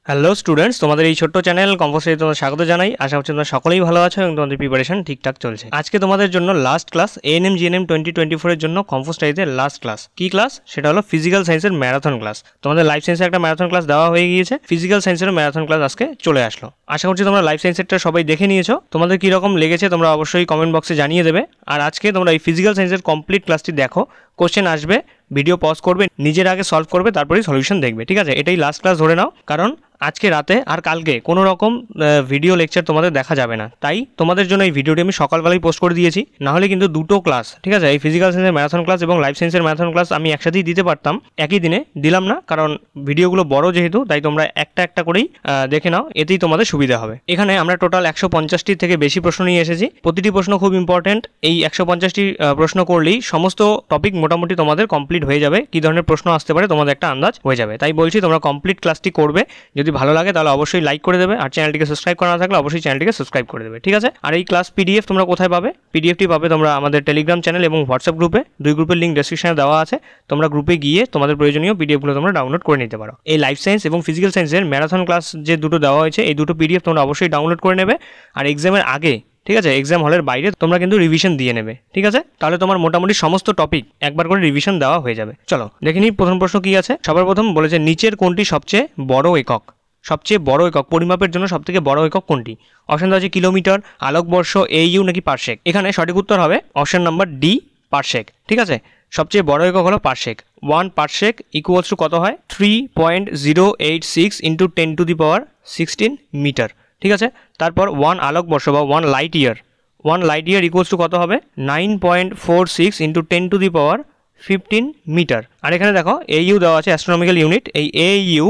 Hello students, তোমাদের এই ছোট্ট চ্যানেল কম্পোস্টে তোমাদের স্বাগত জানাই। আশা করছি তোমরা সকলেই ভালো আছো এবং তোমাদের প্রিপারেশন ঠিকঠাক চলছে। আজকে তোমাদের জন্য লাস্ট ক্লাস এএনএম জিএনএম 2024 এর জন্য কম্পোস্ট আইতে লাস্ট ক্লাস। কি ক্লাস? সেটা হলো ফিজিক্যাল সায়েন্সের ম্যারাথন ক্লাস। তোমাদের লাইফ সায়েন্সের একটা ম্যারাথন ক্লাস দেওয়া হয়ে গিয়েছে, ফিজিক্যাল সায়েন্সের ম্যারাথন ক্লাস আজকে চলে আসলো। আশা করছি তোমরা লাইফ সায়েন্সেরটা সবাই দেখে নিয়েছো। তোমাদের কি রকম লেগেছে তোমরা অবশ্যই কমেন্ট বক্সে জানিয়ে দেবে। আর আজকে তোমরা এই ফিজিক্যাল সায়েন্সের কমপ্লিট ক্লাসটি দেখো। কোশ্চেন আসবে, ভিডিও পজ করবে, নিজের আগে সলভ করবে, তারপরেই সলিউশন দেখবে। ঠিক আছে, এটাই লাস্ট ক্লাস ধরে নাও, কারণ আজকে রাতে আর কালকে কোনো রকম ভিডিও লেকচার তোমাদের দেখা যাবে না। তাই তোমাদের জন্য এই ভিডিওটি আমি সকালবেলায় পোস্ট করে দিয়েছি, নাহলে কিন্তু দুটো ক্লাস, ঠিক আছে, এই ফিজিক্যাল সায়েন্সের ম্যারাথন ক্লাস এবং লাইফ সায়েন্সের ম্যারাথন ক্লাস আমি একসাথেই দিতে পারতাম, একই দিনে দিলাম না, কারণ ভিডিওগুলো বড় যেহেতু, তাই তোমরা একটা একটা করেই দেখে নাও, এতেই তোমাদের সুবিধা হবে। এখানে আমরা টোটাল 150টি থেকে বেশি প্রশ্ন নিয়ে এসেছি। প্রতিটি প্রশ্ন খুব ইম্পর্টেন্ট। এই 150টি প্রশ্ন করলেই সমস্ত টপিক মোটামুটি তোমাদের কমপ্লিট হয়ে যাবে। কী ধরনের প্রশ্ন আসতে পারে তোমাদের একটা আন্দাজ হয়ে যাবে। তাই বলছি তোমরা কমপ্লিট ক্লাসটি করবে। যদি ভালো লাগে তাহলে অবশ্যই লাইক করে দেবে, আর চ্যানেলটিকে সাবস্ক্রাইব করা না থাকলে অবশ্যই চ্যানেলটিকে সাবস্ক্রাইব করে দেবে। ঠিক আছে, আর এই ক্লাস পিডিএফ তোমরা কোথায় পাবে? পিডিএফটি পাবে তোমরা আমাদের টেলিগ্রাম চ্যানেল এবং হোয়াটসঅ্যাপ গ্রুপে। দুই গ্রুপের লিঙ্ক ডেসক্রিপশনে দেওয়া আছে। তোমরা গ্রুপে গিয়ে তোমাদের প্রয়োজনীয় পিডিএফগুলো তোমরা ডাউনলোড করে নিতে পারো। এই লাইফ সায়েন্স এবং ফিজিক্যাল সায়েন্সের ম্যারাথন ক্লাস যে দুটো দেওয়া হয়েছে, এই দুটো পিডিএফ তোমরা অবশ্যই ডাউনলোড করে নেবে। আর এক্সামের আগে, ঠিক আছে, এক্সাম হলের বাইরে তোমরা কিন্তু রিভিশন দিয়ে নেবে। ঠিক আছে, তাহলে তোমার মোটামুটি সমস্ত টপিক একবার করে রিভিশন দেওয়া হয়ে যাবে। চলো দেখে নিই প্রথম প্রশ্ন কি আছে। সবার প্রথম বলেছে নিচের কোনটি সবচেয়ে বড় একক? সবচেয়ে বড় একক পরিমাপের জন্য সবথেকে বড় একক কোনটি? অপশন দেওয়া আছে কিলোমিটার, আলোকবর্ষ, এইউ নাকি পারসেক। এখানে সঠিক উত্তর হবে অপশন নাম্বার ডি, পারসেক। ঠিক আছে, সবচেয়ে বড় একক হলো পারসেক। 1 পারসেক ইকুয়ালস টু কত হয়? 3.086 ইন্টু 10⁻16 মিটার। ঠিক আছে, তারপর 1 আলোকবর্ষ বা 1 light year, 1 light year equals to কত হবে? 9.46 ইন্টু 10⁻15 মিটার। আর এখানে দেখো এইউ দেওয়া আছে, অ্যাস্ট্রোনমিক্যাল ইউনিট। এই এইউ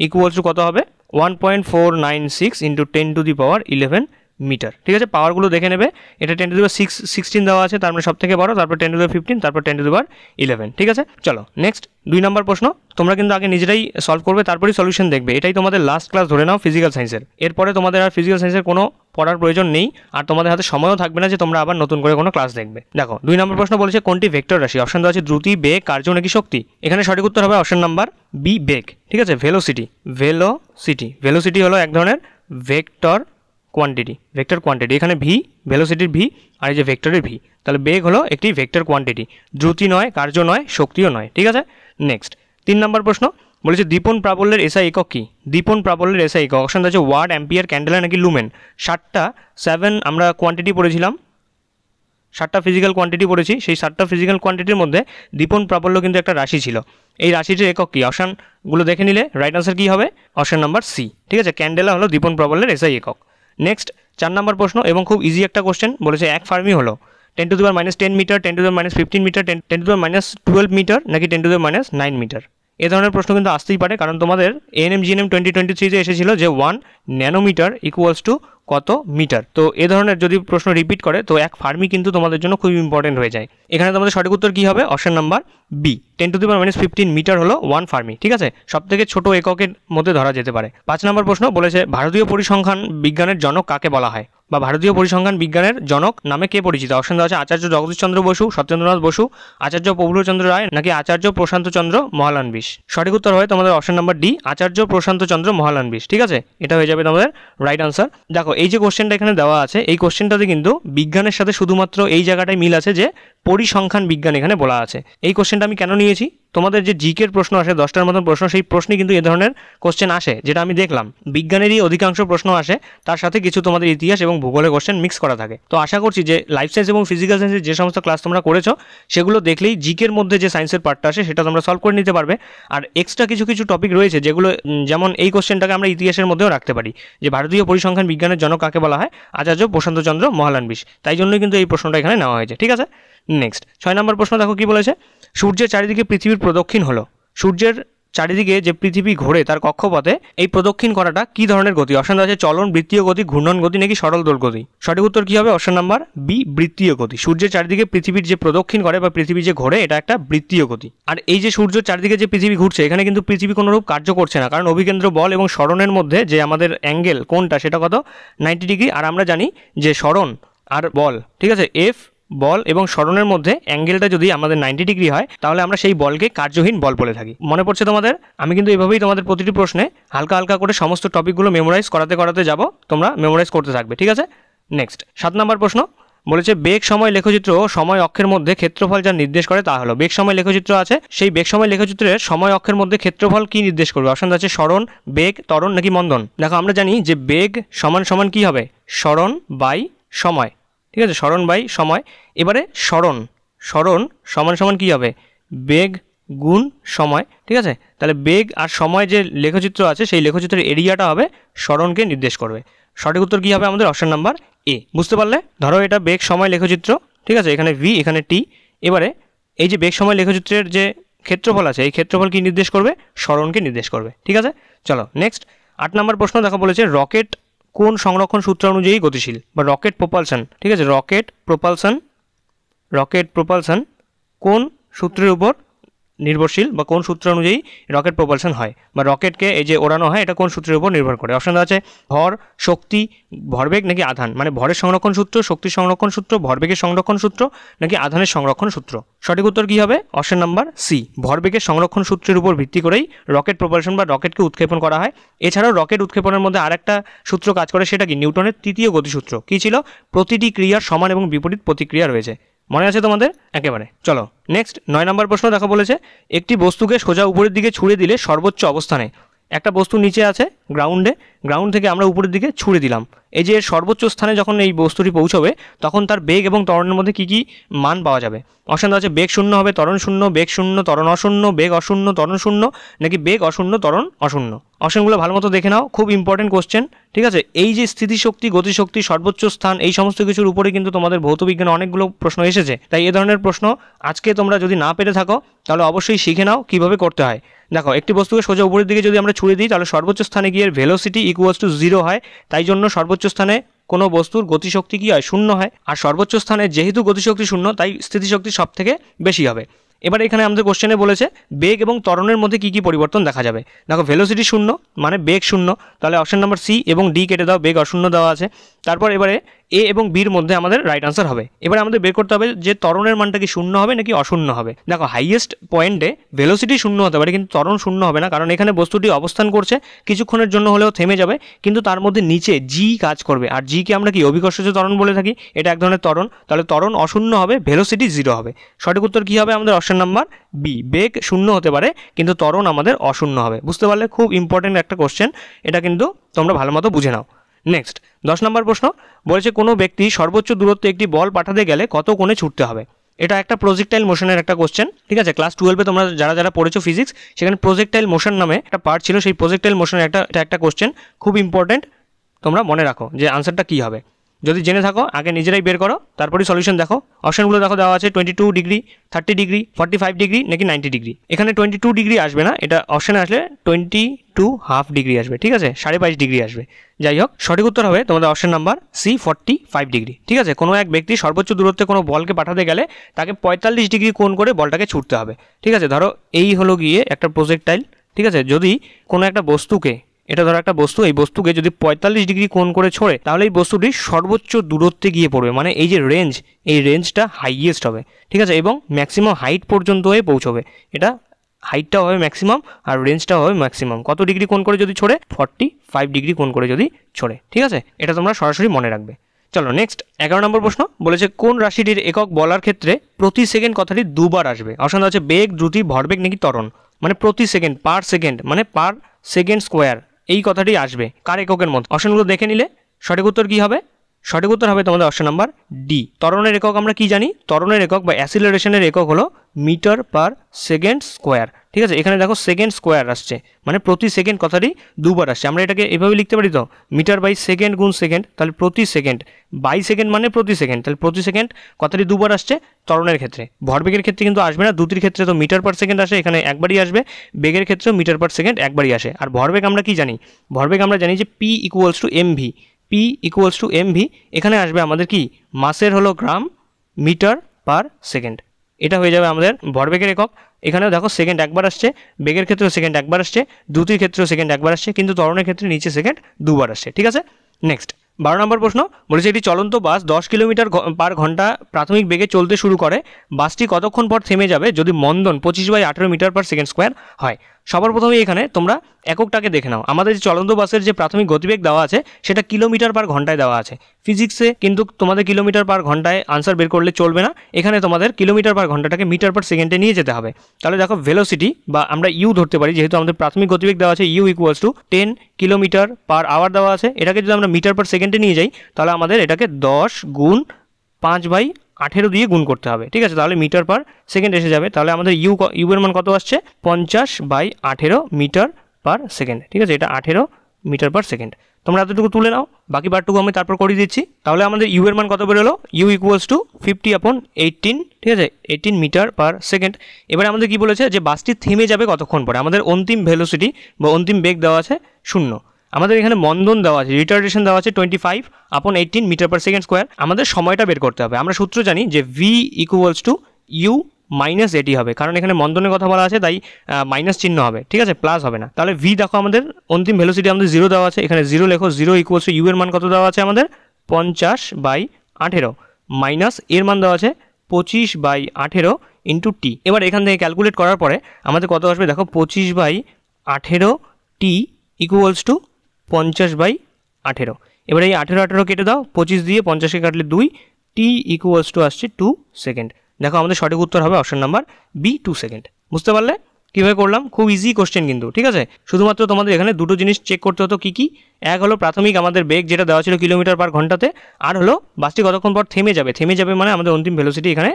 ইকুয়ালস টু কত হবে? 1.496 ইন্টু 10⁻11 মিটার। ঠিক আছে, পাওয়ারগুলো দেখে নেবে। এটা 10⁻16 দেওয়া আছে, তার মানে সব থেকে বড়, তারপর 10⁻15, তারপর 10⁻11। ঠিক আছে, চলো নেক্সট 2 নম্বর প্রশ্ন। তোমরা কিন্তু আগে নিজেরাই সলভ করবে, তারপরেই সলিউশন দেখবে। এটাই তোমাদের লাস্ট ক্লাস ধরে নাও ফিজিক্যাল সায়েন্সের। এরপরে তোমাদের আর ফিজিক্যাল সায়েন্সের কোনো পড়ার প্রয়োজন নেই, আর তোমাদের হাতে সময়ও থাকবে না যে তোমরা আবার নতুন করে কোনো ক্লাস দেখবে। দেখো 2 নম্বর প্রশ্ন বলেছে কোনটি ভেক্টর রাশি? অপশন দেওয়া আছে দ্রুতি, বেগ, কার্য নাকি শক্তি। এখানে সঠিক উত্তর হবে অপশন নাম্বার বি, বেগ। ঠিক আছে, ভেলোসিটি। ভেলোসিটি হলো এক ধরনের ভেক্টর কোয়ান্টিটি, এখানে ভি, ভেলোসিটির ভি, আর এই যে ভেক্টরের ভি, তাহলে বেগ হলো একটি ভেক্টর কোয়ান্টিটি। দ্রুতি নয়, কার্য নয়, শক্তিও নয়। ঠিক আছে, নেক্সট 3 নম্বর প্রশ্ন বলেছে দীপন প্রাবল্যের এসআই একক কি? দীপন প্রাবল্যের এসআই একক অপশন আছে ওয়াট, অ্যাম্পিয়ার, ক্যান্ডেলা নাকি লুমেন। 7 আমরা কোয়ান্টিটি পড়েছিলাম, 7টা ফিজিক্যাল কোয়ান্টিটি পড়েছি। সেই 7টা ফিজিক্যাল কোয়ান্টিটির মধ্যে দীপন প্রাবল্য কিন্তু একটা রাশি ছিল। এই রাশিটির একক কি? অপশানগুলো দেখে নিলে রাইট আনসার কী হবে? Option number C. ঠিক আছে, ক্যান্ডেলা হলো দীপন প্রাবল্যের এসআই একক। নেক্সট 4 নম্বর প্রশ্ন, এবং খুব ইজি একটা কোশ্চেন বলেছে এক ফার্মি হলো 10⁻10 মিটার, 10⁻15 মিটার, 10⁻12 মিটার নাকি 10⁻9 মিটার। এ ধরনের প্রশ্ন কিন্তু আসতেই পারে, কারণ তোমাদের এএনএম জিএনএম 2023-তে এসেছিল যে 1 ন্যানোমিটার ইকুয়ালস টু কত মিটার। তো এ ধরনের যদি প্রশ্ন রিপিট করে তো এক ফার্মি কিন্তু তোমাদের জন্য খুব ইম্পর্টেন্ট হয়ে যায়। এখানে তোমাদের সঠিক উত্তর কী হবে? অপশন নাম্বার বি, 10⁻15 মিটার হলো 1 ফার্মি। ঠিক আছে, সব থেকে ছোট এককের মধ্যে ধরা যেতে পারে। 5 নম্বর প্রশ্ন বলেছে ভারতীয় পরিসংখ্যান বিজ্ঞানের জনক কাকে বলা হয়, বা ভারতীয় পরিসংখ্যান বিজ্ঞানের জনক নামে কে পরিচিত? অপশন দেওয়া আছে আচার্য জগদীশচন্দ্র বসু, সত্যেন্দ্রনাথ বসু, আচার্য প্রফুল্লচন্দ্র রায় নাকি আচার্য প্রশান্তচন্দ্র মহালানবিশ। সঠিক উত্তর হয় তোমাদের অপশন নাম্বার ডি, আচার্য প্রশান্তচন্দ্র মহালানবিশ। ঠিক আছে, এটা হয়ে যাবে তোমাদের রাইট আনসার। দেখো এই যে কোশ্চেনটা এখানে দেওয়া আছে, এই কোশ্চেনটাতে কিন্তু বিজ্ঞানের সাথে শুধুমাত্র এই জায়গাটায় মিল আছে যে পরিসংখ্যান বিজ্ঞান এখানে বলা আছে। এই কোশ্চেনটা আমি কেন নিয়েছি? তোমাদের যে জিকের প্রশ্ন আসে 10টার মতন প্রশ্ন, সেই প্রশ্নে কিন্তু এ ধরনের কোশ্চেন আসে, যেটা আমি দেখলাম বিজ্ঞানেরই অধিকাংশ প্রশ্ন আসে, তার সাথে কিছু তোমাদের ইতিহাস এবং ভূগোলের কোশ্চেন মিক্স করা থাকে। তো আশা করছি যে লাইফ সায়েন্স এবং ফিজিক্যাল সায়েন্সের যে সমস্ত ক্লাস তোমরা করেছো সেগুলো দেখলেই জিকের মধ্যে যে সায়েন্সের পার্টটা আসে সেটা তোমরা সলভ করে নিতে পারবে। আর এক্সট্রা কিছু টপিক রয়েছে যেগুলো, যেমন এই কোশ্চেনটাকে আমরা ইতিহাসের মধ্যেও রাখতে পারি যে ভারতীয় পরিসংখ্যান বিজ্ঞানের জনক কাকে বলা হয়? আচার্য প্রশান্তচন্দ্র মহালানবিশ। তাই জন্যই কিন্তু এই প্রশ্নটা এখানে নেওয়া হয়েছে। ঠিক আছে, নেক্সট 6 নম্বর প্রশ্ন দেখো কি বলেছে। সূর্যের চারিদিকে পৃথিবীর প্রদক্ষিণ হলো, সূর্যের চারিদিকে যে পৃথিবী ঘোরে তার কক্ষপথে এই প্রদক্ষিণ করাটা কি ধরনের গতি? অপশন আছে চলন, বৃত্তীয় গতি, ঘূর্ণন গতি নাকি সরল দোল গতি। সঠিক উত্তর কি হবে? অপশন নাম্বার বি, বৃত্তীয় গতি। সূর্যের চারিদিকে পৃথিবীর যে প্রদক্ষিণ করে বা পৃথিবী যে ঘোরে, এটা একটা বৃত্তীয় গতি। আর এই যে সূর্যের চারিদিকে যে পৃথিবী ঘুরছে, এখানে কিন্তু পৃথিবী কোনোরূপ কার্য করছে না, কারণ অভিকেন্দ্র বল এবং সরণের মধ্যে যে আমাদের অ্যাঙ্গেল কোনটা সেটা কত? 90 ডিগ্রি। আর আমরা জানি যে সরণ আর বল, ঠিক আছে, এফ বল এবং সরণের মধ্যে অ্যাঙ্গেলটা যদি আমাদের 90 ডিগ্রি হয় তাহলে আমরা সেই বলকে কার্যহীন বল বলে থাকি। মনে পড়ছে তোমাদের? আমি কিন্তু এভাবেই তোমাদের প্রতিটি প্রশ্নে হালকা হালকা করে সমস্ত টপিকগুলো মেমোরাইজ করাতে যাব, তোমরা মেমোরাইজ করতে থাকবে, ঠিক আছে? নেক্সট 7 নম্বর প্রশ্ন বলেছে বেগ সময় লেখচিত্র ও সময় অক্ষের মধ্যে ক্ষেত্রফল যা নির্দেশ করে তা হলো। বেগ সময় লেখচিত্র আছে, সেই বেগ সময় লেখচিত্রের সময় অক্ষের মধ্যে ক্ষেত্রফল কি নির্দেশ করবে? অপশন আছে সরণ, বেগ, ত্বরণ নাকি মন্দন। দেখো আমরা জানি যে বেগ সমান সমান কি হবে? সরণ বাই সময়, ঠিক আছে? সরণ বাই সময়। এবারে সরণ সমান সমান কি হবে? বেগ গুণ সময়, ঠিক আছে? তাহলে বেগ আর সময় যে লেখচিত্র আছে সেই লেখচিত্রের এরিয়াটা হবে সরণকে নির্দেশ করবে। সঠিক উত্তর কী হবে আমাদের? অপশন নাম্বার এ। বুঝতে পারলে? ধরো এটা বেগ সময় লেখচিত্র, ঠিক আছে? এখানে ভি, এখানে টি। এবারে এই যে বেগ সময় লেখচিত্রের যে ক্ষেত্রফল আছে এই ক্ষেত্রফল কি নির্দেশ করবে? সরণকে নির্দেশ করবে, ঠিক আছে? চলো নেক্সট 8 নম্বর প্রশ্ন দেখা বলেছে রকেট কোন সংরক্ষণ সূত্র অনুযায়ী গতিশীল, বা রকেট প্রোপালশন, ঠিক আছে? রকেট প্রোপালশন কোন সূত্রের উপর নির্ভরশীল, বা কোন সূত্র অনুযায়ী রকেট প্রোপালশন হয়, বা রকেটকে এই যে ওড়ানো হয় এটা কোন সূত্রের উপর নির্ভর করে? অপশন আছে ভর, শক্তি, ভরবেগ নাকি আধান। মানে ভরের সংরক্ষণ সূত্র, শক্তির সংরক্ষণ সূত্র, ভরবেগের সংরক্ষণ সূত্র নাকি আধানের সংরক্ষণ সূত্র। সঠিক উত্তর কী হবে? অপশন নাম্বার সি, ভরবেগের সংরক্ষণ সূত্রের উপর ভিত্তি করেই রকেট প্রোপালশন বা রকেটকে উৎক্ষেপণ করা হয়। এছাড়াও রকেট উৎক্ষেপণের মধ্যে আরেকটা সূত্র কাজ করে, সেটা কি? নিউটনের তৃতীয় গতিসূত্র। কী ছিল? প্রতিটি ক্রিয়ার সমান এবং বিপরীত প্রতিক্রিয়া রয়েছে। মনে আছে তোমাদের? একেবারে। চলো নেক্সট 9 নম্বর প্রশ্ন দেখা বলেছে একটি বস্তুকে সোজা উপরের দিকে ছুঁড়ে দিলে সর্বোচ্চ অবস্থানে, একটা বস্তু নিচে আছে গ্রাউন্ড থেকে আমরা উপরের দিকে ছুঁড়ে দিলাম, এই যে সর্বোচ্চ স্থানে যখন এই বস্তুটি পৌঁছবে তখন তার বেগ এবং ত্বরণের মধ্যে কী কী মান পাওয়া যাবে? অপশন আছে বেগ শূন্য হবে, ত্বরণ শূন্য, বেগ শূন্য, ত্বরণ অশূন্য, বেগ অশূন্য, ত্বরণ শূন্য নাকি বেগ অশূন্য, ত্বরণ অশূন্য। অপশনগুলো ভালো মতো দেখে নাও, খুব ইম্পর্টেন্ট কোশ্চেন, ঠিক আছে? এই যে স্থিতিশক্তি, গতিশক্তি, সর্বোচ্চ স্থান, এই সমস্ত কিছুর উপরে কিন্তু তোমাদের ভৌতবিজ্ঞানে অনেকগুলো প্রশ্ন এসেছে। তাই এ ধরনের প্রশ্ন আজকে তোমরা যদি না পেরে থাকো তাহলে অবশ্যই শিখে নাও কীভাবে করতে হয়। দেখো একটি বস্তুকে সোজা উপরের দিকে যদি আমরা ছুঁড়ে দিই তাহলে সর্বোচ্চ স্থানে গিয়ে ভেলোসিটি ইকুয়ালস টু 0 হয়। তাই জন্য সর্বোচ্চ স্থানে কোনো বস্তুর গতিশক্তি কী হয়? শূন্য হয়। আর সর্বোচ্চ স্থানে যেহেতু গতিশক্তি শূন্য তাই স্থিতিশক্তি সব থেকে বেশি হবে। এবার এখানে আমাদের কোশ্চেনে বলেছে বেগ এবং ত্বরণের মধ্যে কী কী পরিবর্তন দেখা যাবে। দেখো ভেলোসিটি শূন্য মানে বেগ শূন্য, তাহলে অপশন নাম্বার সি এবং ডি কেটে দাও, বেগ অশূন্য দেওয়া আছে। তারপর এবারে এ এবং বির মধ্যে আমাদের রাইট আনসার হবে। এবার আমাদের বের করতে হবে যে ত্বরণের মানটা কি শূন্য হবে নাকি অশূন্য হবে। দেখো হাইয়েস্ট পয়েন্টে ভেলোসিটি শূন্য হতে পারে কিন্তু ত্বরণ শূন্য হবে না, কারণ এখানে বস্তুটি অবস্থান করছে, কিছুক্ষণের জন্য হলেও থেমে যাবে, কিন্তু তার মধ্যে নিচে জি কাজ করবে। আর জিকে আমরা কি অভিকর্ষজ ত্বরণ বলে থাকি, এটা এক ধরনের ত্বরণ। তাহলে ত্বরণ অশূন্য হবে, ভেলোসিটি 0 হবে। সঠিক উত্তর কী হবে আমাদের? অপশন নাম্বার বি, বেগ শূন্য হতে পারে কিন্তু ত্বরণ আমাদের অশূন্য হবে। বুঝতে পারলে? খুব ইম্পর্টেন্ট একটা কোশ্চেন, এটা কিন্তু তোমরা ভালো মতো বুঝে নাও। নেক্সট 10 নম্বর প্রশ্ন বলেছে কোনো ব্যক্তি সর্বোচ্চ দূরত্বে একটি বল পাঠাতে গেলে কত কোণে ছুটতে হবে। এটা একটা প্রজেক্টাইল মোশনের একটা কোশ্চেন, ঠিক আছে? ক্লাস 12-এ তোমরা যারা পড়েছো ফিজিক্স, সেখানে প্রজেক্টাইল মোশন নামে একটা পার্ট ছিল, সেই প্রজেক্টাইল মোশনের একটা কোশ্চেন, খুব ইম্পর্টেন্ট, তোমরা মনে রাখো যে আনসারটা কী হবে। যদি জেনে থাকো আগে নিজেরাই বের করো, তারপরে সলিউশন দেখো। অপশনগুলো দেখো দেওয়া আছে 22 ডিগ্রি, 30 ডিগ্রি, 45 ডিগ্রি নাকি 90 ডিগ্রি। এখানে 22 ডিগ্রি আসবে না, এটা অপশনে আসলে 22.5 ডিগ্রি আসবে, ঠিক আছে? 22.5 ডিগ্রি আসবে। যাই হোক, সঠিক উত্তর হবে তোমাদের অপশন নাম্বার সি, 45 ডিগ্রি, ঠিক আছে? কোনো এক ব্যক্তি সর্বোচ্চ দূরত্বে কোনো বলকে পাঠাতে গেলে তাকে 45 ডিগ্রি কোণ করে বলটাকে ছুটতে হবে, ঠিক আছে? ধরো এই হলো গিয়ে একটা প্রজেক্টাইল, ঠিক আছে? যদি কোনো একটা বস্তুকে, এটা ধরো একটা বস্তু, এই বস্তুকে যদি 45 ডিগ্রি কোণ করে ছোড়ে তাহলে এই বস্তুটি সর্বোচ্চ দূরত্বে গিয়ে পড়বে, মানে এই যে রেঞ্জ, এই রেঞ্জটা হাইয়েস্ট হবে, ঠিক আছে? এবং ম্যাক্সিমাম হাইট পর্যন্ত হয়ে পৌঁছবে। এটা হাইটটাও হবে ম্যাক্সিমাম আর রেঞ্জটাও হবে ম্যাক্সিমাম। কত ডিগ্রি কোণ করে যদি ছোড়ে? 45 ডিগ্রি কোণ করে যদি ছোড়ে, ঠিক আছে? এটা তোমরা সরাসরি মনে রাখবে। চলো নেক্সট 11 নম্বর প্রশ্ন বলেছে কোন রাশিটির একক বলার ক্ষেত্রে প্রতি সেকেন্ড কথাটি দুবার আসবে। অপশন আছে বেগ, দ্রুতি, ভরবেগ নাকি ত্বরণ। মানে প্রতি সেকেন্ড, পার সেকেন্ড, মানে পার সেকেন্ড স্কোয়ার, এই কথাটি আসবে কার এককের মধ্যে? অপশনগুলো দেখে নিলে সঠিক উত্তর কী হবে? সঠিক উত্তর হবে তোমাদের অপশন নাম্বার ডি। ত্বরণের একক আমরা কি জানি? ত্বরণের একক বা অ্যাসিলারেশনের একক হলো মিটার পার সেকেন্ড স্কোয়ার, ঠিক আছে? এখানে দেখো সেকেন্ড স্কোয়ার আসছে, মানে প্রতি সেকেন্ড কথাটি দুবার আসছে। আমরা এটাকে এভাবে লিখতে পারি তো, মিটার বাই সেকেন্ড গুণ সেকেন্ড, তাহলে প্রতি সেকেন্ড, বাই সেকেন্ড মানে প্রতি সেকেন্ড, তাহলে প্রতি সেকেন্ড কথাটি দুবার আসছে ত্বরণের ক্ষেত্রে। ভরবেগের ক্ষেত্রে কিন্তু আসবে না, দ্রুতির ক্ষেত্রে তো মিটার পার সেকেন্ড আসে, এখানে একবারই আসবে। বেগের ক্ষেত্রেও মিটার পার সেকেন্ড একবারই আসে। আর ভরবেগ আমরা কি জানি? ভরবেগ আমরা জানি যে P equals to M V, P equals to M V. এখানে আসবে আমাদের কি? মাসের হলো গ্রাম, মিটার পার সেকেন্ড, এটা হয়ে যাবে আমাদের ভরবেগের একক। এখানেও দেখো সেকেন্ড একবার আসছে, বেগের ক্ষেত্রেও সেকেন্ড একবার আসছে, দ্রুতির ক্ষেত্রেও সেকেন্ড একবার আসছে, কিন্তু ত্বরণের ক্ষেত্রে নিচে সেকেন্ড দুবার আসছে, ঠিক আছে? নেক্সট 12 নম্বর প্রশ্ন বলেছে একটি চলন্ত বাস 10 কিলোমিটার পার ঘন্টা প্রাথমিক বেগে চলতে শুরু করে, বাসটি কতক্ষণ পর থেমে যাবে যদি মন্দন 25/18 মিটার পার সেকেন্ড স্কোয়ার হয়। সবার প্রথমে এখানে তোমরা এককটাকে দেখে নাও। আমাদের যে চলন্ত বাসের যে প্রাথমিক গতিবেগ দেওয়া আছে সেটা কিলোমিটার পার ঘন্টায় দেওয়া আছে। ফিজিক্সে কিন্তু তোমাদের কিলোমিটার পার ঘন্টায় আনসার বের করলে চলবে না, এখানে তোমাদের কিলোমিটার পার ঘন্টাটাকে মিটার পার সেকেন্ডে নিয়ে যেতে হবে। তাহলে দেখো ভেলোসিটি বা আমরা ইউ ধরতে পারি, যেহেতু আমাদের প্রাথমিক গতিবেগ দেওয়া আছে U equals to 10 kilometre per hour দেওয়া আছে, এটাকে যদি আমরা মিটার পার সেকেন্ডে নিয়ে যাই তাহলে আমাদের এটাকে 10 গুণ 5/18 দিয়ে গুণ করতে হবে। ঠিক আছে, তাহলে মিটার পার সেকেন্ড এসে যাবে। তাহলে আমাদের ইউ এর মান কত আসছে 50/18 মিটার পার সেকেন্ড। ঠিক আছে, এটা 18 মিটার পার সেকেন্ড। তোমরা এতটুকু তুলে নাও, বাকি পার্টটুকু আমি তারপর করিয়ে দিচ্ছি। তাহলে আমাদের ইউ এর মান কত বেরোলো, ইউ ইকুয়ালস টু 50/18। ঠিক আছে, 18 মিটার পার সেকেন্ড। এবারে আমাদের কি বলেছে যে বাসটি থেমে যাবে কতক্ষণ পরে। আমাদের অন্তিম ভেলোসিটি বা অন্তিম বেগ দেওয়া আছে 0। আমাদের এখানে মন্দন দেওয়া আছে, রিটার্ডেশন দেওয়া আছে 25/18 মিটার পার সেকেন্ড স্কোয়ার। আমাদের সময়টা বের করতে হবে। আমরা সূত্র জানি যে V equals to U minus এটি হবে, কারণ এখানে মন্দনের কথা বলা আছে তাই মাইনাস চিহ্ন হবে। ঠিক আছে, প্লাস হবে না। তাহলে ভি দেখো আমাদের অন্তিম ভেলোসিটি আমাদের 0 দেওয়া আছে, এখানে 0 লেখো। 0 ইকুয়ালস টু ইউ এর মান কত দেওয়া আছে আমাদের 50/18 মাইনাস এর মান দেওয়া আছে 25/18 ইন্টু টি। এবার এখান থেকে ক্যালকুলেট করার পরে আমাদের কত আসবে দেখো 25/18 টি ইকুয়ালস টু 50/18। এবার এই 18 কেটে দাও, 25 দিয়ে 50কে কাটলে 2, টি ইকুয়ালস টু আসছে 2 সেকেন্ড। দেখো আমাদের সঠিক উত্তর হবে অপশন নাম্বার বি 2 সেকেন্ড। বুঝতে পারলে কীভাবে করলাম? খুব ইজি কোশ্চেন কিন্তু। ঠিক আছে, শুধুমাত্র তোমাদের এখানে দুটো জিনিস চেক করতে হতো। কী কী? এক হলো প্রাথমিক আমাদের বেগ যেটা দেওয়া ছিল কিলোমিটার পার ঘন্টাতে, আর হলো বাসটি কতক্ষণ পর থেমে যাবে। থেমে যাবে মানে আমাদের অন্তিম ভেলোসিটি এখানে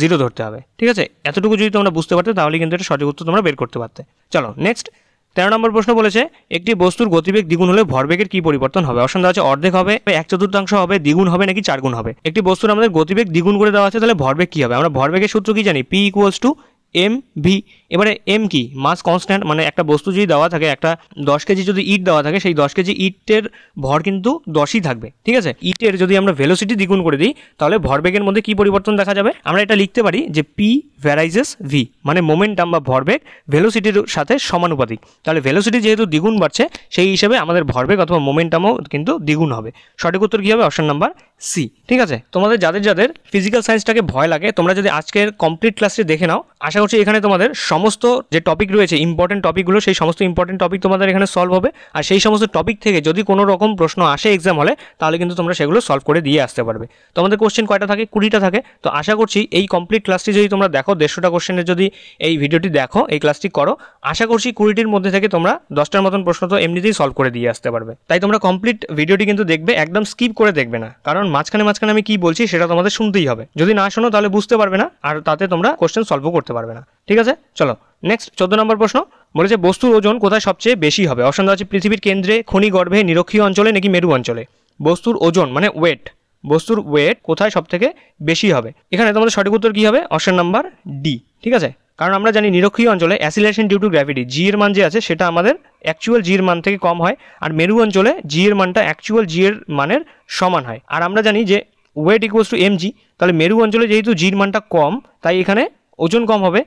0 ধরতে হবে। ঠিক আছে, এতটুকু যদি তোমরা বুঝতে পারতে তাহলে কিন্তু এটা সঠিক উত্তর তোমরা বের করতে পারতে। চলো নেক্সট 13 নম্বর প্রশ্ন বলেছে একটি বস্তুর গতিবেগ দ্বিগুণ হলে ভরবেগের কি পরিবর্তন হবে। অপশন দেওয়া আছে অর্ধেক হবে, 1/4 হবে, দ্বিগুণ হবে নাকি 4 গুণ হবে। একটি বস্তুর আমাদের গতিবেগ দ্বিগুণ করে দেওয়া আছে, তাহলে ভরবেগ কি হবে? আমরা ভরবেগের সূত্র কি জানি? P equals to M V. এবারে এম কি? Mass constant. মানে একটা বস্তু যদি দেওয়া থাকে, একটা 10 কেজি যদি ইট দেওয়া থাকে, সেই 10 কেজি ইটের ভর কিন্তু 10ই থাকবে। ঠিক আছে, ইটের যদি আমরা ভেলোসিটি দ্বিগুণ করে দিই তাহলে ভরবেগের মধ্যে কি পরিবর্তন দেখা যাবে? আমরা এটা লিখতে পারি যে পি ভ্যারাইজেস ভি, মানে মোমেন্টাম বা ভরবেগ ভেলোসিটির সাথে সমানুপাতিক। তাহলে ভেলোসিটি যেহেতু দ্বিগুণ বাড়ছে সেই হিসেবে আমাদের ভরবেগ অথবা মোমেন্টামও কিন্তু দ্বিগুণ হবে। সঠিক উত্তর কী হবে? Option number C. ঠিক আছে, তোমাদের যাদের যাদের ফিজিক্যাল সায়েন্সটাকে ভয় লাগে তোমরা যদি আজকের কমপ্লিট ক্লাসটি দেখে নাও, আশা করছি এখানে তোমাদের সমস্ত যে টপিক রয়েছে ইম্পর্টেন্ট টপিকগুলো, সেই সমস্ত ইম্পর্টেন্ট টপিক তোমাদের এখানে সলভ হবে। আর সেই সমস্ত টপিক থেকে যদি কোনো রকম প্রশ্ন আসে এক্সাম হলে তাহলে কিন্তু তোমরা সেগুলো সলভ করে দিয়ে আসতে পারবে। তোমাদের কোশ্চেন কয়টা থাকে? 20টা থাকে। তো আশা করছি এই কমপ্লিট ক্লাসটি যদি তোমরা দেখো, 150টা কোশ্চেনের যদি এই ভিডিওটি দেখো, এই ক্লাসটি করো, আশা করছি 20টির মধ্যে থেকে তোমরা 10টার মতন প্রশ্ন তো এমনিতেই সলভ করে দিয়ে আসতে পারবে। তাই তোমরা কমপ্লিট ভিডিওটি কিন্তু দেখবে, একদম স্কিপ করে দেখবে না, কারণ মাঝখানে আমি কি বলছি সেটা তোমাদের শুনতেই হবে। যদি না শোনো তাহলে বুঝতে পারবে না, আর তাতে তোমরা কোশ্চেন সলভও করতে পারবে না। ঠিক আছে, চলো নেক্সট 14 নম্বর প্রশ্ন বলেছে বস্তুর ওজন কোথায় সবচেয়ে বেশি হবে। অপশন দেওয়া আছে পৃথিবীর কেন্দ্রে, খনিগর্ভে, নিরক্ষীয় অঞ্চলে নাকি মেরু অঞ্চলে। বস্তুর ওজন মানে ওয়েট, বস্তুর ওয়েট কোথায় সব থেকে বেশি হবে? এখানে তোমাদের সঠিক উত্তর কি হবে? Option number D. ঠিক আছে, কারণ আমরা জানি নিরক্ষীয় অঞ্চলে অ্যাসিলেশন ডিউ টু গ্র্যাভিটি, জি এর মান যে আছে সেটা আমাদের অ্যাকচুয়াল জি এর মান থেকে কম হয়, আর মেরু অঞ্চলে জি এর মানটা অ্যাকচুয়াল জি এর মানের সমান হয়। আর আমরা জানি যে weight equals to M G, তাহলে মেরু অঞ্চলে যেহেতু জির মানটা কম তাই এখানে ওজন কম হবে,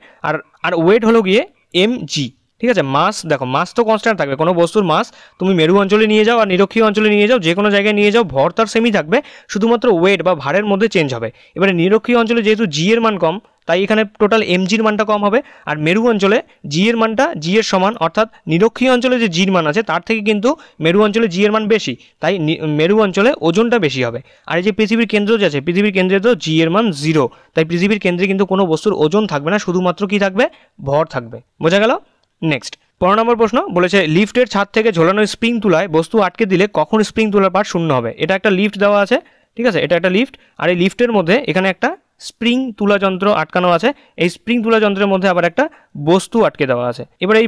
আর ওয়েট হলো গিয়ে এম জি। ঠিক আছে, মাস দেখো, মাস তো কনস্ট্যান্ট থাকবে। কোনো বস্তুর মাস তুমি মেরু অঞ্চলে নিয়ে যাও আর নিরক্ষীয় অঞ্চলে নিয়ে যাও, যে কোনো জায়গায় নিয়ে যাও, ভর তার সেমই থাকবে, শুধুমাত্র ওয়েট বা ভারের মধ্যে চেঞ্জ হবে। এবারে নিরক্ষীয় অঞ্চলে যেহেতু জি এর মান কম তাই এখানে টোটাল এম জির মানটা কম হবে, আর মেরু অঞ্চলে জি এর মানটা জি এর সমান, অর্থাৎ নিরক্ষীয় অঞ্চলে যে জির মান আছে তার থেকে কিন্তু মেরু অঞ্চলে জি এর মান বেশি, তাই মেরু অঞ্চলে ওজনটা বেশি হবে। আর এই যে পৃথিবীর কেন্দ্র যে আছে, পৃথিবীর কেন্দ্রে তো জি এর মান 0, তাই পৃথিবীর কেন্দ্রে কিন্তু কোনো বস্তুর ওজন থাকবে না, শুধুমাত্র কি থাকবে? ভর থাকবে। বোঝা গেল? নেক্সট 15 নম্বর প্রশ্ন বলেছে লিফটের ছাদ থেকে ঝোলানো স্প্রিং তুলায় বস্তু আটকে দিলে কখন স্প্রিং তুলার পার্ট শূন্য হবে। এটা একটা লিফট দেওয়া আছে। ঠিক আছে, এটা একটা লিফট, আর এই লিফটের মধ্যে এখানে একটা স্প্রিং তুলা যন্ত্র আটকানো আছে। এই স্প্রিং তুলা যন্ত্রের মধ্যে আবার একটা বস্তু আটকে দেওয়া আছে। এবার এই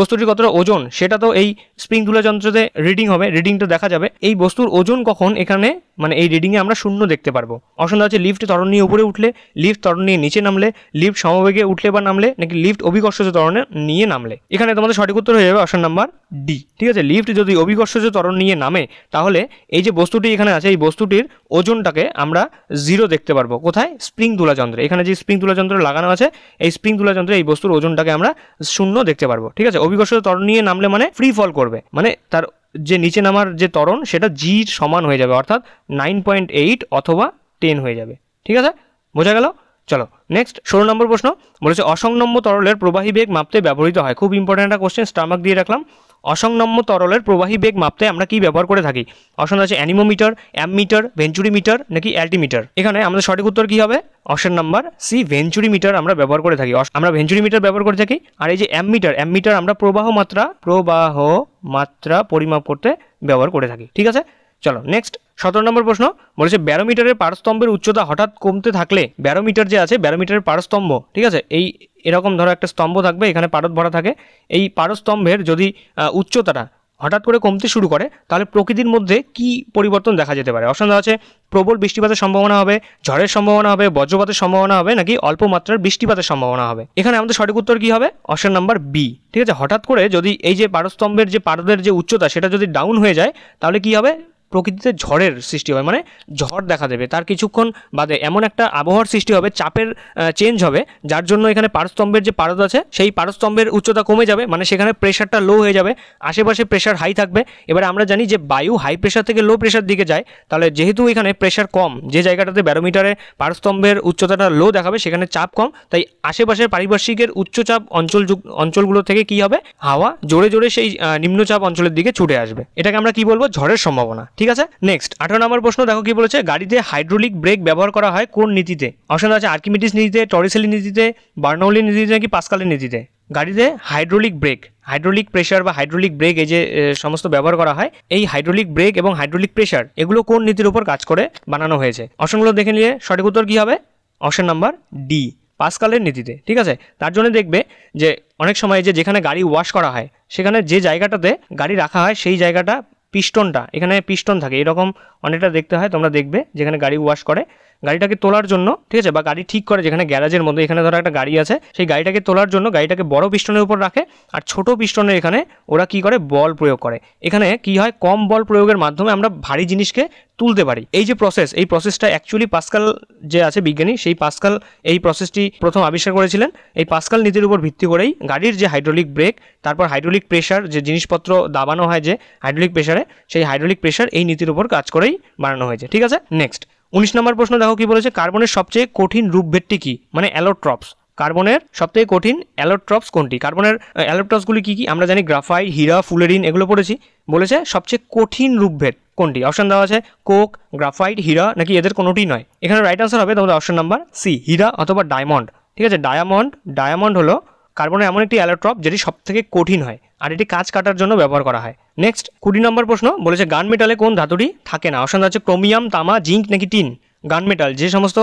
বস্তুটির কতটা ওজন সেটা তো এই স্প্রিং তুলা যন্ত্রতে রিডিং হবে, রিডিংটা দেখা যাবে। এই বস্তুর ওজন কখন এখানে মানে এই রিডিংয়ে আমরা শূন্য দেখতে পারবো। অপশন আছে লিফট ত্বরণ নিয়ে উপরে উঠলে, লিফট ত্বরণ নিয়ে নিচে নামলে, লিফট সমবেগে উঠলে বা নামলে, নাকি লিফট অভিকর্ষজ ত্বরণে নিয়ে নামলে। এখানে তোমাদের সঠিক উত্তর হয়ে যাবে অপশন নাম্বার ডি। ঠিক আছে, লিফট যদি অভিকর্ষজ ত্বরণ নিয়ে নামে তাহলে এই যে বস্তুটি এখানে আছে এই বস্তুটির ওজনটাকে আমরা 0 দেখতে পারবো। কোথায়? স্প্রিং তুলা যন্ত্রে। এখানে যে স্প্রিং তুলা যন্ত্র লাগানো আছে এই স্প্রিং তুলা যন্ত্রে এই বস্তুর ওজনটাকে আমরা শূন্য দেখতে পারবো। ঠিক আছে, অভিকর্ষজ ত্বরণ নিয়ে নামলে মানে ফ্রি ফল করবে, মানে তার যে নিচে নামার যে ত্বরণ সেটা জির সমান হয়ে যাবে, অর্থাৎ 9.8 অথবা 10 হয়ে যাবে। ঠিক আছে, বোঝা গেল? চলো নেক্সট 16 নম্বর প্রশ্ন বলেছে অসংনম্য তরলের প্রবাহী বেগ মাপতে ব্যবহৃত হয়। খুব ইম্পর্টেন্ট একটা কোশ্চেন, স্টার মার্ক দিয়ে রাখলাম। অসংনম্য তরলের প্রবাহী বেগ মাপতে আমরা কি ব্যবহার করে থাকি? অপশন আছে অ্যানিমোমিটার, অ্যামমিটার, ভেঞ্চুরিমিটার নাকি অ্যাল্টিমিটার। এখানে আমাদের সঠিক উত্তর কি হবে? অপশন নাম্বার সি, ভেঞ্চুরিমিটার আমরা ব্যবহার করে থাকি। আমরা ভেঞ্চুরিমিটার ব্যবহার করে থাকি। আর এই যে অ্যামমিটার আমরা প্রবাহ মাত্রা পরিমাপ করতে ব্যবহার করে থাকি। ঠিক আছে, চলো নেক্সট 17 নম্বর প্রশ্ন বলেছে ব্যারোমিটারের পারস্তম্ভের উচ্চতা হঠাৎ কমতে থাকলে, ব্যারোমিটার যে আছে ব্যারোমিটারের পারস্তম্ভ, ঠিক আছে, এরকম ধরো একটা স্তম্ভ থাকবে, এখানে পারদ ভরা থাকে, এই পারস্তম্ভের যদি উচ্চতাটা হঠাৎ করে কমতে শুরু করে তাহলে প্রকৃতির মধ্যে কি পরিবর্তন দেখা যেতে পারে? অপশন আছে প্রবল বৃষ্টিপাতের সম্ভাবনা হবে, ঝড়ের সম্ভাবনা হবে, বজ্রপাতের সম্ভাবনা হবে নাকি অল্প মাত্রার বৃষ্টিপাতের সম্ভাবনা হবে। এখানে আমাদের সঠিক উত্তর কি হবে? Option number B. ঠিক আছে, হঠাৎ করে যদি এই যে পারস্তম্ভের যে পারদের যে উচ্চতা সেটা যদি ডাউন হয়ে যায় তাহলে কি হবে? প্রকৃতিতে ঝড়ের সৃষ্টি হয়, মানে ঝড় দেখা দেবে, তার কিছুক্ষণ বাদে এমন একটা আবহাওয়ার সৃষ্টি হবে, চাপের চেঞ্জ হবে, যার জন্য এখানে পারস্তম্ভের যে পারদ আছে সেই পারস্তম্ভের উচ্চতা কমে যাবে, মানে সেখানে প্রেশারটা লো হয়ে যাবে, আশেপাশে প্রেশার হাই থাকবে। এবারে আমরা জানি যে বায়ু হাই প্রেশার থেকে লো প্রেশার দিকে যায়, তাহলে যেহেতু এখানে প্রেশার কম, যে জায়গাটাতে ব্যারোমিটারে পারস্তম্ভের উচ্চতাটা লো দেখাবে সেখানে চাপ কম, তাই আশেপাশের পারিপার্শ্বিকের উচ্চচাপ অঞ্চলগুলো থেকে কি হবে? হাওয়া জোরে জোরে সেই নিম্নচাপ অঞ্চলের দিকে ছুটে আসবে। এটাকে আমরা কি বলবো? ঝড়ের সম্ভাবনা। ঠিক আছে, নেক্সট 18 নম্বর প্রশ্ন দেখো কি বলেছে, গাড়িতে হাইড্রোলিক ব্রেক ব্যবহার করা হয় কোন নীতিতে? অপশন আছে আর্কিমিডিস নীতিতে, টরিসেলি নীতিতে, বার্নৌলি নীতিতে নাকি পাস্কালের নীতিতে। গাড়িতে হাইড্রোলিক ব্রেক, হাইড্রোলিক প্রেশার বা হাইড্রোলিক ব্রেক এই যে সমস্ত ব্যবহার করা হয়, এই হাইড্রোলিক ব্রেক এবং হাইড্রোলিক প্রেশার এগুলো কোন নীতির উপর কাজ করে বানানো হয়েছে? অপশনগুলো দেখে নিয়ে সঠিক উত্তর কি হবে? অপশন নাম্বার ডি, পাস্কালের নীতিতে। ঠিক আছে, তার জন্য দেখবে যে অনেক সময় যে যেখানে গাড়ি ওয়াশ করা হয় সেখানে যে জায়গাটাতে গাড়ি রাখা হয় সেই জায়গাটা পিস্টনটা, এখানে পিস্টন থাকে, এরকম অনেকটা দেখতে হয়, তোমরা দেখবে যেখানে গাড়ি ওয়াশ করে, গাড়িটাকে তোলার জন্য, ঠিক আছে, বা গাড়ি ঠিক করে যেখানে গ্যারাজের মধ্যে, এখানে ধরো একটা গাড়ি আছে, সেই গাড়িটাকে তোলার জন্য গাড়িটাকে বড় পিস্টনের উপর রাখে আর ছোট পিস্টনের এখানে ওরা কি করে? বল প্রয়োগ করে। এখানে কি হয়? কম বল প্রয়োগের মাধ্যমে আমরা ভারী জিনিসকে তুলতে পারি। এই যে প্রসেস, এই প্রসেসটা অ্যাকচুয়ালি পাস্কাল যে আছে বিজ্ঞানী, সেই পাস্কাল এই প্রসেসটি প্রথম আবিষ্কার করেছিলেন। এই পাস্কাল নীতির উপর ভিত্তি করেই গাড়ির যে হাইড্রোলিক ব্রেক, তারপর হাইড্রোলিক প্রেশার, যে জিনিসপত্র দাবানো হয় যে হাইড্রোলিক প্রেশারে, সেই হাইড্রোলিক প্রেশার এই নীতির উপর কাজ করেই বানানো হয়েছে। ঠিক আছে, নেক্সট 19 নম্বর প্রশ্ন দেখো কি বলেছে, কার্বনের সবচেয়ে কঠিন রূপভেদটি কি? মানে অ্যালোট্রপস। কার্বনের সবথেকে কঠিন অ্যালোট্রপস কোনটি? কার্বনের অ্যালোট্রপসগুলি কি কি? আমরা জানি গ্রাফাইট, হীরা, ফুলেরিন এগুলো পড়েছি। বলেছে সবচেয়ে কঠিন রূপভেদ কোনটি? অপশন দেওয়া আছে কোক, গ্রাফাইট, হীরা নাকি এদের কোনোটি নয়। এখানে রাইট আনসার হবে তোমাদের অপশন নাম্বার সি, হীরা অথবা ডায়মন্ড। ঠিক আছে, ডায়মন্ড হলো কার্বনের এমন একটি অ্যালোট্রপ যেটি সবথেকে কঠিন হয় আর এটি কাঁচ কাটার জন্য ব্যবহার করা হয়। নেক্সট 20 নম্বর প্রশ্ন বলেছে গান মেটালে কোন ধাতুটি থাকে না? অপশন আছে ক্রোমিয়াম, তামা, জিঙ্ক নাকি টিন। গান মেটাল, যে সমস্ত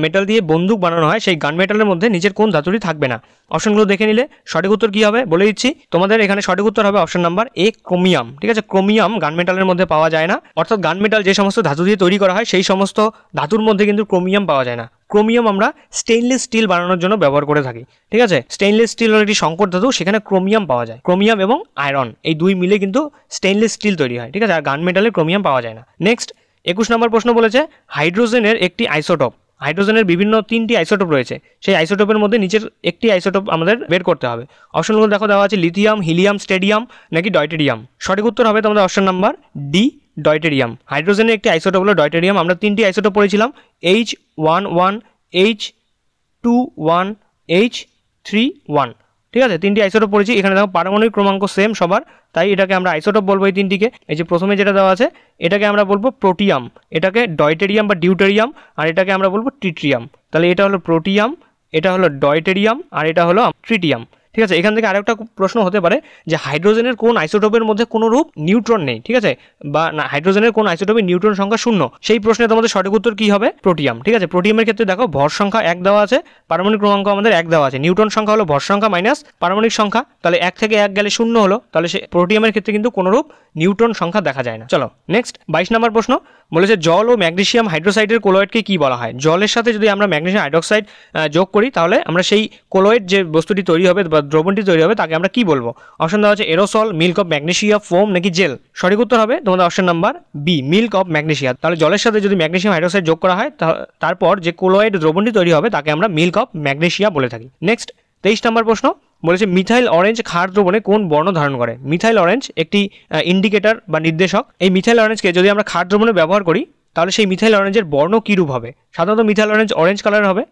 মেটাল দিয়ে বন্দুক বানানো হয় সেই গান মেটালের মধ্যে নিচের কোন ধাতুটি থাকবে না? অপশনগুলো দেখে নিলে সঠিক উত্তর কী হবে বলে দিচ্ছি তোমাদের। এখানে সঠিক উত্তর হবে অপশন নাম্বার এ, ক্রোমিয়াম। ঠিক আছে, ক্রোমিয়াম গান মেটালের মধ্যে পাওয়া যায় না, অর্থাৎ গান মেটাল যে সমস্ত ধাতু দিয়ে তৈরি করা হয় সেই সমস্ত ধাতুর মধ্যে কিন্তু ক্রোমিয়াম পাওয়া যায় না। ক্রোমিয়াম আমরা স্টেইনলেস স্টিল বানানোর জন্য ব্যবহার করে থাকি। ঠিক আছে, স্টেইনলেস স্টিল হল একটি সংকর ধাতু, সেখানে ক্রোমিয়াম পাওয়া যায়। ক্রোমিয়াম এবং আয়রন এই দুই মিলে কিন্তু স্টেইনলেস স্টিল তৈরি হয়। ঠিক আছে, আর গান মেটালে ক্রোমিয়াম পাওয়া যায় না। নেক্সট 21 নম্বর প্রশ্ন বলেছে হাইড্রোজেনের একটি আইসোটোপ, হাইড্রোজেনের বিভিন্ন 3টি আইসোটোপ রয়েছে, সেই আইসোটোপের মধ্যে নিচের একটি আইসোটোপ আমাদের বের করতে হবে। অপশনগুলো দেখো দেওয়া আছে লিথিয়াম, হিলিয়াম, স্টেডিয়াম নাকি ডয়টেরিয়াম। সঠিক উত্তর হবে তোমাদের অপশন নাম্বার ডি, ডয়টেরিয়াম। হাইড্রোজেনের একটি আইসোটোপ হলো ডয়টেরিয়াম। আমরা 3টি আইসোটোপ পড়েছিলাম, H11, H21, H31। ঠিক আছে, 3টি আইসোটোপ পড়েছি। এখানে দেখো পারমাণবিক ক্রমাঙ্ক সেম সবার, তাই এটাকে আমরা আইসোটোপ বলবো এই 3টিকে। এই যে প্রথমে যেটা দেওয়া আছে এটাকে আমরা বলবো প্রোটিয়াম, এটাকে ডয়টেরিয়াম বা ডিউটেরিয়াম, আর এটাকে আমরা বলবো ট্রিটিয়াম। তাহলে এটা হলো প্রোটিয়াম, এটা হলো ডয়টেরিয়াম আর এটা হলো ট্রিটিয়াম। ঠিক আছে, এখান থেকে আরেকটা প্রশ্ন হতে পারে যে হাইড্রোজেনের কোন আইসোটোপের মধ্যে কোনো রূপ নিউট্রন নেই। ঠিক আছে, বা হাইড্রোজেনের কোন আইসোটোপে নিউট্রন সংখ্যা 0, সেই প্রশ্নে তোমাদের সঠিক উত্তর কি হবে? প্রোটিয়াম। ঠিক আছে, প্রোটিয়ামের ক্ষেত্রে দেখো ভর সংখ্যা 1 দেওয়া আছে, পারমাণবিক ক্রমাঙ্ক আমাদের 1 দেওয়া আছে, নিউট্রন সংখ্যা হলো ভর সংখ্যা মাইনাস পারমাণবিক সংখ্যা, তাহলে 1 থেকে 1 গেলে 0 হলো, তাহলে সে প্রোটিয়ামের ক্ষেত্রে কিন্তু কোনো রূপ নিউট্রন সংখ্যা দেখা যায় না। চলো নেক্সট 22 নম্বর প্রশ্ন বলেছে জল ও ম্যাগনেসিয়াম হাইড্রোসাইডের কোলয়েডকে কি বলা হয়? জলের সাথে যদি আমরা ম্যাগনেসিয়াম হাইড্রোক্সাইড যোগ করি তাহলে আমরা সেই কোলয়েড যে বস্তুটি তৈরি হবে বা দ্রবণটি তৈরি হবে তাকে আমরা কি বলবো? অপশন দেওয়া আছে aerosol, milk of magnesia, foam নাকি জেল। সঠিক উত্তর হবে তোমাদের option number B, milk of magnesia. তাহলে জলের সাথে যদি ম্যাগনেসিয়াম হাইড্রোক্সাইড যোগ করা হয় তারপর যে কোলয়েড দ্রবণটি তৈরি হবে তাকে আমরা মিল্ক অফ ম্যাগনেসিয়া বলে থাকি। নেক্সট 23 নম্বর প্রশ্ন বলেছে মিথাইল অরেঞ্জ ক্ষার দ্রবণে কোন বর্ণ ধারণ করে। মিথাইল অরেঞ্জ একটি ইন্ডিকেটর বা নির্দেশক। এই মিথাইল অরেঞ্জকে যদি আমরা ক্ষার দ্রবণে ব্যবহার করি তাহলে সেই মিথাইল অরেঞ্জের বর্ণ কী রূপ হবে। সাধারণত মিথাইল অরেঞ্জ অরেঞ্জ কালারের হবে,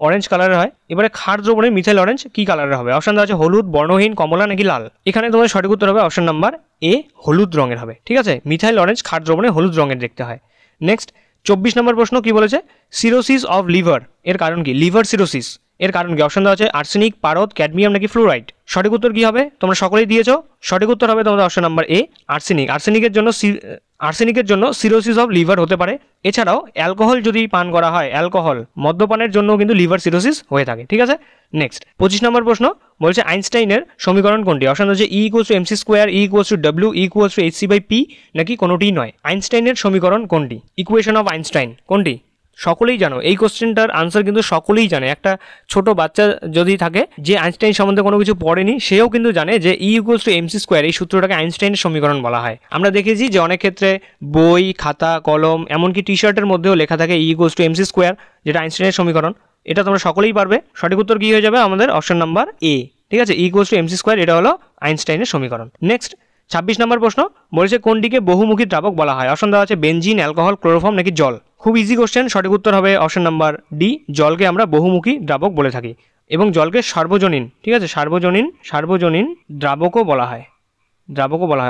অরেঞ্জ কালারের হয়। এবারে ক্ষার দ্রবণে মিথাইল অরেঞ্জ কী কালারের হবে? অপশন দেওয়া আছে হলুদ, বর্ণহীন, কমলা নাকি লাল। এখানে তোমাদের সঠিক উত্তর হবে অপশন নাম্বার এ, হলুদ রঙের হবে। ঠিক আছে, মিথাইল অরেঞ্জ ক্ষার দ্রবণে হলুদ রঙের দেখতে হয়। নেক্সট 24 নম্বর প্রশ্ন কি বলেছে, সিরোসিস অফ লিভার এর কারণ কি? লিভার সিরোসিস এর কারণ কি? অপশন দেওয়া আছে আর্সেনিক, পারদ, ক্যাডমিয়াম নাকি ফ্লোরাইড। সঠিক উত্তর কি হবে? তোমরা সকলেই দিয়েছো। সঠিক উত্তর হবে তোমাদের অপশন নাম্বার এ, আর্সেনিক। আর্সেনিকের জন্য সিরোসিস অফ লিভার হতে পারে। এছাড়াও অ্যালকোহল যদি পান করা হয়, অ্যালকোহল মদ্যপানের জন্য কিন্তু লিভার সিরোসিস হয়ে থাকে। ঠিক আছে, নেক্সট 25 নম্বর প্রশ্ন বলছে আইনস্টাইনের সমীকরণ কোনটি? অপশন হচ্ছে E equals to M C square, E equals to W, E equals to H C by P নাকি কোনোটিই নয়। আইনস্টাইনের সমীকরণ কোনটি? ইকুয়েশন অফ আইনস্টাইন কোনটি? সকলেই জানো এই কোশ্চেনটার আনসার কিন্তু সকলেই জানে। একটা ছোট বাচ্চা যদি থাকে যে আইনস্টাইন সম্বন্ধে কোনো কিছু পড়েনি, সেও কিন্তু জানে যে ই ইকুয়ালস টু এমসি স্কোয়ার, এই সূত্রটাকে আইনস্টাইনের সমীকরণ বলা হয়। আমরা দেখেছি যে অনেক ক্ষেত্রে বই, খাতা, কলম, এমনকি টি শার্টের মধ্যেও লেখা থাকে ই ইকুয়ালস টু এমসি স্কোয়ার, যেটা আইনস্টাইনের সমীকরণ। এটা তোমরা সকলেই পারবে। সঠিক উত্তর কী হয়ে যাবে আমাদের? অপশন নাম্বার এ। ঠিক আছে, ই ইকুয়ালস টু এমসি স্কোয়ার, এটা হলো আইনস্টাইনের সমীকরণ। নেক্সট 26 নম্বর প্রশ্ন বলেছে কোনটিকে বহুমুখী দ্রাবক বলা হয়। অপশন দেওয়া আছে বেনজিন, অ্যালকোহল, ক্লোরোফর্ম নাকি জল। খুব ইজি কোশ্চেন, সঠিক উত্তর হবে অপশন নাম্বার ডি, জলকে আমরা বহুমুখী দ্রাবক বলে থাকি এবং জলকে সার্বজনীন, ঠিক আছে, সার্বজনীন দ্রাবকও বলা হয়,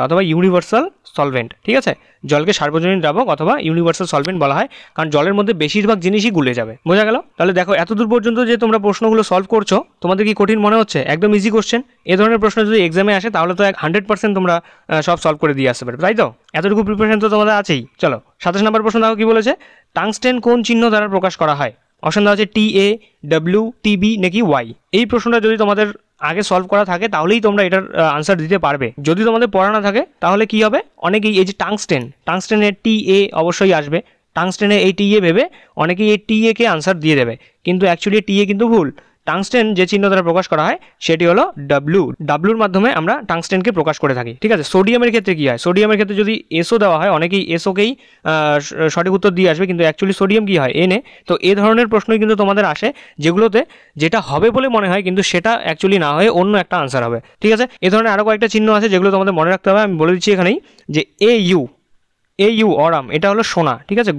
অথবা ইউনিভার্সাল সলভেন্ট। ঠিক আছে, জলকে সার্বজনীন দ্রাবক অথবা ইউনিভার্সাল সলভেন্ট বলা হয়, কারণ জলের মধ্যে বেশিরভাগ জিনিসই গুলে যাবে। বোঝা গেল? তাহলে দেখো এতদূর পর্যন্ত যে তোমরা প্রশ্নগুলো সলভ করছো, তোমাদের কি কঠিন মনে হচ্ছে? একদম ইজি কোশ্চেন। এ ধরনের প্রশ্ন যদি এক্সামে আসে তাহলে তো 100% তোমরা সব সলভ করে দিয়ে আসতে পারবে, তাই তো? এতটুকু প্রিপারেশন তো তোমাদের আছেই। চলো 27 নম্বর প্রশ্ন দেখো কি বলেছে, টাংস্টেন কোন চিহ্ন দ্বারা প্রকাশ করা হয়। অপশন দেওয়া আছে টি এ, ডাব্লিউ, টিবি নাকি ওয়াই। এই প্রশ্নটা যদি তোমাদের আগে সলভ করা থাকে তাহলেই তোমরা এটার আনসার দিতে পারবে। যদি তোমাদের পড়া না থাকে তাহলে কি হবে, অনেকেই এই যে টাংস্টেনের টি এ অবশ্যই আসবে, টাংস্টেনে এই টি এ ভেবে অনেকেই এই টি এ কে আনসার দিয়ে দেবে, কিন্তু অ্যাকচুয়ালি টি এ কিন্তু ভুল। টাংস্টেন যে চিহ্ন দ্বারা প্রকাশ করা হয় সেটি হলো ডাব্লুর মাধ্যমে আমরা টাংস্টেনকে প্রকাশ করে থাকি। ঠিক আছে, সোডিয়ামের ক্ষেত্রে কি হয়? সোডিয়ামের ক্ষেত্রে যদি এসও দেওয়া হয়, অনেকেই এসওকেই সঠিক উত্তর দিয়ে আসবে, কিন্তু অ্যাকচুয়ালি সোডিয়াম কি হয়? এনে। তো এ ধরনের প্রশ্নই কিন্তু তোমাদের আসে, যেগুলোতে যেটা হবে বলে মনে হয় কিন্তু সেটা অ্যাকচুয়ালি না হয়ে অন্য একটা আনসার হবে। ঠিক আছে, এ ধরনের আরও কয়েকটা চিহ্ন আছে যেগুলো তোমাদের মনে রাখতে হবে। আমি বলে দিচ্ছি এখানেই যে এ ইউ অরাম, এটা হলো সোনা। ঠিক আছে,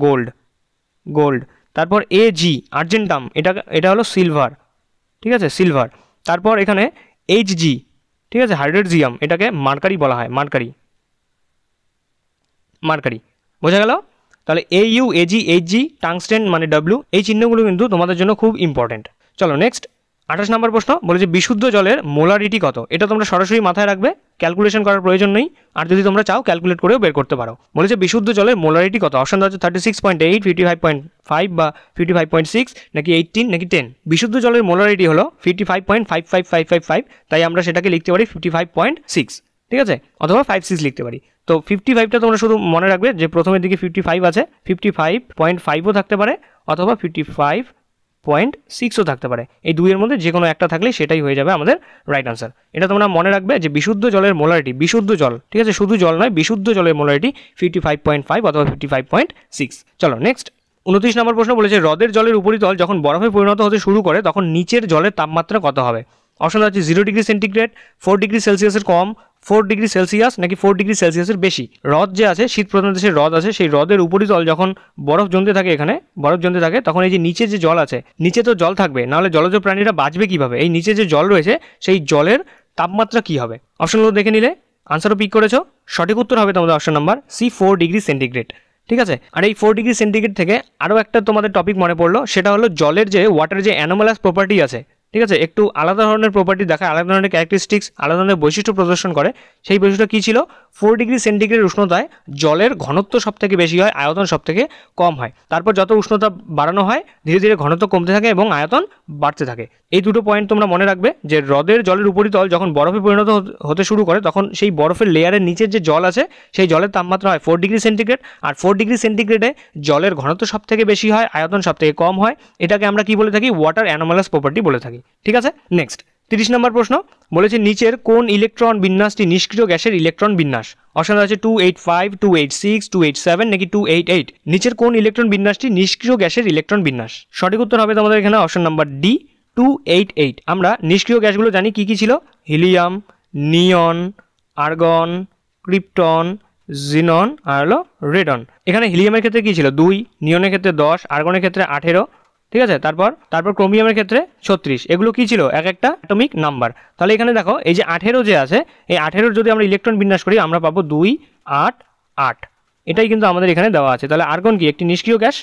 গোল্ড। তারপর এ জি আর্জেন্টাম, এটা হলো সিলভার। ঠিক আছে, সিলভার। তারপর এখানে এইচ জি, ঠিক আছে, হাইড্রোজিয়াম, এটাকে মার্কারি বলা হয়, মার্কারি। বোঝা গেল? তাহলে এ you, A G, H G, tungsten মানে ডাব্লু, এই চিহ্নগুলো কিন্তু তোমাদের জন্য খুব ইম্পর্টেন্ট। চলো নেক্সট 28 নম্বর প্রশ্ন বলেছে বিশুদ্ধ জলের মোলারিটি কত। এটা তোমরা সরাসরি মাথায় রাখবে, ক্যালকুলেশন করার প্রয়োজন নেই, আর যদি তোমরা চাও ক্যালকুলেট করেও বের করতে পারো। বলেছে বিশুদ্ধ জলের মোলারিটি কত। অপশন দেওয়া হচ্ছে 36.8, 55.5 বা 55.6 নাকি 18 নাকি 10। বিশুদ্ধ জলের মোলারিটি হলো 55.55555, তাই আমরা সেটাকে লিখতে পারি 55.6। ঠিক আছে, অথবা 56 লিখতে পারি। তো 55টা তোমরা শুধু মনে রাখবে যে প্রথমের দিকে 55 আছে, 55.5ও থাকতে পারে অথবা 55.6ও থাকতে পারে। এই দুইয়ের মধ্যে যে কোনো একটা থাকলে সেটাই হয়ে যাবে আমাদের রাইট আনসার। এটা তোমরা মনে রাখবে যে বিশুদ্ধ জলের মোলারিটি, বিশুদ্ধ জল, ঠিক আছে, শুধু জল নয়, বিশুদ্ধ জলের মোলারিটি 55.5 অথবা 55.6। চলো নেক্সট 29 নম্বর প্রশ্ন বলেছে হ্রদের জলের উপরিতল যখন বরফে পরিণত হতে শুরু করে তখন নিচের জলের তাপমাত্রা কত হবে। অপশন আছে 0 ডিগ্রি সেন্টিগ্রেড, 4 ডিগ্রি সেলসিয়াসের কম, 4 ডিগ্রি সেলসিয়াস নাকি 4 ডিগ্রি সেলসিয়াসের বেশি। হ্রদ যে আছে, শীত প্রধান দেশের হ্রদ আছে, সেই হ্রদের উপরিতল যখন বরফ জমতে থাকে, এখানে বরফ জমতে থাকে, তখন এই যে নিচে যে জল আছে, নিচে তো জল থাকবে, নাহলে জলজ প্রাণীরা বাঁচবে কিভাবে? এই নিচে যে জল রয়েছে সেই জলের তাপমাত্রা কি হবে? অপশনগুলো দেখে নিলে আনসারও পিক করেছো। সঠিক উত্তর হবে তোমাদের option number C, 4 degree centigrade. ঠিক আছে, আর এই 4 ডিগ্রি সেন্টিগ্রেড থেকে আরও একটা তোমাদের টপিক মনে পড়লো, সেটা হলো জলের যে ওয়াটারের যে অ্যানোমালাস প্রপার্টি আছে, ঠিক আছে, একটু আলাদা ধরনের প্রপার্টি দেখায়, আলাদা ধরনের ক্যারেক্টারিস্টিক্স, আলাদা ধরনের বৈশিষ্ট্য প্রদর্শন করে। সেই বৈশিষ্ট্য কী ছিল? 4 ডিগ্রি সেন্টিগ্রেড উষ্ণতায় জলের ঘনত্ব সবথেকে বেশি হয়, আয়তন সবথেকে কম হয়। তারপর যত উষ্ণতা বাড়ানো হয় ধীরে ধীরে ঘনত্ব কমতে থাকে এবং আয়তন বাড়তে থাকে। এই দুটো পয়েন্ট তোমরা মনে রাখবে যে হ্রদের জলের উপরিতল যখন বরফে পরিণত হতে শুরু করে তখন সেই বরফের লেয়ারের নিচের যে জল আছে সেই জলের তাপমাত্রা হয় 4 ডিগ্রি সেন্টিগ্রেড, আর 4 ডিগ্রি সেন্টিগ্রেডে জলের ঘনত্ব সবথেকে বেশি হয়, আয়তন সবথেকে কম হয়। এটাকে আমরা কি বলে থাকি? ওয়াটার অ্যানোমালাস প্রপার্টি বলে থাকি। ঠিক আছে, নেক্সট 30 নম্বর প্রশ্ন বলেছে নিচের কোন ইলেকট্রন বিন্যাসটি নিষ্ক্রিয় গ্যাসের ইলেকট্রন বিন্যাস। অপশন আছে 285, 286, 287 নাকি 288। নিচের কোন ইলেকট্রন বিন্যাসটি নিষ্ক্রিয় গ্যাসের ইলেকট্রন বিন্যাস? সঠিক উত্তর হবে তোমাদের এখানে অপশন নাম্বার ডি, 288। আমরা নিষ্ক্রিয় গ্যাসগুলো জানি কি কি ছিল, হিলিয়াম, নিয়ন, আর্গন, ক্রিপ্টন, জিনন আর হলো রেডন। এখানে হিলিয়ামের ক্ষেত্রে কি ছিল 2, নিয়নের ক্ষেত্রে 10, আর্গনের ক্ষেত্রে 18, ঠিক আছে। তারপর ক্রোমিয়ামের ক্ষেত্রে 36। এগুলো কি ছিল এক একটা অ্যাটমিক নাম্বার। তাহলে এখানে দেখো এই যে 18 যে আছে, এই 18 যদি আমরা ইলেকট্রন বিন্যাস করি আমরা পাবো 2, 8, 8। এটাই কিন্তু আমাদের এখানে দেওয়া আছে। তাহলে আর্গন কি একটি নিষ্ক্রিয় গ্যাস,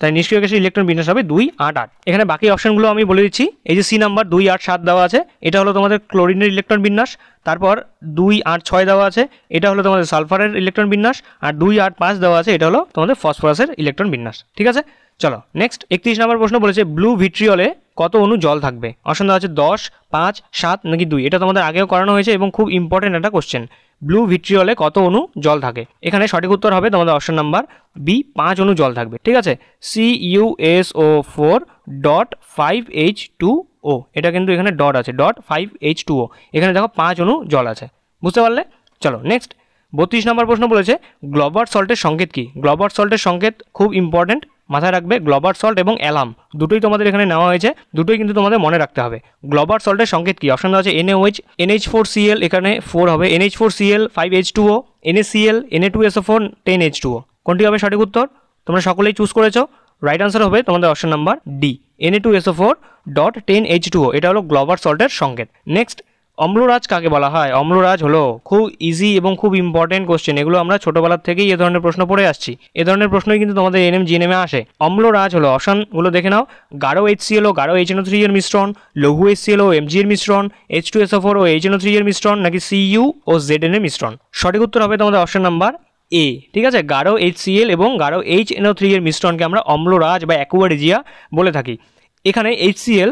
তাই নিষ্ক্রিয় গ্যাসের ইলেকট্রন বিন্যাস হবে 2, 8, 8। এখানে বাকি অপশনগুলো আমি বলে দিচ্ছি। এই যে সি নাম্বার 2, 8, 7 দেওয়া আছে, এটা হলো তোমাদের ক্লোরিনের ইলেকট্রন বিন্যাস। তারপর 2, 8, 6 দেওয়া আছে, এটা হলো তোমাদের সালফারের ইলেকট্রন বিন্যাস। আর 2, 8, 5 দেওয়া আছে, এটা হলো তোমাদের ফসফরাসের ইলেকট্রন বিন্যাস, ঠিক আছে। চলো নেক্সট 31 নম্বর প্রশ্ন বলেছে ব্লু ভিট্রিয়লে কত অণু জল থাকবে। অপশন দেওয়া আছে 10, 5, 7 নাকি 2। এটা তোমাদের আগেও করানো হয়েছে এবং খুব ইম্পর্টেন্ট একটা কোশ্চেন। ব্লু ভিট্রিয়লে কত অণু জল থাকে। এখানে সঠিক উত্তর হবে তোমাদের অপশন নাম্বার বি, 5 অণু জল থাকবে, ঠিক আছে। CuSO4.5H2O, এটা কিন্তু এখানে ডট আছে, .5H2O। এখানে দেখো 5 অণু জল আছে, বুঝতে পারলে। চলো নেক্সট 32 নম্বর প্রশ্ন বলেছে গ্লোবার্ট সল্টের সংকেত কি। গ্লোবার্ট সল্টের সংকেত খুব ইম্পর্টেন্ট, মাথায় রাখবে। গ্লোবার্ট সল্ট এবং অ্যালাম দুটোই তোমাদের এখানে নেওয়া হয়েছে, দুটোই কিন্তু তোমাদের মনে রাখতে হবে। গ্লোবার্ট সল্টের সংকেত কি। অপশন দেওয়া আছে NaOH, NH4Cl, এখানে 4 হবে, NH4Cl, 5H2O, NaCl, Na2SO4, 10H2O। কোনটি হবে সঠিক উত্তর, তোমরা সকলেই চুজ করেছো। রাইট আনসার হবে তোমাদের অপশন নাম্বার ডি, Na2SO4.10H2O। এটা হলো গ্লোবার্ট সল্টের সংকেত। নেক্সট অম্লরাজ কাকে বলা হয়। অম্লরাজ হলো খুব ইজি এবং খুব ইম্পর্টেন্ট কোশ্চেন, এগুলো আমরা ছোটবেলার থেকেই এ ধরনের প্রশ্ন পড়ে আসছি। এ ধরনের প্রশ্নই কিন্তু তোমাদের এনএম জিএনএমে আসে। অম্লরাজ হলো, অপশনগুলো দেখে নাও, গাঢ় HCl ও গাঢ় HNO3 এর মিশ্রণ, লঘু HCl ও Mg এর মিশ্রণ, H2SO4 ও HNO3 এর মিশ্রণ, নাকি Cu ও Zn এর মিশ্রণ। সঠিক উত্তর হবে তোমাদের অপশন নাম্বার এ, ঠিক আছে। গাঢ় HCl এবং গাঢ় HNO3 এর মিশ্রণকে আমরা অম্লরাজ বা অ্যাকুয়া রেজিয়া বলে থাকি। এখানে HCl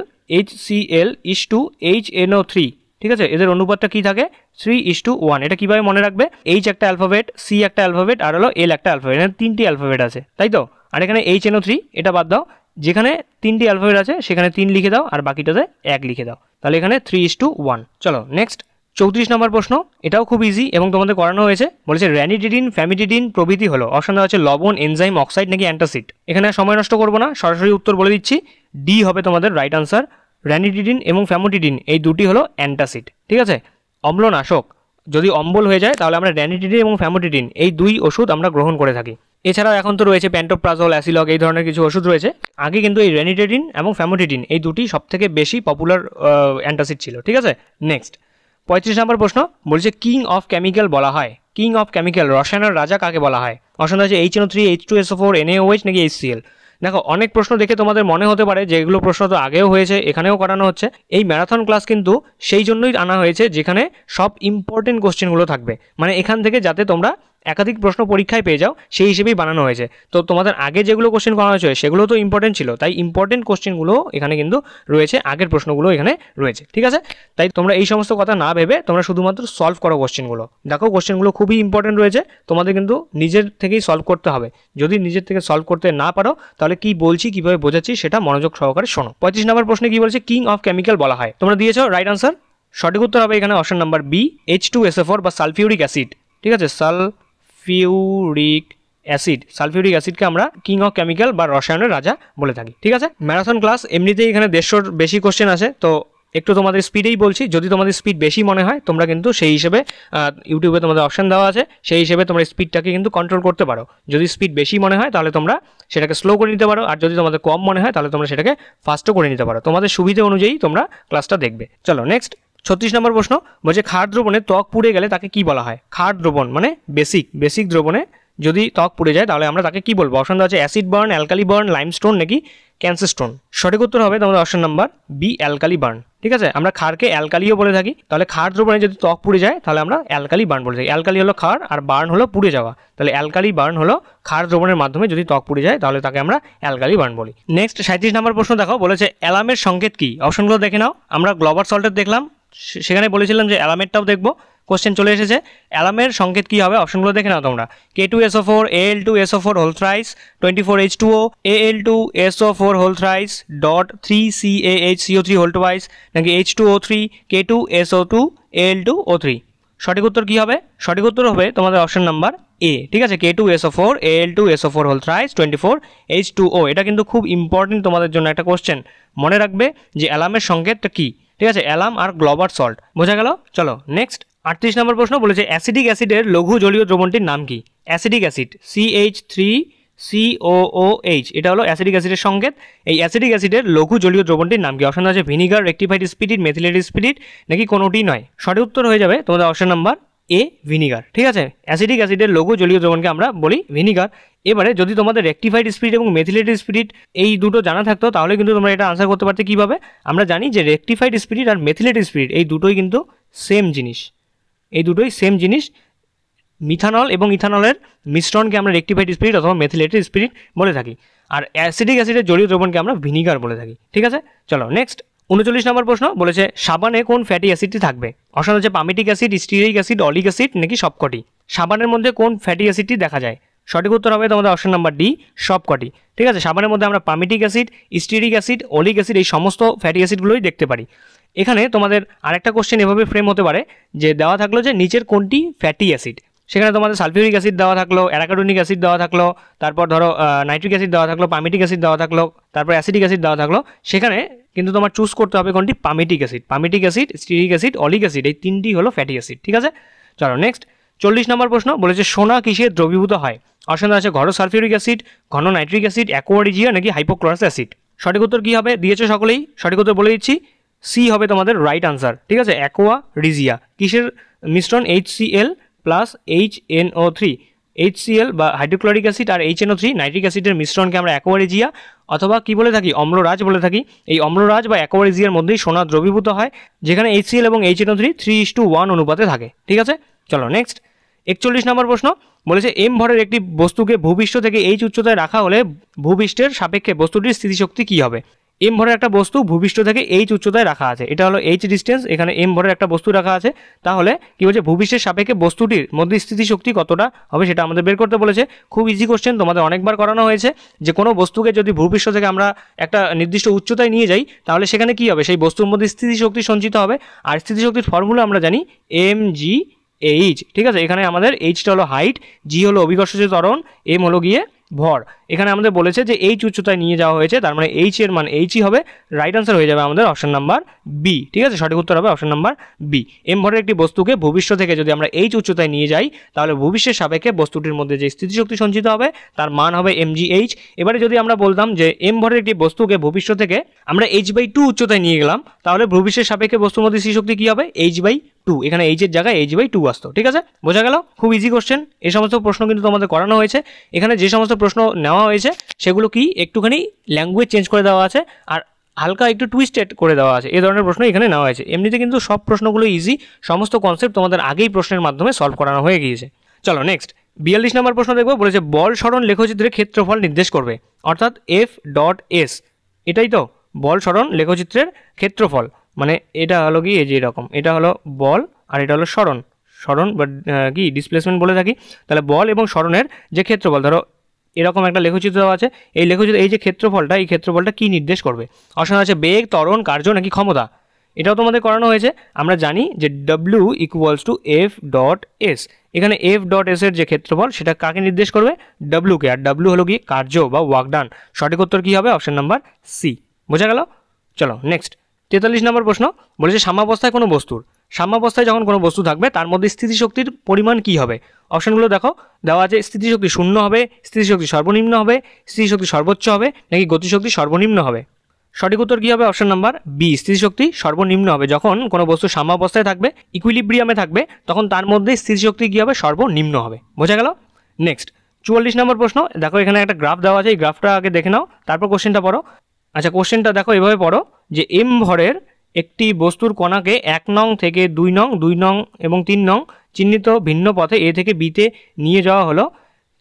HNO3, ঠিক আছে, এদের অনুপাতটা কি থাকে 3:1। এটা কিভাবে মনে রাখবে, H একটা অ্যালফাবেট, C একটা অ্যালফাবেট আর হলো L একটা অ্যালফাবেট। এখানে 3টি অ্যালফাবেট আছে, তাই তো। আর এখানে HNO3 এটা বাদ দাও, যেখানে 3টি অ্যালফাবেট আছে সেখানে 3 লিখে দাও আর বাকিটাতে 1 লিখে দাও, তাহলে এখানে 3:1। চলো নেক্সট 34 নম্বর প্রশ্ন, এটাও খুব ইজি এবং তোমাদের করানো হয়েছে। বলেছে র্যানিডিডিন, ফ্যামিডিডিন প্রভৃতি হলো। অপশন দেওয়া আছে লবণ, এনজাইম, অক্সাইড নাকি অ্যান্টাসিড। এখানে সময় নষ্ট করবো না, সরাসরি উত্তর বলে দিচ্ছি, ডি হবে তোমাদের রাইট আনসার। র্যানিডিডিন এবং ফ্যামোডিডিন এই দুটি হলো অ্যান্টাসিড, ঠিক আছে, অম্লনাশক। যদি অম্বল হয়ে যায় তাহলে আমরা র্যানিডিডিন এবং ফ্যামোডিডিন এই দুই ওষুধ আমরা গ্রহণ করে থাকি। এছাড়াও এখন তো রয়েছে প্যান্টোপ্রাজল, অ্যাসিলগ, এই ধরনের কিছু ওষুধ রয়েছে। আগে কিন্তু এই র্যানিডিডিন এবং ফ্যামোডিডিন এই দুটি সবথেকে বেশি পপুলার অ্যান্টাসিড ছিল, ঠিক আছে। নেক্সট 35 নম্বর প্রশ্ন বলছে কিং অফ কেমিক্যাল বলা হয়। কিং অফ কেমিক্যাল, রসায়নের রাজা কাকে বলা হয়। অপশন আছে HNO3, H2SO4, NaOH নাকি HCl। দেখো অনেক প্রশ্ন দেখে তোমাদের মনে হতে পারে যে এগুলো প্রশ্ন তো আগেও হয়েছে, এখানেও করানো হচ্ছে। এই ম্যারাথন ক্লাস কিন্তু সেই জন্যই আনা হয়েছে যেখানে সব ইম্পর্টেন্ট কোশ্চেনগুলো থাকবে, মানে এখান থেকে যাতে তোমরা একাধিক প্রশ্ন পরীক্ষায় পেয়ে যাও সেই হিসেবেই বানানো হয়েছে। তো তোমাদের আগে যেগুলো কোশ্চেন করা হয়েছে সেগুলো তো ইম্পর্টেন্ট ছিল, তাই ইম্পর্টেন্ট কোশ্চেনগুলো এখানে কিন্তু রয়েছে, আগের প্রশ্নগুলো এখানে রয়েছে, ঠিক আছে। তাই তোমরা এই সমস্ত কথা না ভেবে তোমরা শুধুমাত্র সলভ করো কোশ্চেনগুলো। দেখো কোশ্চেনগুলো খুবই ইম্পর্টেন্ট রয়েছে, তোমাদের কিন্তু নিজের থেকেই সলভ করতে হবে। যদি নিজের থেকে সলভ করতে না পারো তাহলে কি বলছি, কিভাবে বোঝাচ্ছি সেটা মনোযোগ সহকারে শোনো। 35 নম্বর প্রশ্নে কি বলছে কিং অফ কেমিক্যাল বলা হয়। তোমরা দিয়েছো রাইট আনসার। সঠিক উত্তর হবে এখানে অপশন নাম্বার বি, H2SO4 বা সালফিউরিক অ্যাসিড, ঠিক আছে। সালফিউরিক অ্যাসিডকে আমরা কিং অফ কেমিক্যাল বা রসায়নের রাজা বলে থাকি, ঠিক আছে। ম্যারাথন ক্লাস এমনিতেই এখানে 150-র বেশি কোশ্চেন আছে, তো একটু তোমাদের স্পিডেই বলছি। যদি তোমাদের স্পিড বেশি মনে হয় তোমরা কিন্তু সেই হিসেবে ইউটিউবে তোমাদের অপশন দেওয়া আছে, সেই হিসেবে তোমরা স্পিডটাকে কিন্তু কন্ট্রোল করতে পারো। যদি স্পিড বেশি মনে হয় তাহলে তোমরা সেটাকে স্লো করে নিতে পারো, আর যদি তোমাদের কম মনে হয় তাহলে তোমরা সেটাকে ফাস্টও করে নিতে পারো। তোমাদের সুবিধা অনুযায়ী তোমরা ক্লাসটা দেখবে। চলো নেক্সট 36 নম্বর প্রশ্ন বলছে ক্ষার দ্রবণে ত্বক পুড়ে গেলে তাকে কি বলা হয়। ক্ষার দ্রবণ মানে বেসিক দ্রবণে যদি ত্বক পুড়ে যায় তাহলে আমরা তাকে কি বলবো। অপশন দেওয়া আছে acid burn, alkali burn, limestone নাকি ক্যান্সারস্টোন। সঠিক উত্তর হবে তোমাদের option number B, alkali burn, ঠিক আছে। আমরা ক্ষারকে অ্যালকালিও বলে থাকি, তাহলে ক্ষার দ্রবণে যদি ত্বক পুড়ে যায় তাহলে আমরা অ্যালকালি বার্ন বলে থাকি। অ্যালকালি হলো ক্ষার আর বার্ন হলো পুড়ে যাওয়া, তাহলে অ্যালকালি বার্ন হলো ক্ষার দ্রবণের মাধ্যমে যদি ত্বক পুড়ে যায় তাহলে তাকে আমরা অ্যালকালি বার্ন বলি। নেক্সট 37 নম্বর প্রশ্ন দেখো, বলেছে অ্যালামের সংকেত কি। অপশনগুলো দেখে নাও। আমরা গ্লোবার্ট সল্টের দেখলাম, সেখানে বলেছিলাম যে অ্যালামেরটাও দেখবো, কোশ্চেন চলে এসেছে। অ্যালামের সংকেত কি হবে, অপশনগুলো দেখে নাও তোমরা। K2SO4, Al2SO4 whole thrice, 24H2O, Al2SO4 whole thrice, .3CaHCO3 whole twice, নাকি H2O3, K2SO2, Al2O3। সঠিক উত্তর কি হবে, সঠিক উত্তর হবে তোমাদের অপশন নাম্বার এ, ঠিক আছে, K2SO4 Al2SO4 whole thrice 24 H2O। এটা কিন্তু খুব ইম্পর্টেন্ট তোমাদের জন্য একটা কোশ্চেন, মনে রাখবে যে অ্যালার্মের সংকেতটা কি, ঠিক আছে, অ্যালার্ম আর গ্লোবার সল্ট। বোঝা গেল? চলো নেক্সট 38 নম্বর প্রশ্ন বলেছে অ্যাসিডিক অ্যাসিডের লঘু জলীয় দ্রবণটির নাম কি? অ্যাসিডিক অ্যাসিড CH3COOH, এটা হলো অ্যাসিডিক অ্যাসিডের সংকেত। এই অ্যাসিডিক অ্যাসিডের লঘু জলীয় দ্রবণটির নাম কি? অপশন আছে vinegar, rectified spirit, methylated spirit, নাকি কোনোটি নয়। সঠিক উত্তর হয়ে যাবে তোমাদের অপশন নাম্বার এ, ভিনিগার। ঠিক আছে, অ্যাসিডিক অ্যাসিডের লঘু জলীয় দ্রবণকে আমরা বলি ভিনিগার। এবারে যদি তোমাদের রেকটিফাইড স্পিরিট এবং মেথিলেটেড স্পিরিট এই দুটো জানা থাকতো তাহলে কিন্তু তোমরা এটা আনসার করতে পারতে কীভাবে? আমরা জানি যে রেকটিফাইড স্পিরিট আর মেথিলেটেড স্পিরিট এই দুটোই কিন্তু সেম জিনিস, এই দুটোই সেম জিনিস। মিথানল এবং ইথানলের মিশ্রণকে আমরা রেকটিফাইড স্পিরিট অথবা মেথিলেটেড স্পিরিট বলে থাকি, আর অ্যাসিডিক অ্যাসিডের জলীয় দ্রবণকে আমরা ভিনিগার বলে থাকি। ঠিক আছে, চলো নেক্সট 39 নম্বর প্রশ্ন বলেছে সাবানে কোন ফ্যাটি অ্যাসিডটি থাকবে? অপশন হচ্ছে palmitic acid, stearic acid, oleic acid, নাকি সবকটি। সাবানের মধ্যে কোন ফ্যাটি অ্যাসিডটি দেখা যায়? সঠিক উত্তর হবে তোমাদের অপশন নাম্বার ডি, সবকটি। ঠিক আছে, সাবানের মধ্যে আমরা palmitic acid, stearic acid, oleic acid এই সমস্ত ফ্যাটি অ্যাসিডগুলোই দেখতে পারি। এখানে তোমাদের আরেকটা কোশ্চেন এভাবে ফ্রেম হতে পারে যে দেওয়া থাকলো যে নিচের কোনটি ফ্যাটি অ্যাসিড, সেখানে তোমাদের সালফিউরিক অ্যাসিড দেওয়া থাকলো, অ্যারাকাডোনিক অ্যাসিড দেওয়া থাকলো, তারপর ধরো নাইট্রিক অ্যাসিড দেওয়া থাকলো, পামিটিক অ্যাসিড দেওয়া থাকলো, তারপর অ্যাসিডিক অ্যাসিড দেওয়া থাকলো। সেখানে কিন্তু তোমার চুজ করতে হবে কোনটি? Palmitic acid. Palmitic acid, stearic acid, oleic acid এই তিনটি হলো ফ্যাটি অ্যাসিড। ঠিক আছে, চলো নেক্সট 40 নম্বর প্রশ্ন বলেছে সোনা কিসে দ্রবীভূত হয়? অপশন আছে ঘন সালফিউরিক অ্যাসিড, ঘন নাইট্রিক অ্যাসিড, অ্যাকোয়ারিজিয়া, নাকি হাইপোক্লোরাস অ্যাসিড। সঠিক উত্তর কী হবে? দিয়েছো সকলেই, সঠিক উত্তর বলে দিচ্ছি, সি হবে তোমাদের রাইট আনসার। ঠিক আছে, অ্যাকোয়ারিজিয়া কিসের মিশ্রণ? HCl প্লাস HNO3, HCl বা হাইড্রোক্লোরিক অ্যাসিড আর HNO3 নাইট্রিক অ্যাসিডের মিশ্রণকে আমরা অ্যাকোয়ারিজিয়া অথবা কি বলে থাকি? অম্লরাজ বলে থাকি। এই অম্লরাজ বা অ্যাকোয়ারিজিয়ার মধ্যেই সোনা দ্রবীভূত হয়, যেখানে HCl এবং HNO3 3:1 অনুপাতে থাকে। ঠিক আছে, চলো নেক্সট 41 নম্বর প্রশ্ন বলেছে এম ভরের একটি বস্তুকে ভূপৃষ্ঠ থেকে H উচ্চতায় রাখা হলে ভূপৃষ্ঠের সাপেক্ষে বস্তুটির স্থিতিশক্তি কী হবে? এম ভরের একটা বস্তু ভূপৃষ্ঠ থেকে H উচ্চতায় রাখা আছে, এটা হলো H ডিস্টেন্স, এখানে এম ভরের একটা বস্তু রাখা আছে, তাহলে কি বলছে ভূপৃষ্ঠের সাপেক্ষে বস্তুটির মধ্যে স্থিতিশক্তি কতটা হবে সেটা আমাদের বের করতে বলেছে। খুব ইজি কোশ্চেন, তোমাদের অনেকবার করানো হয়েছে যে কোনো বস্তুকে যদি ভূপৃষ্ঠ থেকে আমরা একটা নির্দিষ্ট উচ্চতায় নিয়ে যাই তাহলে সেখানে কি হবে? সেই বস্তুর মধ্যে স্থিতিশক্তি সঞ্চিত হবে, আর স্থিতিশক্তির ফর্মুলা আমরা জানি mgh। ঠিক আছে, এখানে আমাদের এইচটা হলো হাইট, জি হলো অভিকর্ষজ ত্বরণ, এম হলো গিয়ে ভর। এখানে আমাদের বলেছে যে এইচ উচ্চতায় নিয়ে যাওয়া হয়েছে, তার মানে এইচ এর মান এইচই হবে। রাইট আনসার হয়ে যাবে আমাদের অপশন নাম্বার বি। ঠিক আছে, সঠিক উত্তর হবে অপশন নাম্বার বি। এম ভরের একটি বস্তুকে ভূপৃষ্ঠ থেকে যদি আমরা এইচ উচ্চতায় নিয়ে যাই তাহলে ভূপৃষ্ঠের সাপেক্ষে বস্তুটির মধ্যে যে স্থিতিশক্তি সঞ্চিত হবে তার মান হবে mgh। এবারে যদি আমরা বলতাম যে এম ভরের একটি বস্তুকে ভূপৃষ্ঠ থেকে আমরা h/2 উচ্চতায় নিয়ে গেলাম তাহলে ভূপৃষ্ঠের সাপেক্ষে বস্তুর মধ্যে স্থিতিশক্তি কী হবে? h/2। এখানে h এর জায়গায় h/2 আসতো। ঠিক আছে, বোঝা গেল? খুব ইজি কোশ্চেন। এই সমস্ত প্রশ্ন কিন্তু তোমাদের করানো হয়েছে। এখানে যে সমস্ত প্রশ্ন নেওয়া হয়েছে সেগুলো কি একটুখানি ল্যাঙ্গুয়েজ চেঞ্জ করে দেওয়া আছে আর হালকা একটু টুইস্টেড করে দেওয়া আছে, এই ধরনের প্রশ্ন এখানে নেওয়া হয়েছে। এমনিতে কিন্তু সব প্রশ্নগুলো ইজি, সমস্ত কনসেপ্ট তোমাদের আগেই প্রশ্নের মাধ্যমে সলভ করানো হয়ে গিয়েছে। চলো নেক্সট 42 নম্বর প্রশ্ন দেখবো। বলেছে বল সরণ লেখচিত্রে ক্ষেত্রফল নির্দেশ করবে, অর্থাৎ F.S। এটাই তো বল সরণ লেখচিত্রের ক্ষেত্রফল, মানে এটা হলো কি এই যে এরকম, এটা হলো বল আর এটা হলো সরণ, সরণ বা কি ডিসপ্লেসমেন্ট বলে থাকি। তাহলে বল এবং সরণের যে ক্ষেত্রফল, ধরো এরকম একটা লেখচিত্র আছে, এই লেখচিত্র এই যে ক্ষেত্রফলটা, এই ক্ষেত্রফলটা কি নির্দেশ করবে? অপশন আছে বেগ, ত্বরণ, কার্য, নাকি ক্ষমতা। এটাও তোমাদের করানো হয়েছে। আমরা জানি যে W = F.S। এখানে F.S এর যে ক্ষেত্রফল সেটা কাকে নির্দেশ করবে? W কে, আর W হলো কি কার্য বা ওয়ার্ক ডান। সঠিক উত্তর কী হবে? Option number C. বোঝা গেল? চলো নেক্সট 43 নম্বর প্রশ্ন বলেছে সাম্যাবস্থায় কোনো বস্তুর, সাম্যাবস্থায় যখন কোনো বস্তু থাকবে তার মধ্যে স্থিতিশক্তির পরিমাণ কী হবে? অপশনগুলো দেখো দেওয়া আছে, স্থিতিশক্তি শূন্য হবে, স্থিতিশক্তি সর্বনিম্ন হবে, স্থিতিশক্তি সর্বোচ্চ হবে, নাকি গতিশক্তি সর্বনিম্ন হবে। সঠিক উত্তর কী হবে? অপশন নাম্বার বি, স্থিতিশক্তি সর্বনিম্ন হবে। যখন কোনো বস্তু সাম্যাবস্থায় থাকবে, ইকুইলিব্রিয়ামে থাকবে, তখন তার মধ্যে স্থিতিশক্তি কী হবে? সর্বনিম্ন হবে। বোঝা গেল? নেক্সট 44 নম্বর প্রশ্ন দেখো, এখানে একটা গ্রাফ দেওয়া আছে, এই গ্রাফটা আগে দেখে নাও তারপর কোশ্চেনটা পড়ো। আচ্ছা, কোশ্চেনটা দেখো এভাবে পড়ো যে এম ভরের একটি বস্তুর কণাকে 1 নং থেকে 2 নং, 2 নং এবং 3 নং চিহ্নিত ভিন্ন পথে এ থেকে বিতে নিয়ে যাওয়া হলো।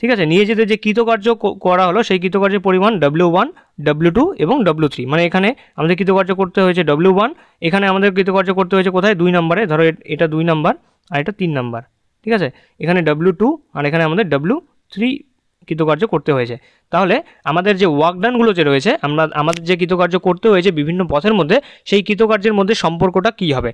ঠিক আছে, নিয়ে যেতে যে কৃতকার্য করা হলো সেই কৃতকার্যের পরিমাণ W1, W2 এবং W3। মানে এখানে আমাদের কৃতকার্য করতে হয়েছে W1, এখানে আমাদের কৃতকার্য করতে হয়েছে কোথায়? 2 নম্বরে। ধরো এটা 2 নম্বর আর এটা 3 নম্বর। ঠিক আছে, এখানে W2 আর এখানে আমাদের W3 কৃতকার্য করতে হয়েছে। তাহলে আমাদের যে ওয়ার্কডানগুলো যে রয়েছে, আমাদের যে কৃতকার্য করতে হয়েছে বিভিন্ন পথের মধ্যে, সেই কৃতকার্যের মধ্যে সম্পর্কটা কী হবে?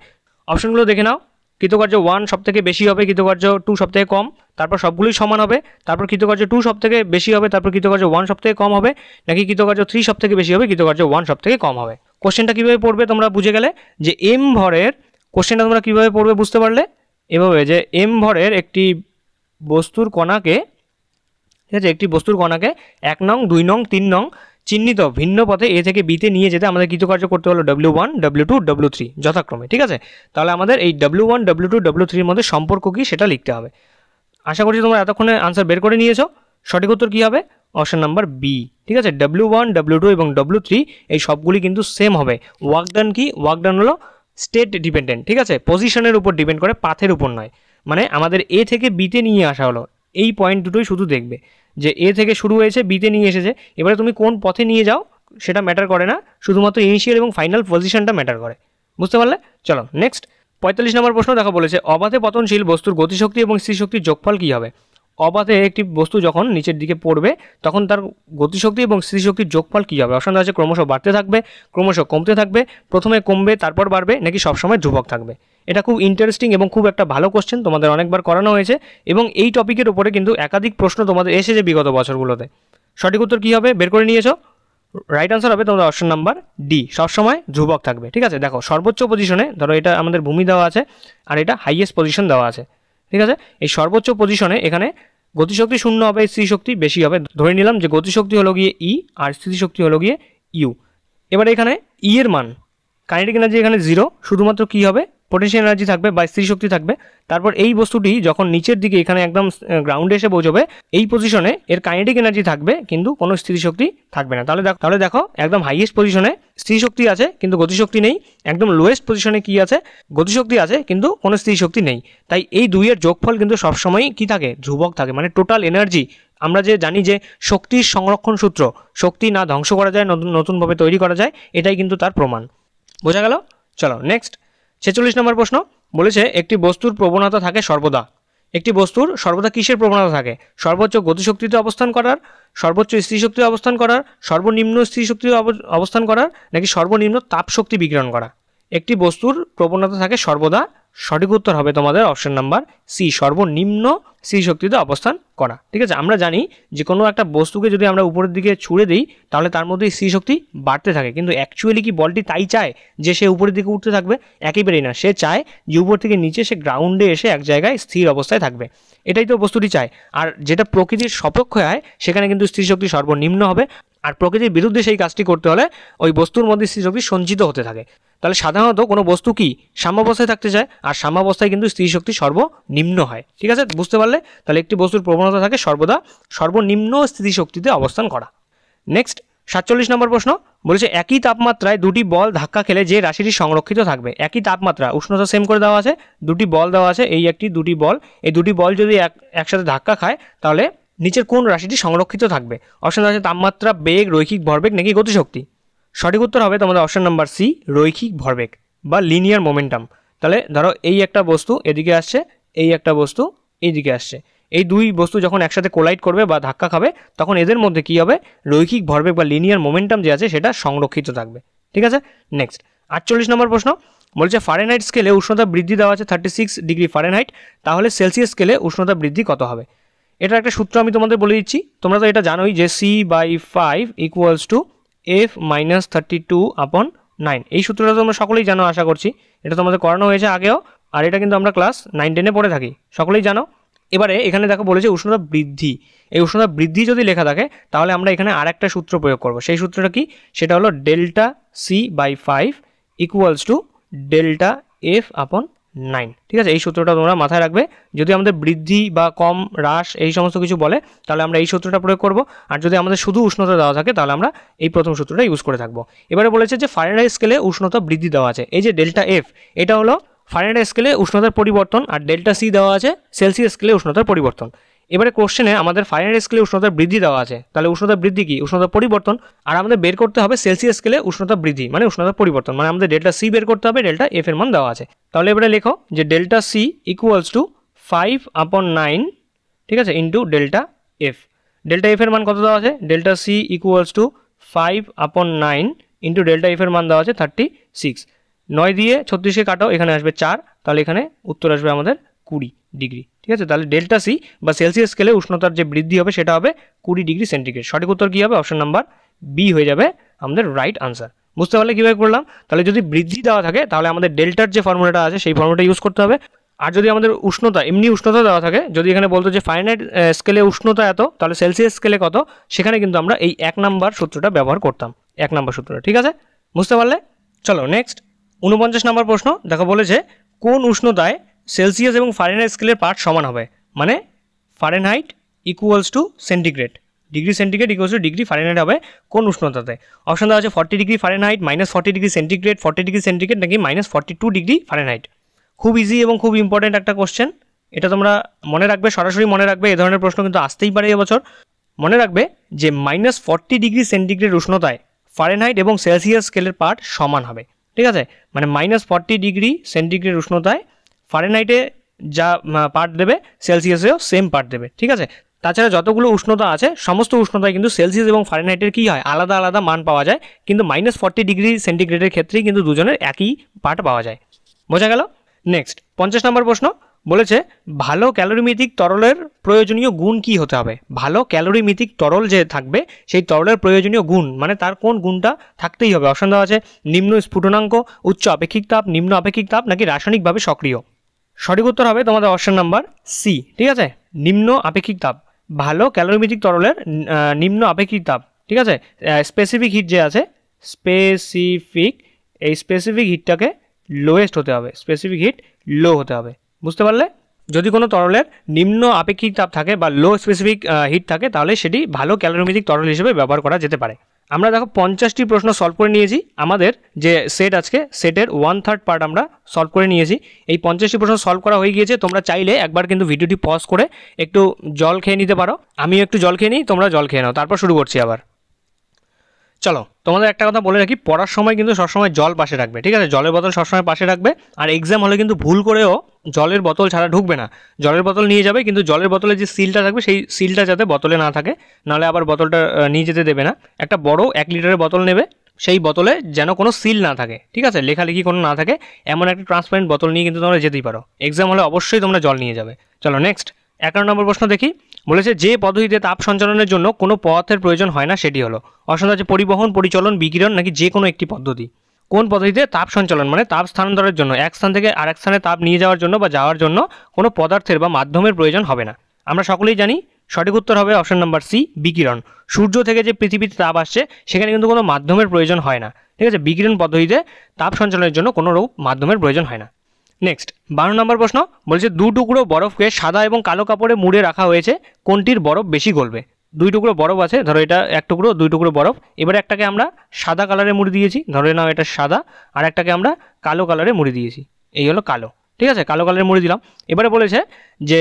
অপশনগুলো দেখে নাও। কৃতকার্য 1 সব থেকে বেশি হবে, কৃতকার্য 2 সব থেকে কম, তারপর সবগুলোই সমান হবে, তারপর কৃতকার্য 2 সব থেকে বেশি হবে, তারপর কৃতকার্য 1 সব থেকে কম হবে, নাকি কৃতকার্য 3 সব থেকে বেশি হবে, কৃতকার্য 1 সব থেকে কম হবে। কোশ্চেনটা কীভাবে পড়বে তোমরা বুঝে গেলে যে m ভরের কোশ্চেনটা তোমরা কীভাবে পড়বে বুঝতে পারলে এভাবে যে m ভরের একটি বস্তুর কণাকে, ঠিক আছে, একটি বস্তুর কণাকে 1 নং 2 নং 3 নং চিহ্নিত ভিন্ন পথে এ থেকে বিতে নিয়ে যেতে আমাদের কৃতকার্য করতে হলো W1 W2 W3 যথাক্রমে। ঠিক আছে, তাহলে আমাদের এই W1 W2 W3 এর মধ্যে সম্পর্ক কী সেটা লিখতে হবে। আশা করছি তোমরা এতক্ষণে আনসার বের করে নিয়েছো। সঠিক উত্তর কী হবে? Option number B. ঠিক আছে, W1 W2 এবং W3 এই সবগুলি কিন্তু সেম হবে। ওয়ার্কডান কি? ওয়ার্কডান হলো স্টেট ডিপেন্ডেন্ট, ঠিক আছে, পজিশনের উপর ডিপেন্ড করে, পাথের উপর নয়। মানে আমাদের এ থেকে বিতে নিয়ে আসা হলো, এই পয়েন্ট দুটোই শুধু দেখবে যে এ থেকে শুরু হয়েছে বিতে নিয়ে এসেছে। এবারে তুমি কোন পথে নিয়ে যাও সেটা ম্যাটার করে না, শুধুমাত্র ইনিশিয়াল এবং ফাইনাল পজিশনটা ম্যাটার করে। বুঝতে পারলে? চলো নেক্সট 45 নম্বর প্রশ্ন দেখো, বলেছে অবাধে পতনশীল বস্তুর গতিশক্তি এবং স্থিতিশক্তির যোগফল কী হবে? অবাধে একটি বস্তু যখন নিচের দিকে পড়বে তখন তার গতিশক্তি এবং স্থিতিশক্তির যোগফল কী হবে? অপশন আছে ক্রমশ বাড়তে থাকবে, ক্রমশ কমতে থাকবে, প্রথমে কমবে তারপর বাড়বে, নাকি সবসময় ধ্রুবক থাকবে। এটা খুব ইন্টারেস্টিং এবং খুব একটা ভালো কোশ্চেন, তোমাদের অনেকবার করানো হয়েছে এবং এই টপিকের উপরে কিন্তু একাধিক প্রশ্ন তোমাদের এসেছে বিগত বছরগুলোতে। সঠিক উত্তর কী হবে বের করে নিয়েছো? রাইট আনসার হবে তোমাদের অপশন নাম্বার ডি, সবসময় ধ্রুবক থাকবে। ঠিক আছে, দেখো সর্বোচ্চ পজিশনে, ধরো এটা আমাদের ভূমি দেওয়া আছে আর এটা হাইয়েস্ট পজিশন দেওয়া আছে। ঠিক আছে, এই সর্বোচ্চ পজিশনে এখানে গতিশক্তি শূন্য হবে, স্থিতিশক্তি বেশি হবে। ধরে নিলাম যে গতিশক্তি হলো গিয়ে ই আর স্থিতিশক্তি হলো গিয়ে ইউ। এবারে এখানে ই এর মান, কাইনেটিক এনার্জি এখানে 0, শুধুমাত্র কী হবে? পোটেনশিয়াল এনার্জি থাকবে বা স্থিতিশক্তি থাকবে। তারপর এই বস্তুটি যখন নিচের দিকে এখানে একদম গ্রাউন্ডে এসে পৌঁছবে, এই পজিশনে এর কাইনেটিক এনার্জি থাকবে কিন্তু কোনো স্থিতিশক্তি থাকবে না। তাহলে দেখো একদম হাইয়েস্ট পজিশনে স্থিতিশক্তি আছে কিন্তু গতিশক্তি নেই, একদম লোয়েস্ট পজিশনে কি আছে? গতিশক্তি আছে কিন্তু কোনো স্থিতিশক্তি নেই। তাই এই দুইয়ের যোগফল কিন্তু সবসময়ই কী থাকে? ধ্রুবক থাকে। মানে টোটাল এনার্জি, আমরা যে জানি যে শক্তির সংরক্ষণ সূত্র, শক্তি না ধ্বংস করা যায়, নতুনভাবে তৈরি করা যায়, এটাই কিন্তু তার প্রমাণ। বোঝা গেল? চলো নেক্সট 46 নম্বর প্রশ্ন, বলেছে একটি বস্তুর প্রবণতা থাকে সর্বদা। একটি বস্তুর সর্বদা কিসের প্রবণতা থাকে? সর্বোচ্চ গতিশক্তিতে অবস্থান করার, সর্বোচ্চ স্থিতিশক্তিতে অবস্থান করার, সর্বনিম্ন স্থিতিশক্তিতে অবস্থান করার, নাকি সর্বনিম্ন তাপশক্তি বিকিরণ করা? একটি বস্তুর প্রবণতা থাকে সর্বদা, সঠিক উত্তর হবে তোমাদের অপশন নাম্বার সি, সর্বনিম্ন স্থিতিশক্তিতে অবস্থান করা। ঠিক আছে, আমরা জানি যে কোনো একটা বস্তুকে যদি আমরা উপরের দিকে ছুঁড়ে দিই তাহলে তার মধ্যে স্থিতিশক্তি বাড়তে থাকে, কিন্তু অ্যাকচুয়ালি কি বলটি তাই চায় যে সে উপরের দিকে উঠতে থাকবে? একেবারেই না। সে চায় যে উপর থেকে নিচে সে গ্রাউন্ডে এসে এক জায়গায় স্থির অবস্থায় থাকবে, এটাই তো বস্তুটি চায়। আর যেটা প্রকৃতির সপক্ষে হয় সেখানে কিন্তু স্থিতিশক্তি সর্বনিম্ন হবে, আর প্রকৃতির বিরুদ্ধে সেই কাজটি করতে হলে ওই বস্তুর মধ্যে স্থিতিশক্তি সঞ্চিত হতে থাকে। তাহলে সাধারণত কোনো বস্তু কি সাম্যাবস্থায় থাকতে চায়, আর সাম্যাবস্থায় কিন্তু স্থিতিশক্তি সর্বনিম্ন হয়। ঠিক আছে, বুঝতে পারলে? তাহলে একটি বস্তুর প্রবণতা থাকে সর্বদা সর্বনিম্ন স্থিতিশক্তিতে অবস্থান করা। নেক্সট 47 নম্বর প্রশ্ন, বলেছে একই তাপমাত্রায় দুটি বল ধাক্কা খেলে যে রাশিটি সংরক্ষিত থাকবে। একই তাপমাত্রা, উষ্ণতা সেম করে দেওয়া আছে, দুটি বল দেওয়া আছে, এই একটি দুটি বল, এই দুটি বল যদি একসাথে ধাক্কা খায় তাহলে নিচের কোন রাশিটি সংরক্ষিত থাকবে? অপশন আছে তাপমাত্রা, বেগ, রৈখিক ভরবেগ, নাকি গতিশক্তি। সঠিক উত্তর হবে তোমাদের অপশন নাম্বার সি, রৈখিক ভরবেগ বা লিনিয়ার মোমেন্টাম। তাহলে ধরো এই একটা বস্তু এদিকে আসছে, এই একটা বস্তু এইদিকে আসছে, এই দুই বস্তু যখন একসাথে কোলাইড করবে বা ধাক্কা খাবে তখন এদের মধ্যে কী হবে? রৈখিক ভরবেগ বা লিনিয়ার মোমেন্টাম যে আছে সেটা সংরক্ষিত থাকবে। ঠিক আছে, নেক্সট 48 নম্বর প্রশ্ন, বলছে ফারেনহাইট স্কেলে উষ্ণতা বৃদ্ধি দেওয়া আছে 36 ডিগ্রি ফারেনহাইট, তাহলে সেলসিয়াস স্কেলে উষ্ণতা বৃদ্ধি কত হবে? এটা একটা সূত্র আমি তোমাদের বলে দিচ্ছি, তোমরা তো এটা জানোই যে C/5 = F-32/9। এই সূত্রটা তোমরা সকলেই জানো আশা করছি, এটা তোমাদের করানো হয়েছে আগেও, আর এটা কিন্তু আমরা ক্লাস 9-10-এ পড়ে থাকি, সকলেই জানো। এবারে এখানে দেখো বলেছে উষ্ণতা বৃদ্ধি, এই উষ্ণতা বৃদ্ধি যদি লেখা থাকে তাহলে আমরা এখানে আর একটা সূত্র প্রয়োগ করব। সেই সূত্রটা কি? সেটা হলো ডেল্টা C/5 = ডেল্টা F/9। ঠিক আছে, এই সূত্রটা তোমরা মাথায় রাখবে। যদি আমাদের বৃদ্ধি বা কম, হ্রাস এই সমস্ত কিছু বলে তাহলে আমরা এই সূত্রটা প্রয়োগ করব, আর যদি আমাদের শুধু উষ্ণতা দেওয়া থাকে তাহলে আমরা এই প্রথম সূত্রটা ইউজ করে থাকবো। এবারে বলেছে যে ফারেনহাইট স্কেলে উষ্ণতা বৃদ্ধি দেওয়া আছে, এই যে ডেল্টা F এটা হলো ফারেনহাইট স্কেলে উষ্ণতার পরিবর্তন, আর ডেল্টা C দেওয়া আছে সেলসিয়াস স্কেলে উষ্ণতার পরিবর্তন। এবারে কোশ্চেনে আমাদের ফারেনহাইট স্কেলে উষ্ণতার বৃদ্ধি দেওয়া আছে, তাহলে উষ্ণতা বৃদ্ধি কি? উষ্ণতা পরিবর্তন। আর আমাদের বের করতে হবে সেলসিয়াস স্কেলে উষ্ণতা বৃদ্ধি মানে উষ্ণতা পরিবর্তন, মানে আমাদের ডেল্টা C বের করতে হবে, ডেল্টা F এর মান দেওয়া আছে। তাহলে এবারে লেখো যে ডেল্টা C = 5/9, ঠিক আছে, into delta F। Delta F এর মান কত দেওয়া আছে? Delta C = 5/9 into delta F এর মান দেওয়া আছে 36। 9 দিয়ে 36কে কাটো, এখানে আসবে 4, তাহলে এখানে উত্তর আসবে আমাদের 20 ডিগ্রি। ঠিক আছে, তাহলে ডেল্টা সি বা সেলসিয়াস স্কেলে উষ্ণতার যে বৃদ্ধি হবে সেটা হবে 20 ডিগ্রি সেন্টিগ্রেড। সঠিক উত্তর কী হবে? অপশন নাম্বার বি হয়ে যাবে আমাদের রাইট আনসার। বুঝতে পারলে কীভাবে করলাম? তাহলে যদি বৃদ্ধি দেওয়া থাকে তাহলে আমাদের ডেল্টার যে ফর্মুলাটা আছে সেই ফর্মুলাটা ইউজ করতে হবে। আর যদি আমাদের উষ্ণতা এমনি উষ্ণতা দেওয়া থাকে, যদি এখানে বলতো যে ফারেনহাইট স্কেলে উষ্ণতা এত, তাহলে সেলসিয়াস স্কেলে কত, সেখানে কিন্তু আমরা এই 1 নাম্বার সূত্রটা ব্যবহার করতাম, 1 নাম্বার সূত্রটা। ঠিক আছে, বুঝতে পারলে? চলো নেক্সট 49 নম্বর প্রশ্ন দেখো, বলেছে কোন উষ্ণতায় সেলসিয়াস এবং ফারেনহাইট স্কেলের পার্ট সমান হবে? মানে Fahrenheit equals to centigrade, degree centigrade equals to degree Fahrenheit হবে কোন উষ্ণতাতে? অপশন দেওয়া আছে 40 degree Fahrenheit, -40 degree centigrade, 40 degree centigrade নাকি -42 ডিগ্রি ফারেনহাইট। খুব ইজি এবং খুব ইম্পর্টেন্ট একটা কোশ্চেন, এটা তোমরা মনে রাখবে, সরাসরি মনে রাখবে। এ ধরনের প্রশ্ন কিন্তু আসতেই পারে এবছর। মনে রাখবে যে -40 ডিগ্রি সেন্টিগ্রেড উষ্ণতায় ফারেনহাইট এবং সেলসিয়াস স্কেলের পার্ট সমান হবে। ঠিক আছে, মানে -40 ডিগ্রি সেন্টিগ্রেড উষ্ণতায় ফারেনহাইটে যা পার্ট দেবে সেলসিয়াসেও সেম পার্ট দেবে। ঠিক আছে, তাছাড়া যতগুলো উষ্ণতা আছে সমস্ত উষ্ণতায় কিন্তু সেলসিয়াস এবং ফারেনহাইটের কী হয়, আলাদা আলাদা মান পাওয়া যায়, কিন্তু -40 ডিগ্রি সেন্টিগ্রেডের ক্ষেত্রেই কিন্তু দুজনের একই পার্ট পাওয়া যায়। বোঝা গেল? নেক্সট 50 নম্বর প্রশ্ন বলেছে ভালো ক্যালোরিমিতিক তরলের প্রয়োজনীয় গুণ কি হতে হবে? ভালো ক্যালোরিমিতিক তরল যে থাকবে সেই তরলের প্রয়োজনীয় গুণ, মানে তার কোন গুণটা থাকতেই হবে? অপশন দেওয়া আছে নিম্ন স্ফুটনাঙ্ক, উচ্চ আপেক্ষিক তাপ, নিম্ন আপেক্ষিক তাপ নাকি রাসায়নিকভাবে সক্রিয়। সঠিক উত্তর হবে তোমাদের অপশন নাম্বার সি। ঠিক আছে, নিম্ন আপেক্ষিক তাপ। ভালো ক্যালোরিমিতিক তরলের নিম্ন আপেক্ষিক তাপ। ঠিক আছে, স্পেসিফিক হিট যে আছে, এই স্পেসিফিক হিটটাকে লোয়েস্ট হতে হবে, স্পেসিফিক হিট লো হতে হবে। বুঝতে পারলে? যদি কোনো তরলের নিম্ন আপেক্ষিক তাপ থাকে বা লো স্পেসিফিক হিট থাকে তাহলে সেটি ভালো ক্যালোরিমিতিক তরল হিসেবে ব্যবহার করা যেতে পারে। আমরা দেখো 50টি প্রশ্ন সলভ করে নিয়েছি। আমাদের যে সেট আজকে সেটের 1/3 পার্ট আমরা সলভ করে নিয়েছি। এই 50টি প্রশ্ন সলভ করা হয়ে গিয়েছে। তোমরা চাইলে একবার কিন্তু ভিডিওটি পজ করে একটু জল খেয়ে নিতে পারো। আমিও একটু জল খেয়ে নিই, তোমরা জল খেয়ে নাও, তারপর শুরু করছি আবার। চলো, তোমাদের একটা কথা বলে রাখি, পড়ার সময় কিন্তু সবসময় জল পাশে রাখবে। ঠিক আছে, জলের বোতল সবসময় পাশে রাখবে। আর এক্সাম হলে কিন্তু ভুল করেও জলের বোতল ছাড়া ঢুকবে না। জলের বোতল নিয়ে যাবে, কিন্তু জলের বোতলে যে সিলটা থাকবে সেই সিলটা যাতে বোতলে না থাকে, নাহলে আবার বোতলটা নিয়ে যেতে দেবে না। একটা বড় 1 লিটারের বোতল নেবে, সেই বোতলে যেন কোনো সিল না থাকে। ঠিক আছে, লেখালেখি কোনো না থাকে, এমন একটা ট্রান্সপারেন্ট বোতল নিয়ে কিন্তু তোমরা যেতেই পারো। এক্সাম হলে অবশ্যই তোমরা জল নিয়ে যাবে। চলো নেক্সট 11 নম্বর প্রশ্ন দেখি। বলেছে যে পদ্ধতিতে তাপ সঞ্চালনের জন্য কোনো পদার্থের প্রয়োজন হয় না সেটি হলো। অপশন আছে পরিবহন, পরিচলন, বিকিরণ নাকি যে কোনো একটি পদ্ধতি। কোন পদ্ধতিতে তাপ সঞ্চালন, মানে তাপ স্থানান্তরের জন্য, এক স্থান থেকে আরেক স্থানে তাপ নিয়ে যাওয়ার জন্য বা যাওয়ার জন্য কোনো পদার্থের বা মাধ্যমের প্রয়োজন হবে না? আমরা সকলেই জানি সঠিক উত্তর হবে অপশন নাম্বার সি, বিকিরণ। সূর্য থেকে যে পৃথিবীতে তাপ আসছে সেখানে কিন্তু কোনো মাধ্যমের প্রয়োজন হয় না। ঠিক আছে, বিকিরণ পদ্ধতিতে তাপ সঞ্চালনের জন্য কোনো রূপ মাধ্যমের প্রয়োজন হয় না। নেক্সট 12 নম্বর প্রশ্ন বলছে 2 টুকরো বরফকে সাদা এবং কালো কাপড়ে মুড়ে রাখা হয়েছে, কোনটির বরফ বেশি গলবে? 2 টুকরো বরফ আছে, ধরো এটা 1 টুকরো, 2 টুকরো বরফ। এবারে একটাকে আমরা সাদা কালারে মুড়ে দিয়েছি, ধরে নাও এটা সাদা, আর একটাকে আমরা কালো কালারে মুড়ে দিয়েছি, এই হলো কালো। ঠিক আছে, কালো কালারে মুড়ে দিলাম। এবারে বলেছে যে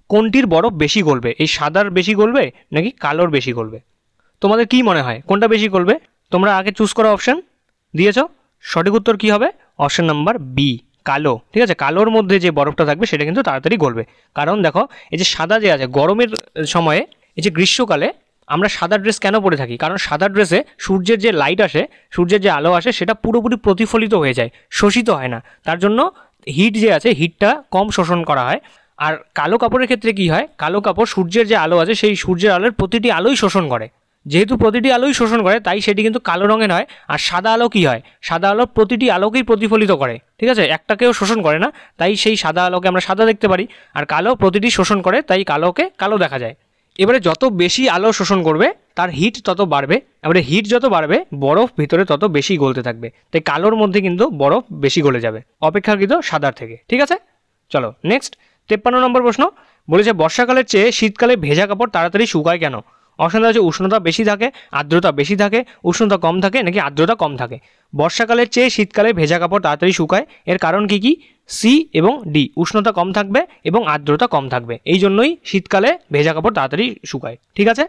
কোনটির বরফ বেশি গলবে, এই সাদার বেশি গলবে নাকি কালোর বেশি গলবে? তোমাদের কি মনে হয় কোনটা বেশি গলবে? তোমরা আগে চুজ করো, অপশন দিয়েছ। সঠিক উত্তর কি হবে? অপশন নাম্বার বি, কালো। ঠিক আছে, কালোর মধ্যে যে বরফটা থাকবে সেটা কিন্তু তাড়াতাড়ি গলবে। কারণ দেখো এই যে সাদা যে আছে, গরমের সময়ে, এই যে গ্রীষ্মকালে আমরা সাদা ড্রেস কেন পরে থাকি? কারণ সাদা ড্রেসে সূর্যের যে লাইট আসে, সূর্যের যে আলো আসে সেটা পুরোপুরি প্রতিফলিত হয়ে যায়, শোষিত হয় না। তার জন্য হিট যে আছে, হিটটা কম শোষণ করা হয়। আর কালো কাপড়ের ক্ষেত্রে কি হয়, কালো কাপড় সূর্যের যে আলো আছে সেই সূর্যের আলোর প্রতিটি আলোই শোষণ করে। যেহেতু প্রতিটি আলোই শোষণ করে তাই সেটি কিন্তু কালো রঙের হয়। আর সাদা আলো কি হয়, সাদা আলো প্রতিটি আলোকেই প্রতিফলিত করে। ঠিক আছে, একটাকেও শোষণ করে না, তাই সেই সাদা আলোকে আমরা সাদা দেখতে পারি। আর কালো প্রতিটি শোষণ করে, তাই কালোকে কালো দেখা যায়। এবারে যত বেশি আলো শোষণ করবে তার হিট তত বাড়বে, এবারে হিট যত বাড়বে বরফ ভিতরে তত বেশি গলতে থাকবে। তাই কালোর মধ্যে কিন্তু বরফ বেশি গলে যাবে অপেক্ষাকৃত সাদার থেকে। ঠিক আছে, চলো নেক্সট 53 নম্বর প্রশ্ন বলেছে বর্ষাকালের চেয়ে শীতকালে ভেজা কাপড় তাড়াতাড়ি শুকায় কেন? অপশন আছে উষ্ণতা বেশি থাকে, আর্দ্রতা বেশি থাকে, উষ্ণতা কম থাকে নাকি আর্দ্রতা কম থাকে। বর্ষাকালের চেয়ে শীতকালে ভেজা কাপড় তাড়াতাড়ি শুকায়, এর কারণ কি কি? সি এবং ডি, উষ্ণতা কম থাকবে এবং আর্দ্রতা কম থাকবে, এই জন্যই শীতকালে ভেজা কাপড় তাড়াতাড়ি শুকায়। ঠিক আছে,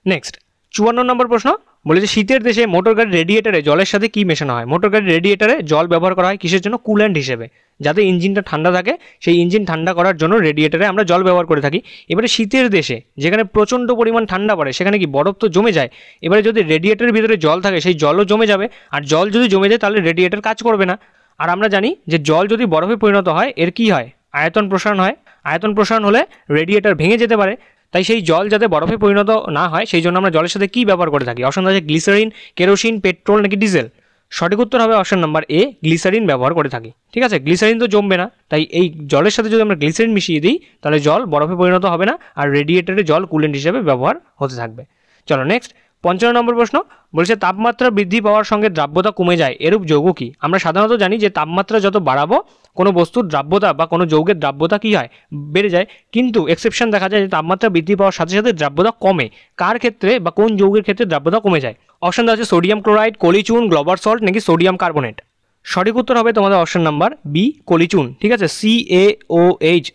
নেক্সট 54 নম্বর প্রশ্ন বলেছে শীতের দেশে মোটর গাড়ির রেডিয়েটারে জলের সাথে কি মেশানো হয়? মোটর গাড়ির রেডিয়েটারে জল ব্যবহার করা হয় কিসের জন্য? কুল্যান্ট হিসেবে, যাতে ইঞ্জিনটা ঠান্ডা থাকে। সেই ইঞ্জিন ঠান্ডা করার জন্য রেডিয়েটারে আমরা জল ব্যবহার করে থাকি। এবারে শীতের দেশে যেখানে প্রচণ্ড পরিমাণ ঠান্ডা পড়ে সেখানে কি বরফ তো জমে যায়। এবারে যদি রেডিয়েটারের ভিতরে জল থাকে সেই জলও জমে যাবে, আর জল যদি জমে যায় তাহলে রেডিয়েটার কাজ করবে না। আর আমরা জানি যে জল যদি বরফে পরিণত হয় এর কি হয়, আয়তন প্রসারণ হয়। আয়তন প্রসারণ হলে রেডিয়েটর ভেঙে যেতে পারে। তাই সেই জল যাতে বরফে পরিণত না হয় সেই জন্য আমরা জলের সাথে কী ব্যবহার করে থাকি? অপশন আছে গ্লিসারিন, কেরোসিন, পেট্রোল নাকি ডিজেল। সঠিক উত্তর হবে অপশন নাম্বার এ, গ্লিসারিন ব্যবহার করে থাকি। ঠিক আছে, গ্লিসারিন তো জমবে না, তাই এই জলের সাথে যদি আমরা গ্লিসারিন মিশিয়ে দিই তাহলে জল বরফে পরিণত হবে না, আর রেডিয়েটরে জল কুলেন্ট হিসেবে ব্যবহার হতে থাকবে। চলো নেক্সট 55 নম্বর প্রশ্ন বলেছে তাপমাত্রা বৃদ্ধি পাওয়ার সঙ্গে দ্রাব্যতা কমে যায়, এরূপ যৌগ কি? আমরা সাধারণত জানি যে তাপমাত্রা যত বাড়াবো কোনো বস্তুর দ্রাব্যতা বা কোনো যৌগের দ্রাব্যতা কী হয়, বেড়ে যায়। কিন্তু এক্সেপশন দেখা যায় যে তাপমাত্রা বৃদ্ধি পাওয়ার সাথে সাথে দ্রাব্যতা কমে। কার ক্ষেত্রে বা কোন যৌগের ক্ষেত্রে দ্রাব্যতা কমে যায়? অপশন দেওয়া আছে সোডিয়াম ক্লোরাইড, কলিচুন, গ্লোবার সল্ট নাকি সোডিয়াম কার্বনেট। সঠিক উত্তর হবে তোমাদের অপশন নাম্বার বি, কলিচুন। ঠিক আছে,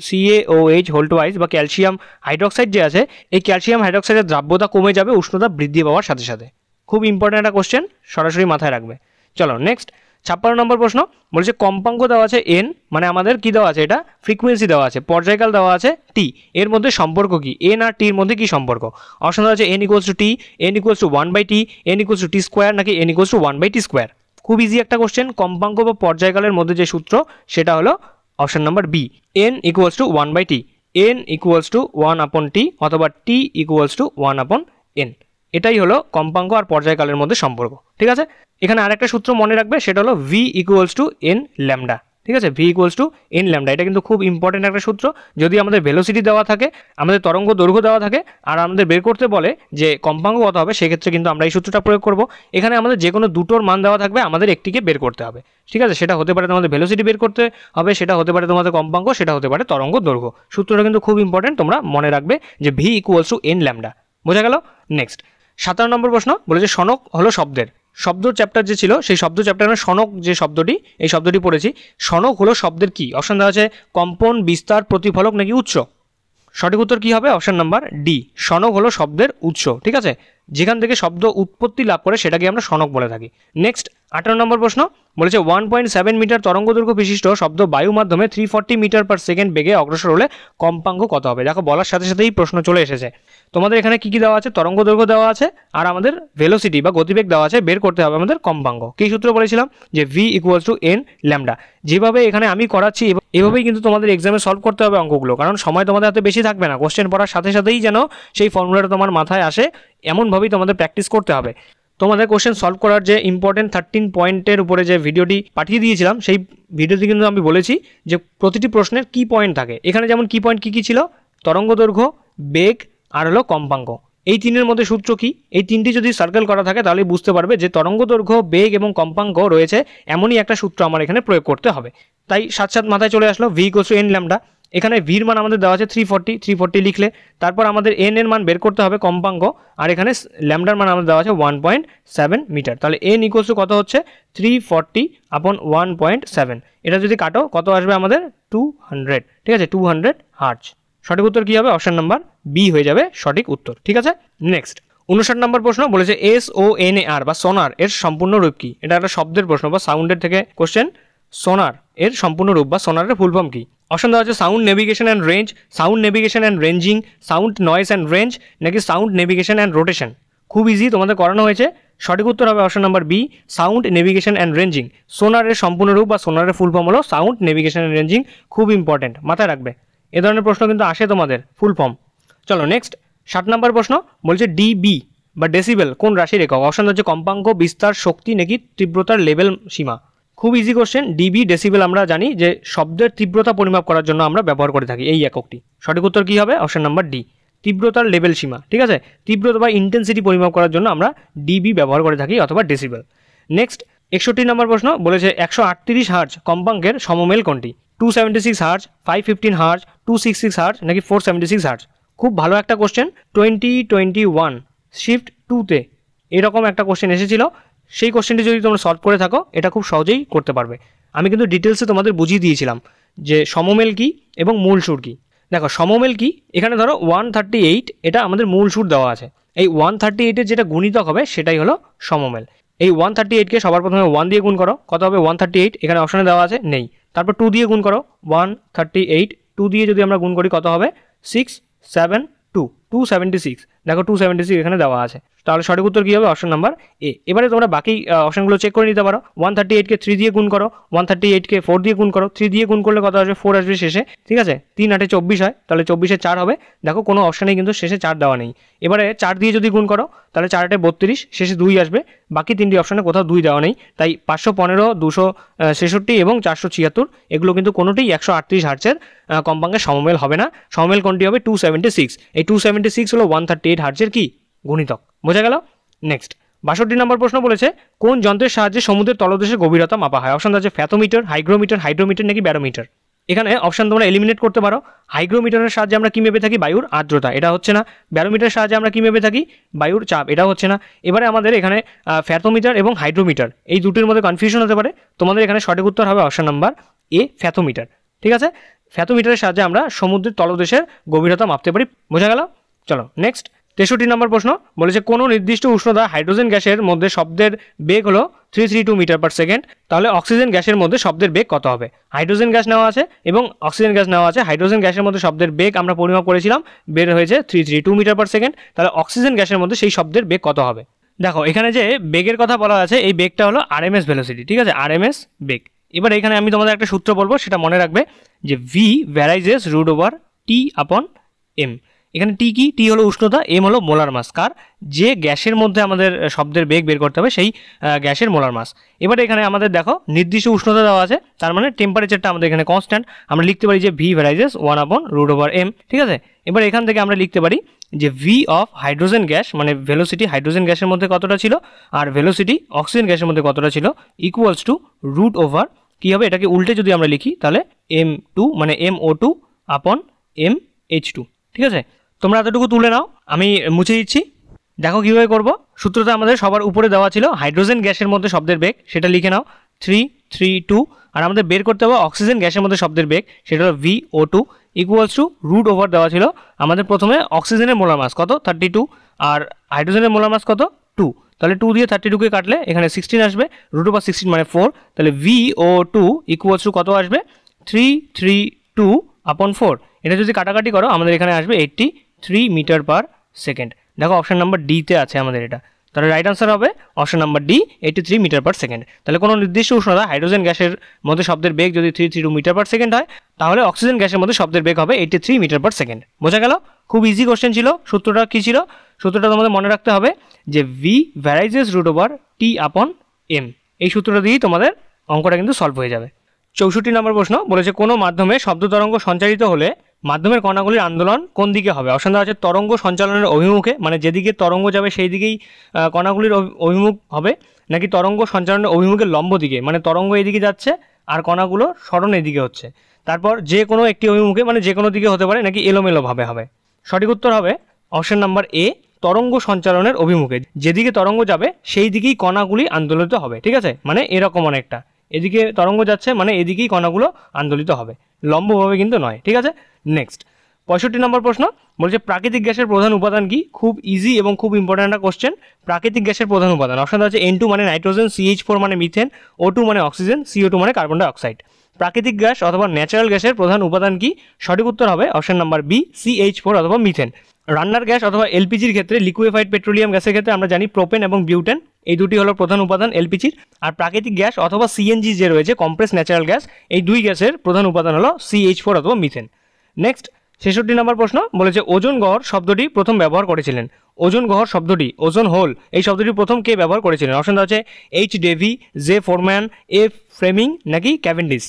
CaOH হোল টুয়াইস বা ক্যালসিয়াম হাইড্রক্সাইড যে আছে, এই ক্যালসিয়াম হাইড্রক্সাইডের দ্রাব্যতা কমে যাবে উষ্ণতা বৃদ্ধি পাওয়ার সাথে সাথে। খুব ইম্পর্টেন্ট একটা কোশ্চেন, সরাসরি মাথায় রাখবে। চলো নেক্সট 56 নম্বর প্রশ্ন বলছে কম্পাঙ্ক দেওয়া আছে n, মানে আমাদের কি দেওয়া আছে, এটা ফ্রিকোয়েন্সি দেওয়া আছে, পর্যায়কাল দেওয়া আছে t, এর মধ্যে সম্পর্ক কি? n আর t এর মধ্যে কি সম্পর্ক? অপশন দেওয়া আছে n = t, n = 1/t, n = t square নাকি n = 1/t স্কোয়ার। খুব ইজি একটা কোশ্চেন। কম্পাঙ্ক বা পর্যায়কালের মধ্যে যে সূত্র সেটা হলো option number B, n = 1/t, n = 1/t অথবা t = 1/n। এটাই হলো কম্পাঙ্ক আর পর্যায়কালের মধ্যে সম্পর্ক। ঠিক আছে, এখানে আরেকটা সূত্র মনে রাখবে, সেটা হলো v = n ল্যামডা। ঠিক আছে, v = n ল্যামডা, এটা কিন্তু খুব ইম্পর্টেন্ট একটা সূত্র। যদি আমাদের ভেলোসিটি দেওয়া থাকে, আমাদের তরঙ্গ দৈর্ঘ্য দেওয়া থাকে, আর আমাদের বের করতে বলে যে কম্পাঙ্ক কত হবে, সেক্ষেত্রে কিন্তু আমরা এই সূত্রটা প্রয়োগ করব। এখানে আমাদের যে কোনো দুটোর মান দেওয়া থাকবে, আমাদের একটিকে বের করতে হবে। ঠিক আছে, সেটা হতে পারে তোমাদের ভেলোসিটি বের করতে হবে, সেটা হতে পারে তোমাদের কম্পাঙ্ক, সেটা হতে পারে তরঙ্গ দৈর্ঘ্য। সূত্রটা কিন্তু খুব ইম্পর্টেন্ট, তোমরা মনে রাখবে যে v = n ল্যামডা। বোঝা গেল? নেক্সট 57 নম্বর প্রশ্ন বলেছে সনক হলো শব্দের, শব্দ চ্যাপ্টার যে ছিল সেই শব্দ চ্যাপ্টারে সনক যে শব্দটি, এই শব্দটি পড়েছি। সনক হলো শব্দের কি? অপশন দেওয়া আছে কম্পন, বিস্তার, প্রতিফলক নাকি উৎস। সঠিক উত্তর কি হবে? অপশন নাম্বার ডি, সনক হলো শব্দের উৎস। ঠিক আছে, যেখান থেকে শব্দ উৎপত্তি লাভ করে সেটাকে আমরা সনক বলে থাকি। নেক্সট 58 নম্বর প্রশ্ন বলেছে 1.7 মিটার তরঙ্গ দৈর্ঘ্য বিশিষ্ট শব্দ বায়ু মাধ্যমে 340 মিটার/সেকেন্ড বেগে অগ্রসর হলে কম্পাঙ্ক কত হবে? দেখো বলার সাথে সাথেই প্রশ্ন চলে এসেছে। তোমাদের এখানে কি কি দেওয়া আছে? তরঙ্গ দৈর্ঘ্য দেওয়া আছে, আর আমাদের ভেলোসিটি বা গতিবেগ দেওয়া আছে, বের করতে হবে আমাদের কম্পাঙ্ক। কী সূত্র বলেছিলাম? যে v = n ল্যামডা। যেভাবে এখানে আমি করাচ্ছি এভাবেই কিন্তু তোমাদের এক্সামে সলভ করতে হবে অঙ্কগুলো, কারণ সময় তোমাদের হাতে বেশি থাকবে না। কোশ্চেন পড়ার সাথে সাথেই যেন সেই ফর্মুলাটা তোমার মাথায় আসে, এমনভাবেই তোমাদের প্র্যাকটিস করতে হবে। তোমাদের কোশ্চেন সলভ করার যে ইম্পর্টেন্ট 13 পয়েন্টের উপরে যে ভিডিওটি পাঠিয়ে দিয়েছিলাম, সেই ভিডিওতে কিন্তু আমি বলেছি যে প্রতিটি প্রশ্নের কি পয়েন্ট থাকে। এখানে যেমন কি পয়েন্ট কী ছিল? তরঙ্গ দৈর্ঘ্য, বেগ আর হলো কম্পাঙ্ক। এই তিনের মধ্যে সূত্র কি? এই তিনটি যদি সার্কেল করা থাকে তাহলে বুঝতে পারবে যে তরঙ্গ দৈর্ঘ্য, বেগ এবং কম্পাঙ্ক রয়েছে, এমনই একটা সূত্র আমার এখানে প্রয়োগ করতে হবে। তাই সাথে মাথায় চলে আসলো v = n ল্যামডা। এখানে ভির মান আমাদের দেওয়া আছে 340 লিখলে, তারপর আমাদের n এর মান বের করতে হবে কম্পাঙ্ক, আর এখানে ল্যামডার মান আমাদের দেওয়া আছে 1.7 মিটার। তাহলে n = কত হচ্ছে? 340/1.7। এটা যদি কাটো কত আসবে আমাদের? 200। ঠিক আছে, 200 হার্টজ। সঠিক উত্তর কী হবে? অপশন নাম্বার বি হয়ে যাবে সঠিক উত্তর। ঠিক আছে, নেক্সট 59 নম্বর প্রশ্ন বলেছে SONAR বা সোনার এর সম্পূর্ণ রূপ কি? এটা একটা শব্দের প্রশ্ন বা সাউন্ডের থেকে কোশ্চেন। সোনার এর সম্পূর্ণ রূপ বা সোনারের ফুল ফর্ম কি? অপশন দেওয়া আছে sound navigation and range, sound navigation and ranging, sound noise and range নাকি সাউন্ড নেভিগেশন অ্যান্ড রোটেশন। খুব ইজি, তোমাদের করানো হয়েছে। সঠিক উত্তর হবে option number B, sound navigation and ranging. সোনারের সম্পূর্ণ রূপ বা সোনারের ফুল ফর্ম হলো সাউন্ড নেভিগেশন অ্যান্ড রেঞ্জিং। খুব ইম্পর্টেন্ট, মাথায় রাখবে। এ ধরনের প্রশ্ন কিন্তু আসে তোমাদের ফুল ফর্ম। চলো নেক্সট 60 নম্বর প্রশ্ন বলছে ডিবি বা ডেসিবেল কোন রাশির একক? অপশন হচ্ছে কম্পাঙ্ক, বিস্তার, শক্তি নাকি তীব্রতার লেভেল সীমা। খুব ইজি কোশ্চেন। ডিবি ডেসিবেল আমরা জানি যে শব্দের তীব্রতা পরিমাপ করার জন্য আমরা ব্যবহার করে থাকি এই এককটি। সঠিক উত্তর কী হবে? অপশন নাম্বার ডি, তীব্রতার লেভেল সীমা। ঠিক আছে, তীব্রতা বা ইন্টেন্সিটি পরিমাপ করার জন্য আমরা ডিবি ব্যবহার করে থাকি অথবা ডেসিবেল। নেক্সট 61 নম্বর প্রশ্ন বলেছে 138 হার্জ কম্পাঙ্কের সমমেল কোনটি? 276 হার্জ, 515 হার্জ, 266 হার্জ নাকি 476 হার্জ। খুব ভালো একটা কোশ্চেন। 2021 শিফট 2তে এরকম একটা কোশ্চেন এসেছিল। সেই কোশ্চেনটি যদি তোমরা সলভ করে থাকো এটা খুব সহজেই করতে পারবে। আমি কিন্তু ডিটেলসে তোমাদের বুঝিয়ে দিয়েছিলাম যে সমমেল কি এবং মূল সুর কি। দেখো সমমেল কি, এখানে ধরো 138, এটা আমাদের মূল সুর দেওয়া আছে। এই 138-এর যেটা গুণিতক হবে সেটাই হলো সমমেল। এই 138-কে সবার প্রথমে 1 দিয়ে গুণ করো, কত হবে? 138। এখানে অপশনে দেওয়া আছে, নেই। তারপর 2 দিয়ে গুণ করো, 138, 2 দিয়ে যদি আমরা গুণ করি কত হবে? 672। 276, দেখো 276 এখানে দেওয়া আছে, তাহলে সঠিক উত্তর কী হবে? অপশন নাম্বার এ। এবারে তোমরা বাকি অপশনগুলো চেক করে নিতে পারো। 138কে 3 দিয়ে গুণ করো, 138কে 4 দিয়ে গুণ করো, 3 দিয়ে গুণ করলে কত আসবে? 4 আসবে শেষে, ঠিক আছে। 3 8 24 হয়, তাহলে 24-এ 4 হবে। দেখো কোনো অপশানেই কিন্তু শেষে 4 দেওয়া নেই। এবারে 4 দিয়ে যদি গুণ করো তাহলে 4 8 32, শেষে 2 আসবে। বাকি তিনটি অপশানে কোথাও 2 দেওয়া নেই, তাই 515, 266 এবং 476 এগুলো কিন্তু কোনোটিই 138 হার্টজের কম্পাঙ্কের সমমেল হবে না। সমমেল কোনটি হবে? 276। এই 276 হলো 138 হার্টজের কি গুণিতক, বোঝা গেল? নেক্সট 62 নম্বর প্রশ্ন বলেছে কোন যন্ত্রের সাহায্যে সমুদ্রের তলদেশের গভীরতা মাপা হয়? অপশন আছে ফ্যাথোমিটার, হাইগ্রোমিটার নাকি ব্যারোমিটার। এখানে অপশন তোমরা এলিমিনেট করতে পারো। হাইগ্রোমিটারের সাহায্যে আমরা কি মেপে থাকি? বায়ুর আর্দ্রতা, এটা হচ্ছে না। ব্যারোমিটারের সাহায্যে আমরা কি মেপে থাকি? বায়ুর চাপ, এটা হচ্ছে না। এবারে আমাদের এখানে ফ্যাথোমিটার এবং হাইড্রোমিটার এই দুটির মধ্যে কনফিউশন হতে পারে। তোমাদের এখানে সঠিক উত্তর হবে অপশন নাম্বার এ, ফ্যাথোমিটার, ঠিক আছে। ফ্যাথোমিটারের সাহায্যে আমরা সমুদ্রের তলদেশের গভীরতা মাপতে পারি, বোঝা গেল? চলো নেক্সট 63 নম্বর প্রশ্ন বলেছে কোনো নির্দিষ্ট উষ্ণতা হাইড্রোজেন গ্যাসের মধ্যে শব্দের বেগ হলো 332 মিটার পার সেকেন্ড, তাহলে অক্সিজেন গ্যাসের মধ্যে শব্দের বেগ কত হবে? হাইড্রোজেন গ্যাস নেওয়া আছে এবং অক্সিজেন গ্যাস নেওয়া আছে। হাইড্রোজেন গ্যাসের মধ্যে শব্দের বেগ আমরা পরিমাপ করেছিলাম, বের হয়েছে 332 মিটার পার সেকেন্ড, তাহলে অক্সিজেন গ্যাসের মধ্যে সেই শব্দের বেগ কত হবে? দেখো এখানে যে বেগের কথা বলা আছে এই বেগটা হলো আরএমএস ভেলোসিটি, ঠিক আছে, আরএমএস বেগ। এবার এখানে আমি তোমাদের একটা সূত্র বলবো, সেটা মনে রাখবে যে V varies root over T upon M. এখানে টি কি? টি হলো উষ্ণতা, এম হলো মোলার মাস। কার? যে গ্যাসের মধ্যে আমাদের শব্দের বেগ বের করতে হবে সেই গ্যাসের মোলার মাস। এবারে এখানে আমাদের দেখো নির্দিষ্ট উষ্ণতা দেওয়া আছে, তার মানে টেম্পারেচারটা আমাদের এখানে কনস্ট্যান্ট। আমরা লিখতে পারি যে ভি ভ্যারাইজেস 1 আপন রুট ওভার এম, ঠিক আছে। এবার এখান থেকে আমরা লিখতে পারি যে ভি অফ হাইড্রোজেন গ্যাস মানে ভেলোসিটি হাইড্রোজেন গ্যাসের মধ্যে কতটা ছিল আর ভেলোসিটি অক্সিজেন গ্যাসের মধ্যে কতটা ছিল ইকুয়ালস টু রুট ওভার কী হবে? এটাকে উল্টে যদি আমরা লিখি তাহলে M2 মানে MO2 আপন MH2, ঠিক আছে। তোমরা এতটুকু তুলে নাও, আমি মুছে দিচ্ছি। দেখো কীভাবে করবো। সূত্রটা আমাদের সবার উপরে দেওয়া ছিল হাইড্রোজেন গ্যাসের মধ্যে শব্দের বেগ, সেটা লিখে নাও 332, আর আমাদের বের করতে হবে অক্সিজেন গ্যাসের মধ্যে শব্দের বেগ, সেটা হলো VO2 equals to root over দেওয়া ছিল আমাদের প্রথমে অক্সিজেনের মোলার মাস কত 32 আর হাইড্রোজেনের মোলার মাস কত 2, তাহলে 2 দিয়ে 32কে কাটলে এখানে 16 আসবে, রুট ওভার 16 মানে 4, তাহলে VO2 ইকুয়ালস টু কত আসবে 332 আপন 4। এটা যদি কাটাকাটি করো আমাদের এখানে আসবে 83 মিটার পার সেকেন্ড। দেখো অপশন নাম্বার ডিতে আছে আমাদের এটা, তাহলে রাইট আনসার হবে option number D 83 metre per second. তাহলে কোনো নির্দিষ্ট উষ্ণতা হাইড্রোজেন গ্যাসের মধ্যে শব্দের বেগ যদি 332 মিটার পার সেকেন্ড হয় তাহলে অক্সিজেন গ্যাসের মধ্যে শব্দের বেগ হবে 83 মিটার পার সেকেন্ড, বোঝা গেল? খুব ইজি কোশ্চেন ছিল। সূত্রটা কী ছিল? সূত্রটা তোমাদের মনে রাখতে হবে যে V varies root over T upon M. এই সূত্রটা দিয়েই তোমাদের অঙ্কটা কিন্তু সলভ হয়ে যাবে। 64 নম্বর প্রশ্ন বলেছে কোনো মাধ্যমে শব্দ তরঙ্গ সঞ্চারিত হলে মাধ্যমের কণাগুলির আন্দোলন কোন দিকে হবে? অপশন দেওয়া আছে তরঙ্গ সঞ্চালনের অভিমুখে, মানে যেদিকে তরঙ্গ যাবে সেই দিকেই কণাগুলির অভিমুখ হবে, নাকি তরঙ্গ সঞ্চালনের অভিমুখের লম্ব দিকে, মানে তরঙ্গ এদিকে যাচ্ছে আর কণাগুলো সরণ এদিকে হচ্ছে। তারপর যে কোনো একটি অভিমুখে মানে যে কোনো দিকে হতে পারে, নাকি এলোমেলোভাবে হবে। সঠিক উত্তর হবে অপশন নাম্বার এ, তরঙ্গ সঞ্চালনের অভিমুখে। যেদিকে তরঙ্গ যাবে সেই দিকেই কণাগুলি আন্দোলিত হবে, ঠিক আছে। মানে এরকম অনেকটা এদিকে তরঙ্গ যাচ্ছে মানে এদিকেই কণাগুলো আন্দোলিত হবে, লম্বভাবে কিন্তু নয়, ঠিক আছে। নেক্সট 65 নম্বর প্রশ্ন বলছে প্রাকৃতিক গ্যাসের প্রধান উপাদান কি? খুব ইজি এবং খুব ইম্পর্ট্যান্ট একটা কোশ্চেন। প্রাকৃতিক গ্যাসের প্রধান উপাদান অপশন আছে N2 মানে নাইট্রোজেন, CH4 মানে মিথেন, O2 মানে অক্সিজেন, CO2 মানে কার্বন ডাই অক্সাইড। প্রাকৃতিক গ্যাস অথবা ন্যাচারাল গ্যাসের প্রধান উপাদান কি? সঠিক উত্তর হবে অপশন নাম্বার বি, CH4 অথবা মিথেন। রান্নার গ্যাস অথবা এলপিজির ক্ষেত্রে লিকুইফাইড পেট্রোলিয়াম গ্যাসের ক্ষেত্রে আমরা জানি প্রোপেন এবং বিউটেন, এই দুটি হলো প্রধান উপাদান এলপিজির। আর প্রাকৃতিক গ্যাস অথবা সিএনজি যে রয়েছে কম্প্রেস ন্যাচারাল গ্যাস, এই দুই গ্যাসের প্রধান উপাদান হলো CH4 অথবা মিথেন। নেক্সট 66 নম্বর প্রশ্ন বলেছে ওজোন গহ্বর শব্দটি প্রথম ব্যবহার করেছিলেন। ওজোন গহ্বর শব্দটি, ওজোন হোল, এই শব্দটি প্রথম কে ব্যবহার করেছিলেন? অপশন আছে H. Davy, J Foreman, F. Fleming নাকি ক্যাভেন্ডিস।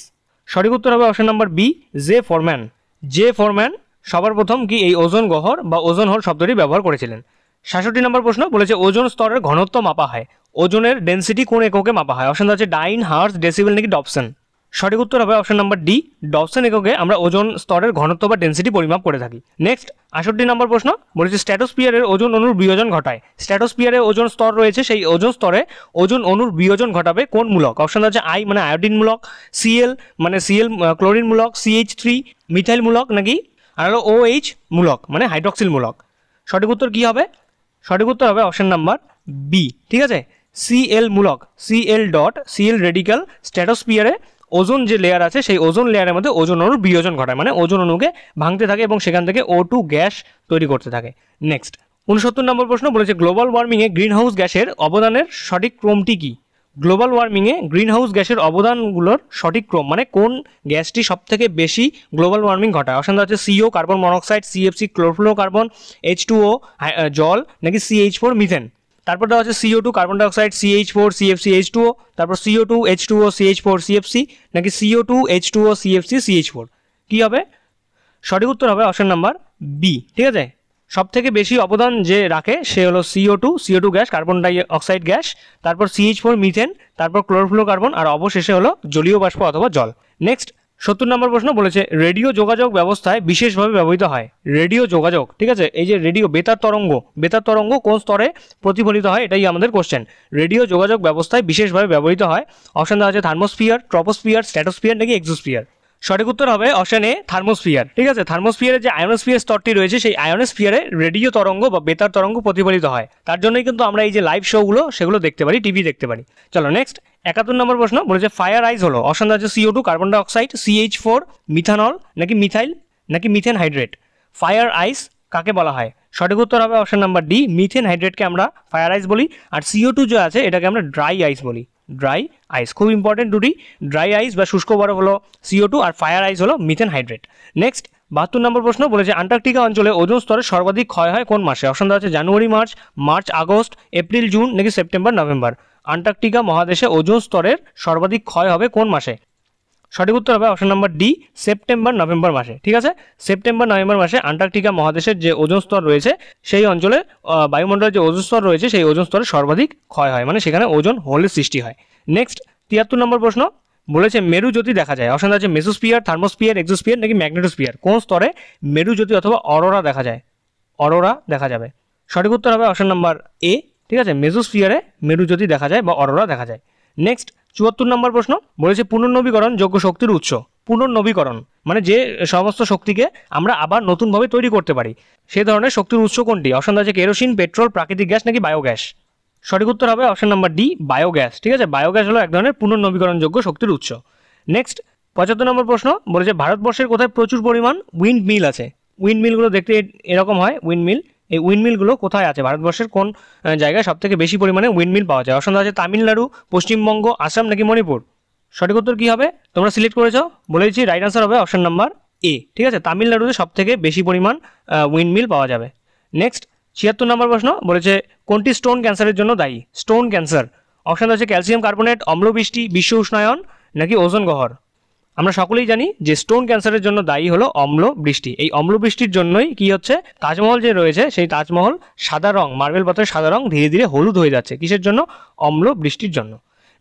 সঠিক উত্তর হবে option number B, J Foreman. J Foreman সবার প্রথম কি এই ওজোন গহ্বর বা ওজোন হোল শব্দটি ব্যবহার করেছিলেন। 67 নম্বর প্রশ্ন বলেছে ওজোন স্তরের ঘনত্ব মাপা হয়, ওজনের ডেন্সিটি কোন এককে মাপা হয়? অপশন আছে ডাইন, হার্টজ, ডেসিবেল নাকি ডবসন। সঠিক উত্তর হবে অপশন নাম্বার ডি, ডবসন এককে আমরা ওজোন স্তরের ঘনত্ব বা ডেন্সিটি পরিমাপ করে থাকি। নেক্সট 68 নম্বর প্রশ্ন বলেছে স্ট্র্যাটোস্ফিয়ারের ওজোন অণুর বিয়োজন ঘটায়। স্ট্র্যাটোস্ফিয়ারে ওজোন স্তর রয়েছে, সেই ওজোন স্তরে ওজোন অণুর বিয়োজন ঘটাবে কোন মূলক? অপশন আছে আই মানে আয়োডিন মূলক, সিএল মানে সিএল ক্লোরিন মূলক, CH3 মিথাইল মূলক নাকি আর হলো OH মূলক মানে হাইড্রক্সিল মূলক। সঠিক উত্তর কী হবে? সঠিক উত্তর হবে অপশন নাম্বার বি, ঠিক আছে, সিএল মূলক। সিএল রেডিক্যাল স্ট্র্যাটোস্ফিয়ারে ওজোন যে লেয়ার আছে সেই ওজোন লেয়ারের মধ্যে ওজোন অণুর বিয়োজন ঘটায়, মানে ওজোন অণুকে ভাঙতে থাকে এবং সেখান থেকে O2 গ্যাস তৈরি করতে থাকে। নেক্সট 69 নম্বর প্রশ্ন বলেছে গ্লোবাল ওয়ার্মিংয়ে গ্রিন হাউস গ্যাসের অবদানের সঠিক ক্রমটি কি? গ্লোবাল ওয়ার্মিংয়ে গ্রিন হাউস গ্যাসের অবদানগুলোর সঠিক ক্রম, মানে কোন গ্যাসটি সবথেকে বেশি গ্লোবাল ওয়ার্মিং ঘটায়? অপশন আছে CO carbon monoxide, CFC chlorofluorocarbon, H2O জল, নাকি CH4 মিথেন। তারপর দেওয়া আছে CO2 carbon dioxide, CH4 CFC H2O, তারপর CO2 H2O CH4 CFC, নাকি CO2 H2O CFC CH4। কি হবে? সঠিক উত্তর হবে অপশন নাম্বার বি। ঠিক আছে, সব থেকে বেশি অবদান যে রাখে সে হলো CO2 gas, carbon die oxide gas, তারপর CH4 মিথেন, তারপর ক্লোরোফ্লোরোকার্বন, আর অবশেষে হলো জলীয় বাষ্প অথবা জল। নেক্সট 70 নম্বর প্রশ্ন বলেছে রেডিও যোগাযোগ ব্যবস্থায় বিশেষভাবে ব্যবহৃত হয়। রেডিও যোগাযোগ, ঠিক আছে, এই যে রেডিও বেতার তরঙ্গ কোন স্তরে প্রতিফলিত হয়, এটাই আমাদের কোশ্চেন। রেডিও যোগাযোগ ব্যবস্থায় বিশেষভাবে ব্যবহৃত হয়। অপশন দেওয়া আছে থার্মোস্ফিয়ার, ট্রপোস্ফিয়ার, স্ট্র্যাটোস্ফিয়ার, নাকি এক্সোস্ফিয়ার। সঠিক উত্তর হবে অপশন এ থার্মোস্ফিয়ার। ঠিক আছে, থার্মোস্ফিয়ারের যে আয়োনোস্ফিয়ার স্তরটি রয়েছে সেই আয়োনোস্ফিয়ারে রেডিও তরঙ্গ বা বেতার তরঙ্গ প্রতিফলিত হয়। তার জন্যই কিন্তু আমরা এই যে লাইভ শোগুলো সেগুলো দেখতে পারি, টিভি দেখতে পারি। চলো নেক্সট 71 নম্বর প্রশ্ন বলেছে ফায়ার আইস হলো, অপশন আছে CO2 carbon dioxide, CH4 methanol, নাকি মিথাইল, নাকি মিথেন হাইড্রেট। ফায়ার আইস কাকে বলা হয়? সঠিক উত্তর হবে অপশন নাম্বার ডি, মিথেন হাইড্রেটকে আমরা ফায়ার আইস বলি। আর CO2 যে আছে এটাকে আমরা ড্রাই আইস বলি, ড্রাই আইস। খুব ইম্পর্টেন্ট দুটি, ড্রাই আইস বা শুষ্ক বরফ হলো CO2 আর ফায়ার আইস হলো মিথেন হাইড্রেট। নেক্সট 72 নম্বর প্রশ্ন বলেছে আন্টার্কটিকা অঞ্চলে ওজোন স্তরের সর্বাধিক ক্ষয় হয় কোন মাসে? অপশন দেওয়া আছে জানুয়ারি মার্চ আগস্ট, এপ্রিল জুন, নাকি সেপ্টেম্বর নভেম্বর। আন্টার্কটিকা মহাদেশে ওজোন স্তরের সর্বাধিক ক্ষয় হবে কোন মাসে? সঠিক উত্তর হবে option number D, September November মাসে। ঠিক আছে, সেপ্টেম্বর নভেম্বর মাসে আন্টার্কটিকা মহাদেশের যে ওজোন স্তর রয়েছে সেই অঞ্চলে বায়ুমণ্ডলের যে ওজোন স্তর রয়েছে সেই ওজোন স্তরের সর্বাধিক ক্ষয় হয়, মানে সেখানে ওজোন হোলের সৃষ্টি হয়। নেক্সট 73 নম্বর প্রশ্ন বলেছে মেরুজ্যোতি দেখা যায়। অপশন আছে মেসোস্ফিয়ার, থার্মোস্ফিয়ার, এক্সোস্ফিয়ার, নাকি ম্যাগনেটোস্ফিয়ার। কোন স্তরে মেরুজ্যোতি অথবা অরোরা দেখা যায়? অরোরা দেখা যাবে। সঠিক উত্তর হবে অপশন নাম্বার এ। ঠিক আছে, মেসোস্ফিয়ারে মেরুজ্যোতি দেখা যায় বা অরোরা দেখা যায়। নেক্সট 74 নম্বর প্রশ্ন বলেছে পুনর্নবীকরণ যোগ্য শক্তির উৎস। পুনর্নবীকরণ মানে যে সমস্ত শক্তিকে আমরা আবার নতুনভাবে তৈরি করতে পারি সেই ধরনের শক্তির উৎস কোনটি? অপশন আছে কেরোসিন, পেট্রোল, প্রাকৃতিক গ্যাস, নাকি বায়োগ্যাস। সঠিক উত্তর হবে অপশন নাম্বার ডি, বায়োগ্যাস। ঠিক আছে, বায়োগ্যাস হলো এক ধরনের পুনর্নবীকরণযোগ্য শক্তির উৎস। নেক্সট 75 নম্বর প্রশ্ন বলেছে ভারতবর্ষের কোথায় প্রচুর পরিমাণ উইন্ড মিল আছে? উইন্ড মিলগুলো দেখতে এরকম হয় উইন্ড মিল। এই উইন্ডমিলগুলো কোথায় আছে? ভারতবর্ষের কোন জায়গায় সব থেকে বেশি পরিমাণে উইন্ডমিল পাওয়া যায়? অপশন আছে তামিলনাড়ু, পশ্চিমবঙ্গ, আসাম, নাকি মণিপুর। সঠিক উত্তর কী হবে? তোমরা সিলেক্ট করেছো, বলেছি রাইট আনসার হবে অপশন নাম্বার এ। ঠিক আছে, তামিলনাড়ুতে সব থেকে বেশি পরিমাণ উইন্ডমিল পাওয়া যাবে। নেক্সট 76 নম্বর প্রশ্ন বলেছে কোনটি স্টোন ক্যান্সারের জন্য দায়ী? স্টোন ক্যান্সার, অপশন আছে ক্যালসিয়াম কার্বনেট, অম্লবৃষ্টি, বিশ্ব উষ্ণায়ন, নাকি ওজোন গহ্বর। আমরা সকলেই জানি যে স্টোন ক্যান্সারের জন্য দায়ী হলো অম্ল বৃষ্টি। এই অম্ল বৃষ্টির জন্যই কি হচ্ছে, তাজমহল যে রয়েছে সেই তাজমহল সাদা রং, মার্বেল পাথরের সাদা রং ধীরে ধীরে হলুদ হয়ে যাচ্ছে। কিসের জন্য? অম্ল বৃষ্টির জন্য।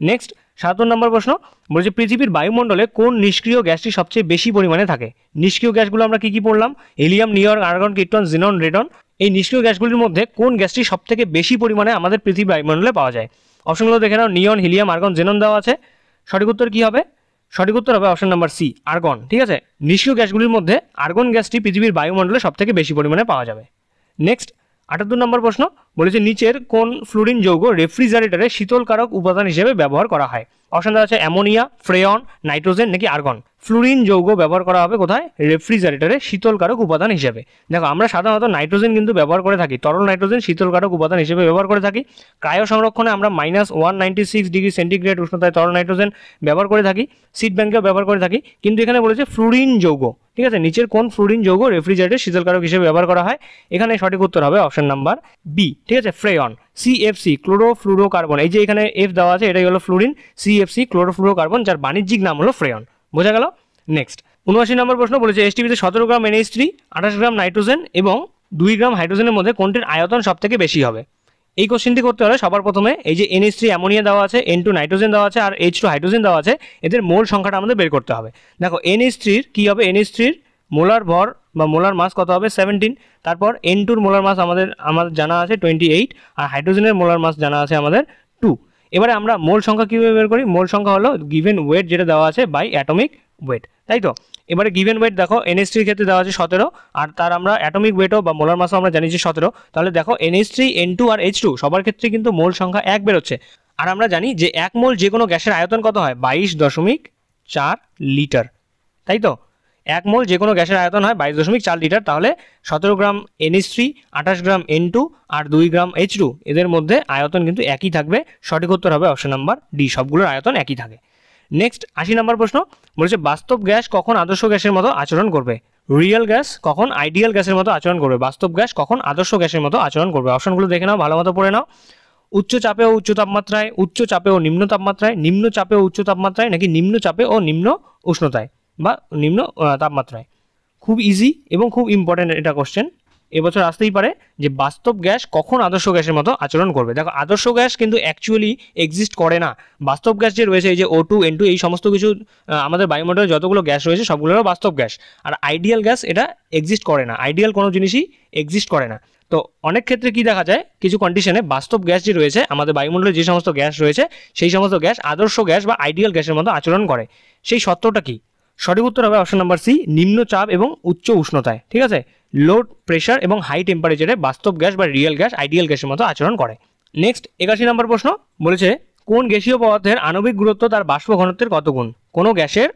নেক্সট 77 নম্বর প্রশ্ন বলেছে পৃথিবীর বায়ুমণ্ডলে কোন নিষ্ক্রিয় গ্যাসটি সবচেয়ে বেশি পরিমাণে থাকে? নিষ্ক্রিয় গ্যাসগুলো আমরা কি কি পড়লাম? হিলিয়াম, নিয়ন, আর্গন, কিটোন, জিনন, রেডন। এই নিষ্ক্রিয় গ্যাসগুলির মধ্যে কোন গ্যাসটি সবথেকে বেশি পরিমাণে আমাদের পৃথিবীর বায়ুমণ্ডলে পাওয়া যায়? অপশনগুলো দেখে নাও, নিয়ন, হিলিয়াম, আর্গন, জিনন দেওয়া আছে। সঠিক উত্তর কি হবে? সঠিক উত্তর হবে অপশন নাম্বার সি, আর্গন। ঠিক আছে, নিষ্ক্রিয় গ্যাসগুলির মধ্যে আর্গন গ্যাসটি পৃথিবীর বায়ুমণ্ডলে সবথেকে বেশি পরিমাণে পাওয়া যাবে। নেক্সট 78 নম্বর প্রশ্ন বলেছে নিচের কোন ফ্লুরিন যৌগ রেফ্রিজারেটরে শীতলকারক উপাদান হিসেবে ব্যবহার করা হয়? অপশন আছে অ্যামোনিয়া, ফ্রেয়ন, নাইট্রোজেন, নাকি আর্গন। ফ্লুরিন যৌগ ব্যবহার করা হবে কোথায়? রেফ্রিজারেটরে শীতলকারক উপাদান হিসেবে। দেখো আমরা সাধারণত নাইট্রোজেন কিন্তু ব্যবহার করে থাকি, তরল নাইট্রোজেন শীতলকারক উপাদান হিসেবে ব্যবহার করে থাকি। ক্রায়ো সংরক্ষণে আমরা -196 ডিগ্রি সেন্টিগ্রেড উষ্ণতায় তরল নাইট্রোজেন ব্যবহার করে থাকি, সিড ব্যাংকেও ব্যবহার করে থাকি। কিন্তু এখানে বলেছে ফ্লুরিন যৌগ। ঠিক আছে, নিচের কোন ফ্লুরিন যৌগ রেফ্রিজারেটরে শীতলকারক হিসেবে ব্যবহার করা হয়? এখানে সঠিক উত্তর হবে অপশন নাম্বার বি। ঠিক আছে, ফ্রেয়ন। CFC ক্লোরোফ্লুরোকার্বন, এই যে এখানে F দেওয়া আছে এটাই হলো ফ্লুরিন। CFC ক্লোরোফ্লুরোকার্বন, যার বাণিজ্যিক নাম হলো ফ্রেয়ন। বোঝা গেল? নেক্সট 79 নম্বর প্রশ্ন বলেছে STP-তে 17 গ্রাম NH3, 28 গ্রাম নাইট্রোজেন এবং 2 গ্রাম হাইড্রোজেনের মধ্যে কোনটির আয়তন সব থেকে বেশি হবে? এই কোশ্চেনটি করতে হলে সবার প্রথমে এই যে NH3 অ্যামোনিয়া দেওয়া আছে, N2 নাইট্রোজেন দেওয়া আছে আর H2 হাইড্রোজেন দেওয়া আছে, এদের মোল সংখ্যাটা আমাদের বের করতে হবে। দেখো NH3-র কী হবে? NH3-র মোলার ভর বা মোলার মাস কত হবে? 17। তারপর N2-র মোলার মাস আমাদের জানা আছে 28, আর হাইড্রোজেনের মোলার মাস জানা আছে আমাদের 2। এবারে আমরা মোল সংখ্যা কীভাবে বের করি? মোল সংখ্যা হলো গিভেন ওয়েট যেটা দেওয়া আছে বাই অ্যাটমিক ওয়েট, তাই তো? এবারে গিভেন ওয়েট দেখো NH3-র ক্ষেত্রে দেওয়া আছে 17, আর তার আমরা অ্যাটমিক ওয়েটও বা মোলার মাসও আমরা জানি যে 17। তাহলে দেখো NH3, N2 আর H2 সবার ক্ষেত্রে কিন্তু মোল সংখ্যা 1 বেরোচ্ছে। আর আমরা জানি যে 1 মোল যে কোনো গ্যাসের আয়তন কত হয়? 22.1 4 লিটার, তাই তো? 1 মোল যে কোনো গ্যাসের আয়তন হয় 22.4 লিটার, তাহলে 17 গ্রাম NH3, 28 গ্রাম N2 আর 2 গ্রাম H2, এদের মধ্যে আয়তন কিন্তু একই থাকবে। সঠিক উত্তর হবে অপশন নাম্বার ডি, সবগুলোর আয়তন একই থাকে। নেক্সট 80 নম্বর প্রশ্ন বলেছে বাস্তব গ্যাস কখন আদর্শ গ্যাসের মতো আচরণ করবে? রিয়েল গ্যাস কখন আইডিয়াল গ্যাসের মতো আচরণ করবে? বাস্তব গ্যাস কখন আদর্শ গ্যাসের মতো আচরণ করবে? অপশনগুলো দেখে নাও, ভালো মতো পড়ে নাও। উচ্চ চাপে ও উচ্চ তাপমাত্রায়, উচ্চ চাপে ও নিম্ন তাপমাত্রায়, নিম্ন চাপে ও উচ্চ তাপমাত্রায়, নাকি নিম্ন চাপে ও নিম্ন উষ্ণতায় বা নিম্ন তাপমাত্রায়? খুব ইজি এবং খুব ইম্পর্টেন্ট এটা কোশ্চেন, এবছর আসতেই পারে, যে বাস্তব গ্যাস কখন আদর্শ গ্যাসের মতো আচরণ করবে। দেখো আদর্শ গ্যাস কিন্তু অ্যাকচুয়ালি এক্সিস্ট করে না। বাস্তব গ্যাস যে রয়েছে, এই যে O2 N2 এই সমস্ত কিছু আমাদের বায়ুমণ্ডলে যতগুলো গ্যাস রয়েছে সবগুলোরও বাস্তব গ্যাস। আর আইডিয়াল গ্যাস এটা এক্সিস্ট করে না, আইডিয়াল কোনো জিনিসই এক্সিস্ট করে না। তো অনেক ক্ষেত্রে কি দেখা যায়, কিছু কন্ডিশনে বাস্তব গ্যাস যে রয়েছে, আমাদের বায়ুমণ্ডলে যে সমস্ত গ্যাস রয়েছে সেই সমস্ত গ্যাস আদর্শ গ্যাস বা আইডিয়াল গ্যাসের মতো আচরণ করে। সেই সত্যটা কি? সঠিক উত্তর হবে অপশন নাম্বার সি, নিম্ন চাপ এবং উচ্চ উষ্ণতায়। ঠিক আছে, লো প্রেশার এবং হাই টেম্পারেচারে বাস্তব গ্যাস বা রিয়েল গ্যাস আইডিয়াল গ্যাসের মতো আচরণ করে। নেক্সট 81 নম্বর প্রশ্ন বলেছে কোন গ্যাসীয় পদার্থের আণবিক গুরুত্ব তার বাষ্প ঘনত্বের কত গুণ? কোনো গ্যাসের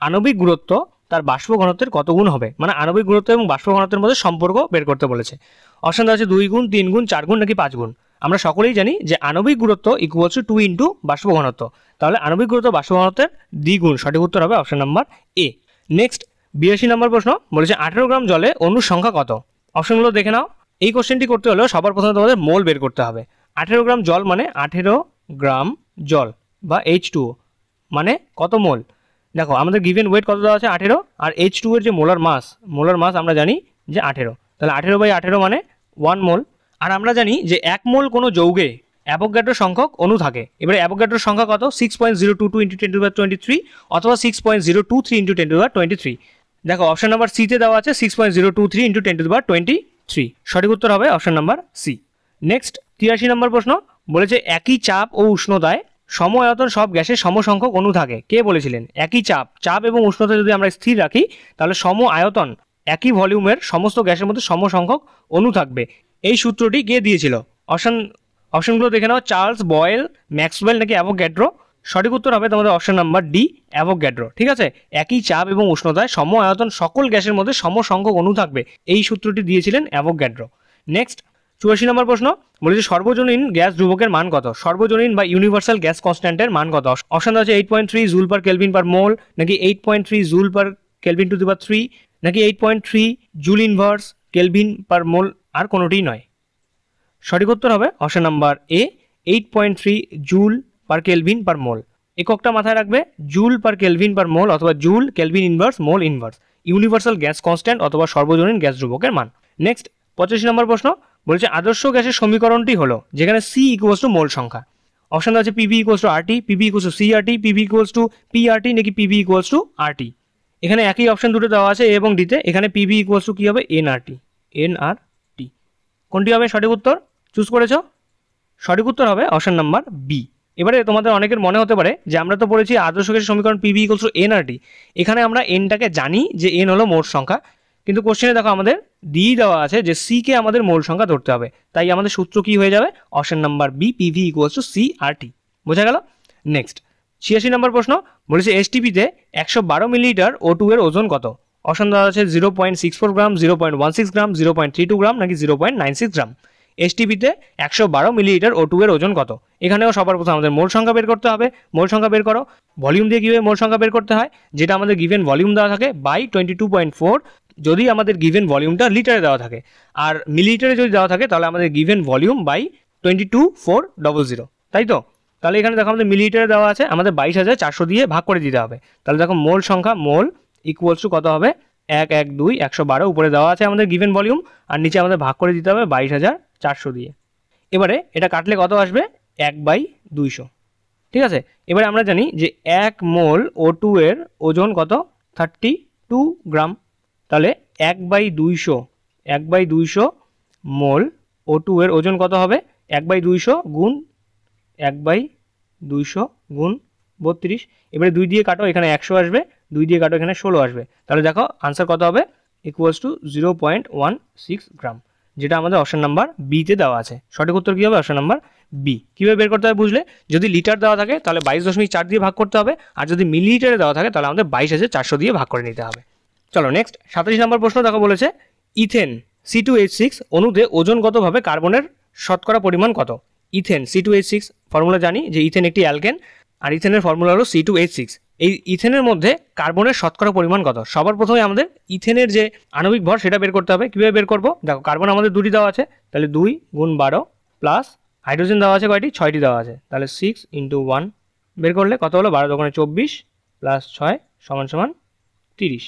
আণবিক গুরুত্ব তার বাষ্প ঘনত্বের কত গুণ হবে, মানে আণবিক গুরুত্ব এবং বাষ্প ঘনত্বের মধ্যে সম্পর্ক বের করতে বলেছে। অপশন দেওয়া আছে 2 গুণ, 3 গুণ, 4 গুণ, নাকি 5 গুণ। আমরা সকলেই জানি যে আণবিক গুরুত্ব ইকুয়ালস টু 2 ইন্টু বাষ্প ঘনত্ব, তাহলে আণবিক গুরুত্ব বাষ্প ঘনত্বের দ্বিগুণ। সঠিক উত্তর হবে অপশন নাম্বার এ। নেক্সট 82 নম্বর প্রশ্ন বলেছে 18 গ্রাম জলে অণুর সংখ্যা কত? অপশনগুলো দেখে নাও। এই কোশ্চেনটি করতে হলেও সবার প্রথমে তোমাদের মোল বের করতে হবে। 18 গ্রাম জল মানে 18 গ্রাম জল বা H2O মানে কত মোল? দেখো আমাদের গিভেন ওয়েট কত দেওয়া আছে 18, আর H2O এর যে মোলার মাস আমরা জানি যে 18, তাহলে 18/18 মানে 1 মোল। আর আমরা জানি যে 1 মোল কোনো যৌগে অ্যাভোগাড্রো সংখ্যক অণু থাকে। এবারে অ্যাভোগাড্রোর সংখ্যা কত? 6.022 × 10⁻23 অথবা 6.023 × 10⁻23। দেখো অপশন নাম্বার সিতে দেওয়া আছে 6.023 × 10⁻23। সঠিক উত্তর হবে অপশন নাম্বার সি। নেক্সট 83 নম্বর প্রশ্ন বলেছে একই চাপ ও উষ্ণতায় সম আয়তন সব গ্যাসের সমসংখ্যক অণু থাকে। কে বলেছিলেন? একই চাপ এবং উষ্ণতা যদি আমরা স্থির রাখি তাহলে সম আয়তন একই ভলিউমের সমস্ত গ্যাসের মধ্যে সমসংখ্যক অণু থাকবে। এই সূত্রটি কে দিয়েছিল? অপশনগুলো দেখে নাও, চার্লস বয়েল, ম্যাক্সওয়েল, নাকি অ্যাভোগাড্রো। সঠিক উত্তর হবে তোমাদের অপশন নাম্বার ডি, অ্যাভোগাড্রো। ঠিক আছে, একই চাপ এবং উষ্ণতায় সম আয়তন সকল গ্যাসের মধ্যে সমসংখ্যক অণু থাকবে, এই সূত্রটি দিয়েছিলেন অ্যাভোগাড্রো। নেক্সট 84 নম্বর প্রশ্ন বলেছে সর্বজনীন গ্যাস ধ্রুবকের মান কত? সর্বজনীন বা ইউনিভার্সাল গ্যাস কনস্ট্যান্টের মান কত? অপশন আছে 8.3 joule per kelvin per mole, নাকি 8.3 joule per kelvin to the power 3, নাকি 8.3 joule inverse kelvin per mole, আর কোনোটিই নয়। সঠিক উত্তর হবে option number A, 8.3 joule per kelvin per mole. এককটা মাথায় রাখবে, joule per kelvin per mole অথবা joule kelvin inverse mole inverse, universal gas constant অথবা সর্বজনীন গ্যাস ধ্রুবকের মান। নেক্সট 85 নম্বর প্রশ্ন বলেছে আদর্শ গ্যাসের সমীকরণটি হলো, যেখানে সি ইকুয়ালস টু মোল সংখ্যা। অপশন আছে PV equals two RT, PV equals to CRT, PV equals two PRT, নাকি পিভি ইকুয়ালস টু আরটি। এখানে একই অপশন দুটো দেওয়া আছে এ এবং ডিতে। এখানে পিভি ইকুয়ালস টু কি হবে? এনআরটি। কোনটি হবে সঠিক উত্তর? চুজ করেছো? সঠিক উত্তর হবে অপশন নাম্বার বি। এবারে তোমাদের অনেকের মনে হতে পারে যে আমরা তো পড়েছি আদর্শ গ্যাসের সমীকরণ পিভি ইকুয়ালস টু এনআরটি, এখানে আমরা এনটাকে জানি যে এন হলো মোট সংখ্যা, কিন্তু কোশ্চেনে দেখো আমাদের দিয়ে দেওয়া আছে যে সি কে আমাদের মোল সংখ্যা ধরতে হবে, তাই আমাদের সূত্র কি হয়ে যাবে? Option number B, P V equals to C R T. বোঝা গেল? নেক্সট 86 নম্বর প্রশ্ন বলেছে এসটিপিতে 112 মিলিলিটার O2 এর ওজন কত? অপশন দেওয়া আছে 0.64 গ্রাম, 0.16 গ্রাম, 0.32 গ্রাম, নাকি 0.96 গ্রাম। এসটিপিতে 112 মিলিলিটার O2 এর ওজন কত? এখানেও সবার প্রথমে আমাদের মোল সংখ্যা বের করতে হবে। মোল সংখ্যা বের করো। ভলিউম দিয়ে কীভাবে মোল সংখ্যা বের করতে হয়? যেটা আমাদের গিভেন ভলিউম দেওয়া থাকে বাই 22.4, যদি আমাদের গিভেন ভলিউমটা লিটারে দেওয়া থাকে, আর মিলিলিটারে যদি দেওয়া থাকে তাহলে আমাদের গিভেন ভলিউম বাই 22,400, তাই তো? তাহলে এখানে দেখো আমাদের মিলিলিটারে দেওয়া আছে, আমাদের 22,400 দিয়ে ভাগ করে দিতে হবে। তাহলে দেখো মোল সংখ্যা মোল ইকুয়ালস টু কত হবে? 112 112 উপরে দেওয়া আছে আমাদের গিভেন ভলিউম, আর নিচে আমাদের ভাগ করে দিতে হবে 22,400 দিয়ে। এবারে এটা কাটলে কত আসবে? 1/200। ঠিক আছে, এবারে আমরা জানি যে 1 মোল O2 এর ওজন কত? 32 গ্রাম। তাহলে 1/200 মোল O2 এর ওজন কত হবে? 1/200 গুণ 32 এবারে 2 দিয়ে কাটো, এখানে 100 আসবে, 2 দিয়ে কাটো, এখানে 16 আসবে। তাহলে দেখো আনসার কত হবে? ইকুয়ালস টু 0.16 গ্রাম। যেটা আমাদের অপশন নাম্বার বিতে দেওয়া আছে। সঠিক উত্তর কী হবে? Option number B. কীভাবে বের করতে হবে বুঝলে? যদি লিটার দেওয়া থাকে তাহলে 22.4 দিয়ে ভাগ করতে হবে, আর যদি মিলিলিটারে দেওয়া থাকে তাহলে আমাদের 22,400 দিয়ে ভাগ করে নিতে হবে। চলো নেক্সট 27 নম্বর প্রশ্ন দেখো, বলেছে ইথেন C2H6 অণুতে ওজনগতভাবে কার্বনের শতকরা পরিমাণ কত? ইথেন C2H6 ফর্মুলা জানি যে ইথেন একটি অ্যালকেন, আর ইথেনের ফর্মুলা হলো C2H6। এই ইথেনের মধ্যে কার্বনের শতকরা পরিমাণ কত? সবার প্রথমে আমাদের ইথেনের যে আণবিক ভর সেটা বের করতে হবে। কীভাবে বের করবো? দেখো কার্বন আমাদের 2টি দেওয়া আছে, তাহলে 2 গুণ 12 প্লাস হাইড্রোজেন দেওয়া আছে কয়টি? 6টি দেওয়া আছে, তাহলে 6 × 1 বের করলে কত হলো? 12 দোকানে 24 প্লাস 6 = 30।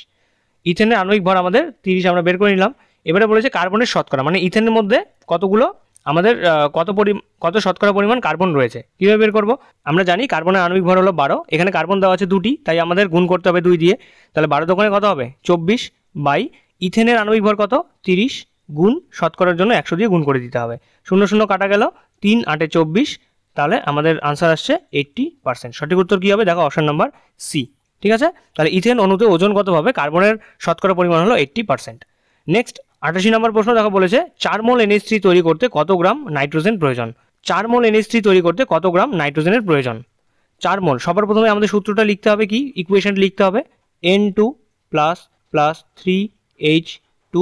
ইথেনের আণবিক ভর আমাদের 30 আমরা বের করে নিলাম। এবারে বলেছে কার্বনের শতকরা, মানে ইথেনের মধ্যে কতগুলো আমাদের কত শতকরা পরিমাণ কার্বন রয়েছে। কীভাবে বের করব? আমরা জানি কার্বনের আণবিক ভর হলো 12, এখানে কার্বন দেওয়া আছে 2টি, তাই আমাদের গুণ করতে হবে 2 দিয়ে, তাহলে 12 দোকানে কত হবে? 24 বাই ইথেনের আণবিক ভর কত? 30 গুণ শতকরার জন্য 100 দিয়ে গুণ করে দিতে হবে। 0 0 কাটা গেল, 3 8 24, তাহলে আমাদের আনসার আসছে 80%। সঠিক উত্তর কী হবে? দেখো অপশন নাম্বার সি। ঠিক আছে, তাহলে ইথেন অণুতে ওজনগতভাবে কার্বনের শতকরা পরিমাণ হলো 80%। নেক্সট 28 নম্বর প্রশ্ন দেখো, বলেছে 4 মোল NH3 তৈরি করতে কত গ্রাম নাইট্রোজেন প্রয়োজন? 4 মোল NH3 তৈরি করতে কত গ্রাম নাইট্রোজেনের প্রয়োজন? 4 মোল, সবার প্রথমে আমাদের সূত্রটা লিখতে হবে, কি ইকুয়েশনটা লিখতে হবে? N2 প্লাস 3H2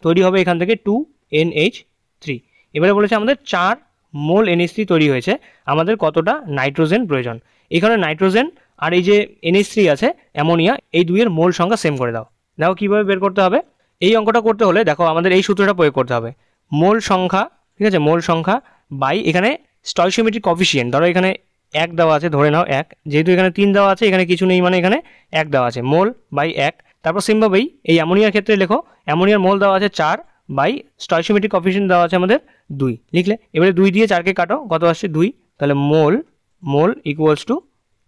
তৈরি হবে এখান থেকে 2NH3। এবারে বলেছে আমাদের 4 মোল NH3 তৈরি হয়েছে, আমাদের কতটা নাইট্রোজেন প্রয়োজন? এখানে নাইট্রোজেন আর এই যে NH3 আছে অ্যামোনিয়া, এই দুইয়ের মোল সংখ্যা সেম করে দাও। দেখো কীভাবে বের করতে হবে। এই অঙ্কটা করতে হলে দেখো আমাদের এই সূত্রটা প্রয়োগ করতে হবে, মোল সংখ্যা, ঠিক আছে, মোল সংখ্যা বাই এখানে স্টয়কিওমেট্রিক কোএফিসিয়েন্ট। ধরো এখানে 1 দেওয়া আছে, ধরে নাও 1, যেহেতু এখানে 3 দেওয়া আছে, এখানে কিছু নেই, মানে এখানে 1 দেওয়া আছে, মোল বাই 1। তারপর সেমভাবেই এই অ্যামোনিয়ার ক্ষেত্রে লেখো, অ্যামোনিয়ার মোল দেওয়া আছে 4 বাই স্টয়কিওমেট্রিক কোএফিসিয়েন্ট দেওয়া আছে আমাদের 2, লিখলে এবারে 2 দিয়ে 4কে কাটো, কত আসছে? 2, তাহলে মোল ইকুয়ালস টু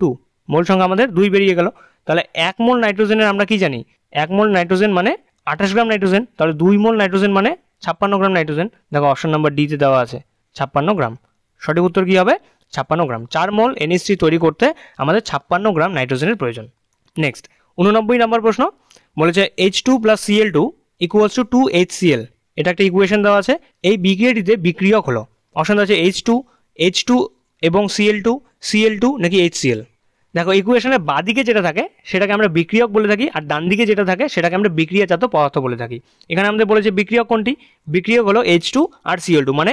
2, মোল সংখ্যা আমাদের 2 বেরিয়ে গেল। তাহলে 1 মোল নাইট্রোজেনের আমরা কি জানি? 1 মোল নাইট্রোজেন মানে 28 গ্রাম নাইট্রোজেন, তাহলে 2 মোল নাইট্রোজেন মানে 56 গ্রাম নাইট্রোজেন। দেখো অপশন নাম্বার ডিতে দেওয়া আছে 56 গ্রাম। সঠিক উত্তর কী হবে? 56 গ্রাম। 4 মোল NH3 তৈরি করতে আমাদের 56 গ্রাম নাইট্রোজেনের প্রয়োজন। নেক্সট 89 নম্বর প্রশ্ন, বলেছে H2 + Cl2 = 2HCl। এটা একটা ইকুয়েশন দেওয়া আছে। এই বিক্রিয়াটিতে বিক্রিয়ক হলো, অপশন আছে H2 এবং Cl2 নাকি HCl। দেখো ইকুয়েশনের বাদিকে যেটা থাকে সেটাকে আমরা বিক্রিয়ক বলে থাকি, আর ডান দিকে যেটা থাকে সেটাকে আমরা বিক্রিয়াজাত পদার্থ বলে থাকি। এখানে আমাদের বলেছে বিক্রিয়ক কোনটি? বিক্রিয়ক হলো H2 আর Cl2, মানে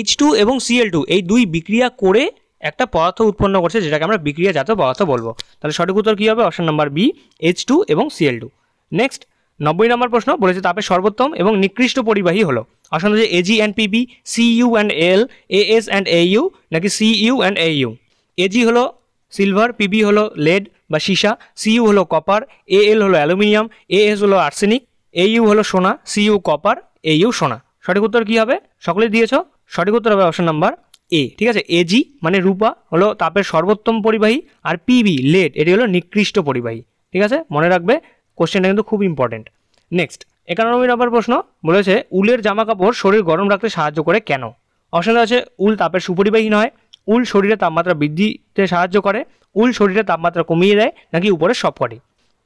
H2 এবং Cl2 এই দুই বিক্রিয়া করে একটা পদার্থ উৎপন্ন করছে, যেটাকে আমরা বিক্রিয়াজাত পদার্থ বলবো। তাহলে সঠিক উত্তর কী হবে? অপশন নাম্বার বি, H2 এবং Cl2। নেক্সট 90 নম্বর প্রশ্ন, বলেছে তাপের সর্বোত্তম এবং নিকৃষ্ট পরিবাহী হলো, অপশন আছে Ag and Pb, Cu and Al, As and Au নাকি Cu and Au। Ag হলো সিলভার, পিবি হলো লেড বা সীসা, সিইউ হলো কপার, এএল হলো অ্যালুমিনিয়াম, এএস হলো আর্সেনিক, এইউ হলো সোনা, সিইউ কপার, এইউ সোনা। সঠিক উত্তর কী হবে? সকলে দিয়েছ, সঠিক উত্তর হবে অপশন নাম্বার এ। ঠিক আছে, এজি মানে রূপা হলো তাপের সর্বোত্তম পরিবাহী, আর পিবি লেড এটি হলো নিকৃষ্ট পরিবাহী। ঠিক আছে, মনে রাখবে, কোশ্চেনটা কিন্তু খুব ইম্পর্টেন্ট। নেক্সট 91 নম্বর প্রশ্ন, বলেছে উলের জামা কাপড় শরীর গরম রাখতে সাহায্য করে কেন? অপশন আছে উল তাপের সুপরিবাহী নয়, উল শরীরে তাপমাত্রা বৃদ্ধিতে সাহায্য করে, উল শরীরে তাপমাত্রা কমিয়ে দেয়, নাকি উপরের সবকটি।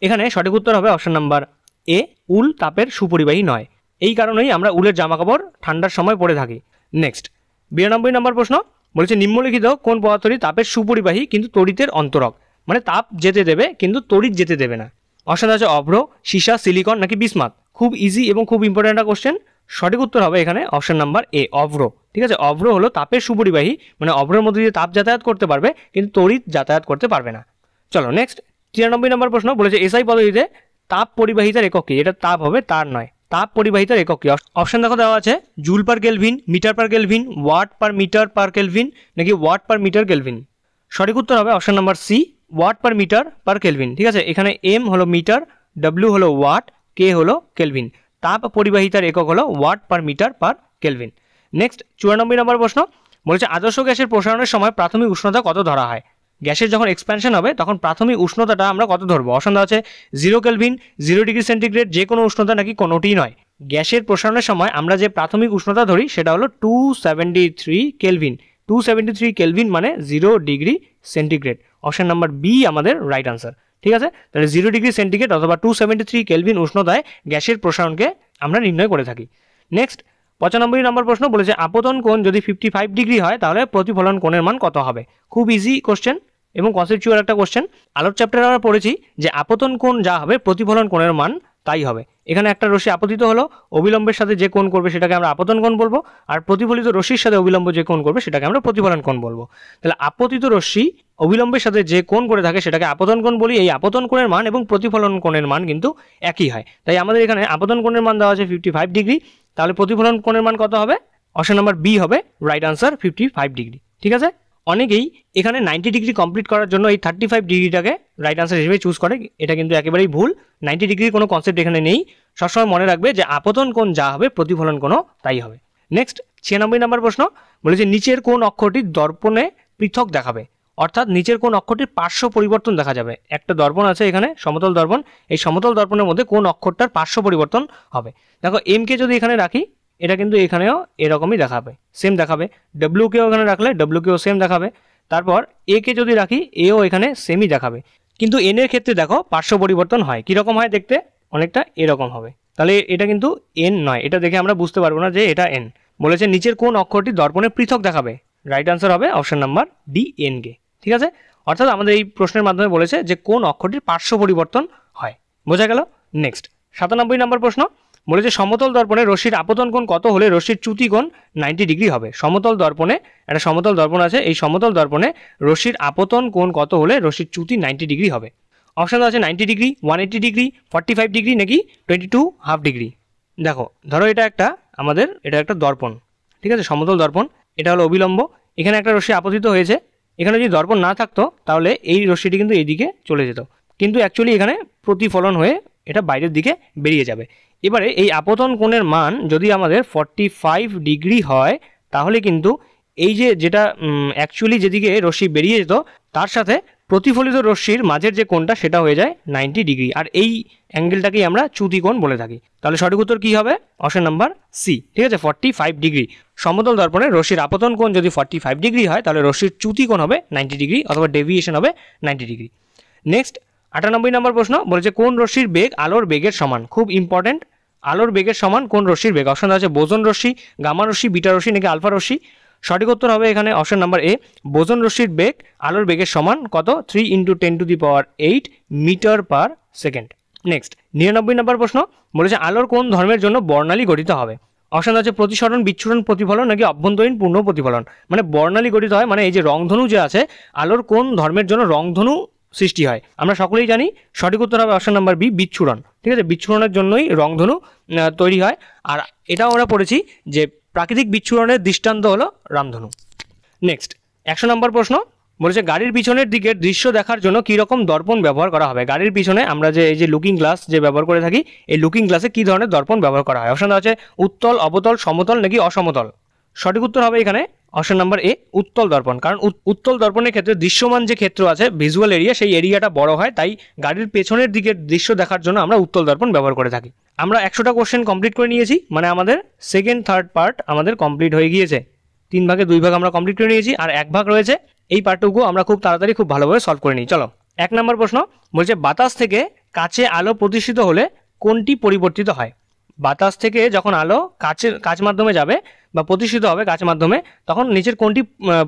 এখানে সঠিক উত্তর হবে অপশন নাম্বার এ, উল তাপের সুপরিবাহী নয়। এই কারণেই আমরা উলের জামাকাপড় ঠান্ডার সময় পরে থাকি। নেক্সট 92 নম্বর প্রশ্ন, বলেছে নিম্নলিখিত কোন পদার্থটি তাপের সুপরিবাহী কিন্তু তড়িতের অন্তরক, মানে তাপ যেতে দেবে কিন্তু তড়িৎ যেতে দেবে না। অপশন আছে অভ্র, সীসা, সিলিকন নাকি বিসমাথ। খুব ইজি এবং খুব ইম্পর্টেন্ট একটা কোশ্চেন। সঠিক উত্তর হবে এখানে অপশন নাম্বার এ, অভ্র। ঠিক আছে, অভ্র হলো তাপের সুপরিবাহী, মানে অভ্রের মধ্যে দিয়ে তাপ যাতায়াত করতে পারবে কিন্তু তড়িৎ যাতায়াত করতে পারবে না। চলো নেক্সট 93 নম্বর প্রশ্ন, বলেছে এসআই পদ্ধতিতে তাপ পরিবাহিতার একক কি? এটা তাপ হবে, তার নয়। তাপ পরিবাহিতার একক কি? অপশন দেখো দেওয়া আছে joule per kelvin, metre per kelvin, watt per metre per kelvin নাকি ওয়াট পার মিটার কেলভিন। সঠিক উত্তর হবে option number C, watt per metre per kelvin. ঠিক আছে, এখানে এম হলো মিটার, ডব্লিউ হলো ওয়াট, কে হলো কেলভিন। তাপ পরিবাহিতার একক হলো watt per metre per kelvin. Next 94 নম্বর প্রশ্ন, বলেছে আদর্শ গ্যাসের প্রসারণের সময় প্রাথমিক উষ্ণতা কত ধরা হয়? গ্যাসের যখন এক্সপ্যানশন হবে তখন প্রাথমিক উষ্ণতাটা আমরা কত ধরবো? অপশন দেওয়া আছে 0 কেলভিন, 0 ডিগ্রি সেন্টিগ্রেড, যে কোনো উষ্ণতা নাকি কোনোটিই নয়। গ্যাসের প্রসারণের সময় আমরা যে প্রাথমিক উষ্ণতা ধরি সেটা হলো 273 কেলভিন। 273 কেলভিন মানে 0 degree centigrade. Option number B আমাদের রাইট আনসার। ঠিক আছে, তাহলে 0 ডিগ্রি সেন্টিগ্রেড অথবা 273 কেলভিন উষ্ণতায় গ্যাসের প্রসারণকে আমরা নির্ণয় করে থাকি। নেক্সট 95 নম্বর প্রশ্ন বলেছে আপতন কোণ যদি 55 ডিগ্রি হয় তাহলে প্রতিফলন কোণের মান কত হবে। খুব ইজি কোশ্চেন এবং কনসেপচুয়াল একটা কোশ্চেন। আলোর চ্যাপ্টারে আমরা পড়েছি যে আপতন কোণ যা হবে প্রতিফলন কোণের মান তাই হবে। এখানে একটা রশ্মি আপতিত হলো, অবিলম্বের সাথে যে কোণ করবে সেটাকে আমরা আপতন কোণ বলবো, আর প্রতিফলিত রশ্মির সাথে অবিলম্ব যে কোণ করবে সেটাকে আমরা প্রতিফলন কোণ বলবো। তাহলে আপতিত রশ্মি অবিলম্বের সাথে যে কোণ করে থাকে সেটাকে আপতন কোণ বলি। এই আপতন কোণের মান এবং প্রতিফলন কোণের মান কিন্তু একই হয়। তাই আমাদের এখানে আপতন কোণের মান দেওয়া আছে 55 ডিগ্রি, তাহলে প্রতিফলন কোণের মান কত হবে? অপশন নাম্বার বি হবে রাইট আনসার 55 ডিগ্রি। ঠিক আছে, অনেকেই এখানে 90 ডিগ্রি কমপ্লিট করার জন্য এই 35 ডিগ্রিটাকে রাইট আনসার হিসেবে চুজ করে, এটা কিন্তু একেবারেই ভুল। 90 ডিগ্রির কোনো কনসেপ্ট এখানে নেই। সবসময় মনে রাখবে যে আপতন কোণ যা হবে প্রতিফলন কোণও তাই হবে। নেক্সট 96 নম্বর প্রশ্ন বলেছে নিচের কোন অক্ষরটি দর্পণে পৃথক দেখাবে, অর্থাৎ নিচের কোন অক্ষরটির পার্শ্ব পরিবর্তন দেখা যাবে। একটা দর্পণ আছে এখানে, সমতল দর্পণ, এই সমতল দর্পণের মধ্যে কোন অক্ষরটার পার্শ্ব পরিবর্তন হবে। দেখো এম কে যদি এখানে রাখি এটা কিন্তু এখানেও এরকমই দেখাবে, সেম দেখাবে। ডব্লিউ কেও এখানে রাখলে ডব্লিউ কেও সেম দেখাবে। তারপর এ কে যদি রাখি এও এখানে সেমই দেখাবে। কিন্তু এন এর ক্ষেত্রে দেখো পার্শ্ব পরিবর্তন হয়, কীরকম হয় দেখতে? অনেকটা এরকম হবে। তাহলে এটা কিন্তু এন নয়, এটা দেখে আমরা বুঝতে পারবো না যে এটা এন। বলেছে নিচের কোন অক্ষরটি দর্পণে পৃথক দেখাবে, রাইট আনসার হবে option number D N K. ঠিক আছে, অর্থাৎ আমাদের এই প্রশ্নের মাধ্যমে বলেছে যে কোন অক্ষরটির পার্শ্ব পরিবর্তন হয়। বোঝা গেল? নেক্সট 97 নম্বর প্রশ্ন বলেছে সমতল দর্পণে রশ্মির আপতন কোণ কত হলে রশ্মির চ্যুতি কোণ 90 ডিগ্রি হবে। সমতল দর্পণে একটা সমতল দর্পণ আছে, এই সমতল দর্পণে রশ্মির আপতন কোণ কত হলে রশ্মির চ্যুতি 90 ডিগ্রি হবে। অপশন আছে 90 ডিগ্রি, 180 ডিগ্রি, 45 ডিগ্রি নাকি 22 হাফ ডিগ্রি। দেখো ধরো এটা একটা দর্পণ, ঠিক আছে, সমতল দর্পণ, এটা হলো অবিলম্ব। এখানে একটা রশ্মি আপতিত হয়েছে, এখানে যদি দর্পণ না থাকতো তাহলে এই রশ্মিটি কিন্তু এইদিকে চলে যেত, কিন্তু অ্যাকচুয়ালি এখানে প্রতিফলন হয়ে এটা বাইরের দিকে বেরিয়ে যাবে। এবারে এই আপতন কোণের মান যদি আমাদের 45 ডিগ্রি হয় তাহলে কিন্তু এই যেটা অ্যাকচুয়ালি যেদিকে রশ্মি বেরিয়ে যেত তার সাথে প্রতিফলিত রশ্মির মাঝের যে কোণটা সেটা হয়ে যায় 90 ডিগ্রি, আর এই অ্যাঙ্গেলটাকেই আমরা চ্যুতি কোণ বলে থাকি। তাহলে সঠিক উত্তর কী হবে? Option number C. ঠিক আছে, 45 ডিগ্রি। সমতল দর্পণে রশ্মির আপতন কোণ যদি 45 ডিগ্রি হয় তাহলে রশ্মির চ্যুতি কোণ হবে 90 ডিগ্রি অথবা ডেভিয়েশন হবে 90 ডিগ্রি। নেক্সট 98 নম্বর প্রশ্ন বলেছে কোন রশ্মির বেগ আলোর বেগের সমান। খুব ইম্পর্টেন্ট, আলোর বেগের সমান কোন রশ্মির বেগ? অপশন আছে বোজন রশ্মি, গামা রশ্মি, বিটা রশ্মি নাকি আলফা রশ্মি। সঠিক উত্তর হবে এখানে অপশন নাম্বার এ, বোজন রশ্মির বেগ আলোর বেগের সমান কত? 3 × 10⁸ মিটার পার সেকেন্ড। নেক্সট 99 নম্বর প্রশ্ন বলেছে আলোর কোন ধর্মের জন্য বর্ণালী গঠিত হবে। অপশন আছে প্রতিসরণ, বিচ্ছুরণ, প্রতিফলন নাকি অভ্যন্তরীণ পূর্ণ প্রতিফলন। মানে বর্ণালী গঠিত হয় মানে এই যে রংধনু যে আছে, আলোর কোন ধর্মের জন্য রংধনু সৃষ্টি হয়? আমরা সকলেই জানি সঠিক উত্তর হবে অপশন নাম্বার বি, বিচ্ছুরণ। ঠিক আছে, বিচ্ছুরণের জন্যই রংধনু তৈরি হয়। আর এটাও আমরা পড়েছি যে প্রাকৃতিক বিচ্ছুরণের দৃষ্টান্ত হলো রামধনু। নেক্সট 100 নম্বর প্রশ্ন বলেছে গাড়ির পিছনের দিকের দৃশ্য দেখার জন্য কী রকম দর্পণ ব্যবহার করা হবে। গাড়ির পিছনে আমরা যে এই যে লুকিং গ্লাস যে ব্যবহার করে থাকি, এই লুকিং গ্লাসে কী ধরনের দর্পণ ব্যবহার করা হয়? অপশন আছে উত্তল, অবতল, সমতল নাকি অসমতল। সঠিক উত্তর হবে এখানে অপশন নাম্বার এ, উত্তল দর্পণ। কারণ উত্তল দর্পণের ক্ষেত্রে দৃশ্যমান যে ক্ষেত্র আছে, ভিজুয়াল এরিয়া, সেই এরিয়াটা বড় হয়, তাই গাড়ির পেছনের দিকের দৃশ্য দেখার জন্য আমরা উত্তল দর্পণ ব্যবহার করে থাকি। আমরা 100টা কোশ্চেন কমপ্লিট করে নিয়েছি, মানে আমাদের সেকেন্ড থার্ড পার্ট আমাদের কমপ্লিট হয়ে গিয়েছে। 3 ভাগে 2 ভাগ আমরা কমপ্লিট করে নিয়েছি, আর 1 ভাগ রয়েছে। এই পার্টটুকু আমরা খুব তাড়াতাড়ি খুব ভালোভাবে সলভ করে নিই। চলো 1 নম্বর প্রশ্ন বলছে বাতাস থেকে কাচে আলো প্রতিষ্ঠিত হলে কোনটি পরিবর্তিত হয়। বাতাস থেকে যখন আলো কাচ মাধ্যমে যাবে বা প্রতিষ্ঠিত হবে কাচ মাধ্যমে, তখন নিচের কোনটি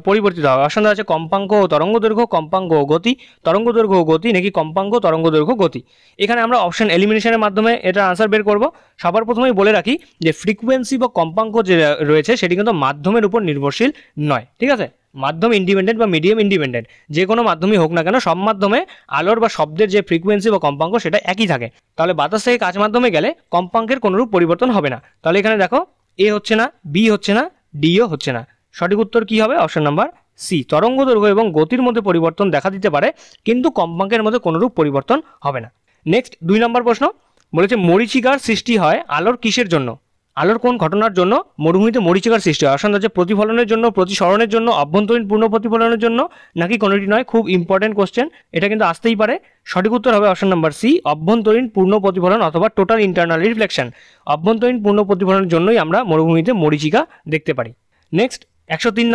পরিবর্তিত হবে? অপশন আছে কম্পাঙ্ক ও তরঙ্গ দৈর্ঘ্য, কম্পাঙ্ক ও গতি, তরঙ্গ দৈর্ঘ্য ও গতি নাকি কম্পাঙ্ক, তরঙ্গ দৈর্ঘ্য, গতি। এখানে আমরা অপশন এলিমিনেশনের মাধ্যমে এটা আনসার বের করব। সবার প্রথমেই বলে রাখি যে ফ্রিকোয়েন্সি বা কম্পাঙ্ক যে রয়েছে সেটি কিন্তু মাধ্যমের উপর নির্ভরশীল নয়। ঠিক আছে, মাধ্যম ইন্ডিপেন্ডেন্ট বা মিডিয়াম ইন্ডিপেন্ডেন্ট যে কোনো মাধ্যমই হোক না কেন, সব মাধ্যমে আলোর বা শব্দের যে ফ্রিকোয়েন্সি বা কম্পাঙ্ক সেটা একই থাকে। তাহলে বাতাস থেকে কাচ মাধ্যমে গেলে কম্পাঙ্কের কোনোরূপ পরিবর্তন হবে না। তাহলে এখানে দেখো এ হচ্ছে না, বি হচ্ছে না, ডিও হচ্ছে না। সঠিক উত্তর কি হবে? অপশন নাম্বার সি, তরঙ্গ দৈর্ঘ্য এবং গতির মধ্যে পরিবর্তন দেখা দিতে পারে কিন্তু কম্পাঙ্কের মধ্যে কোনোরূপ পরিবর্তন হবে না। নেক্সট 2 নম্বর প্রশ্ন বলেছে মরীচিকার সৃষ্টি হয় আলোর কিসের জন্য? আলোর কোন ঘটনার জন্য মরুভূমিতে মরীচিকার সৃষ্টি হয়? অপশন আছে প্রতিফলনের জন্য, প্রতিসরণের জন্য, অভ্যন্তরীণ পূর্ণ প্রতিফলনের জন্য নাকি কোনোটি নয়। খুব ইম্পর্টেন্ট কোশ্চেন, এটা কিন্তু আসতেই পারে। সঠিক উত্তর হবে অপশন নাম্বার সি, অভ্যন্তরীণ পূর্ণ প্রতিফলন অথবা টোটাল ইন্টারনাল রিফ্লেকশন। অভ্যন্তরীণ পূর্ণ প্রতিফলনের জন্যই আমরা মরুভূমিতে মরীচিকা দেখতে পারি। নেক্সট 103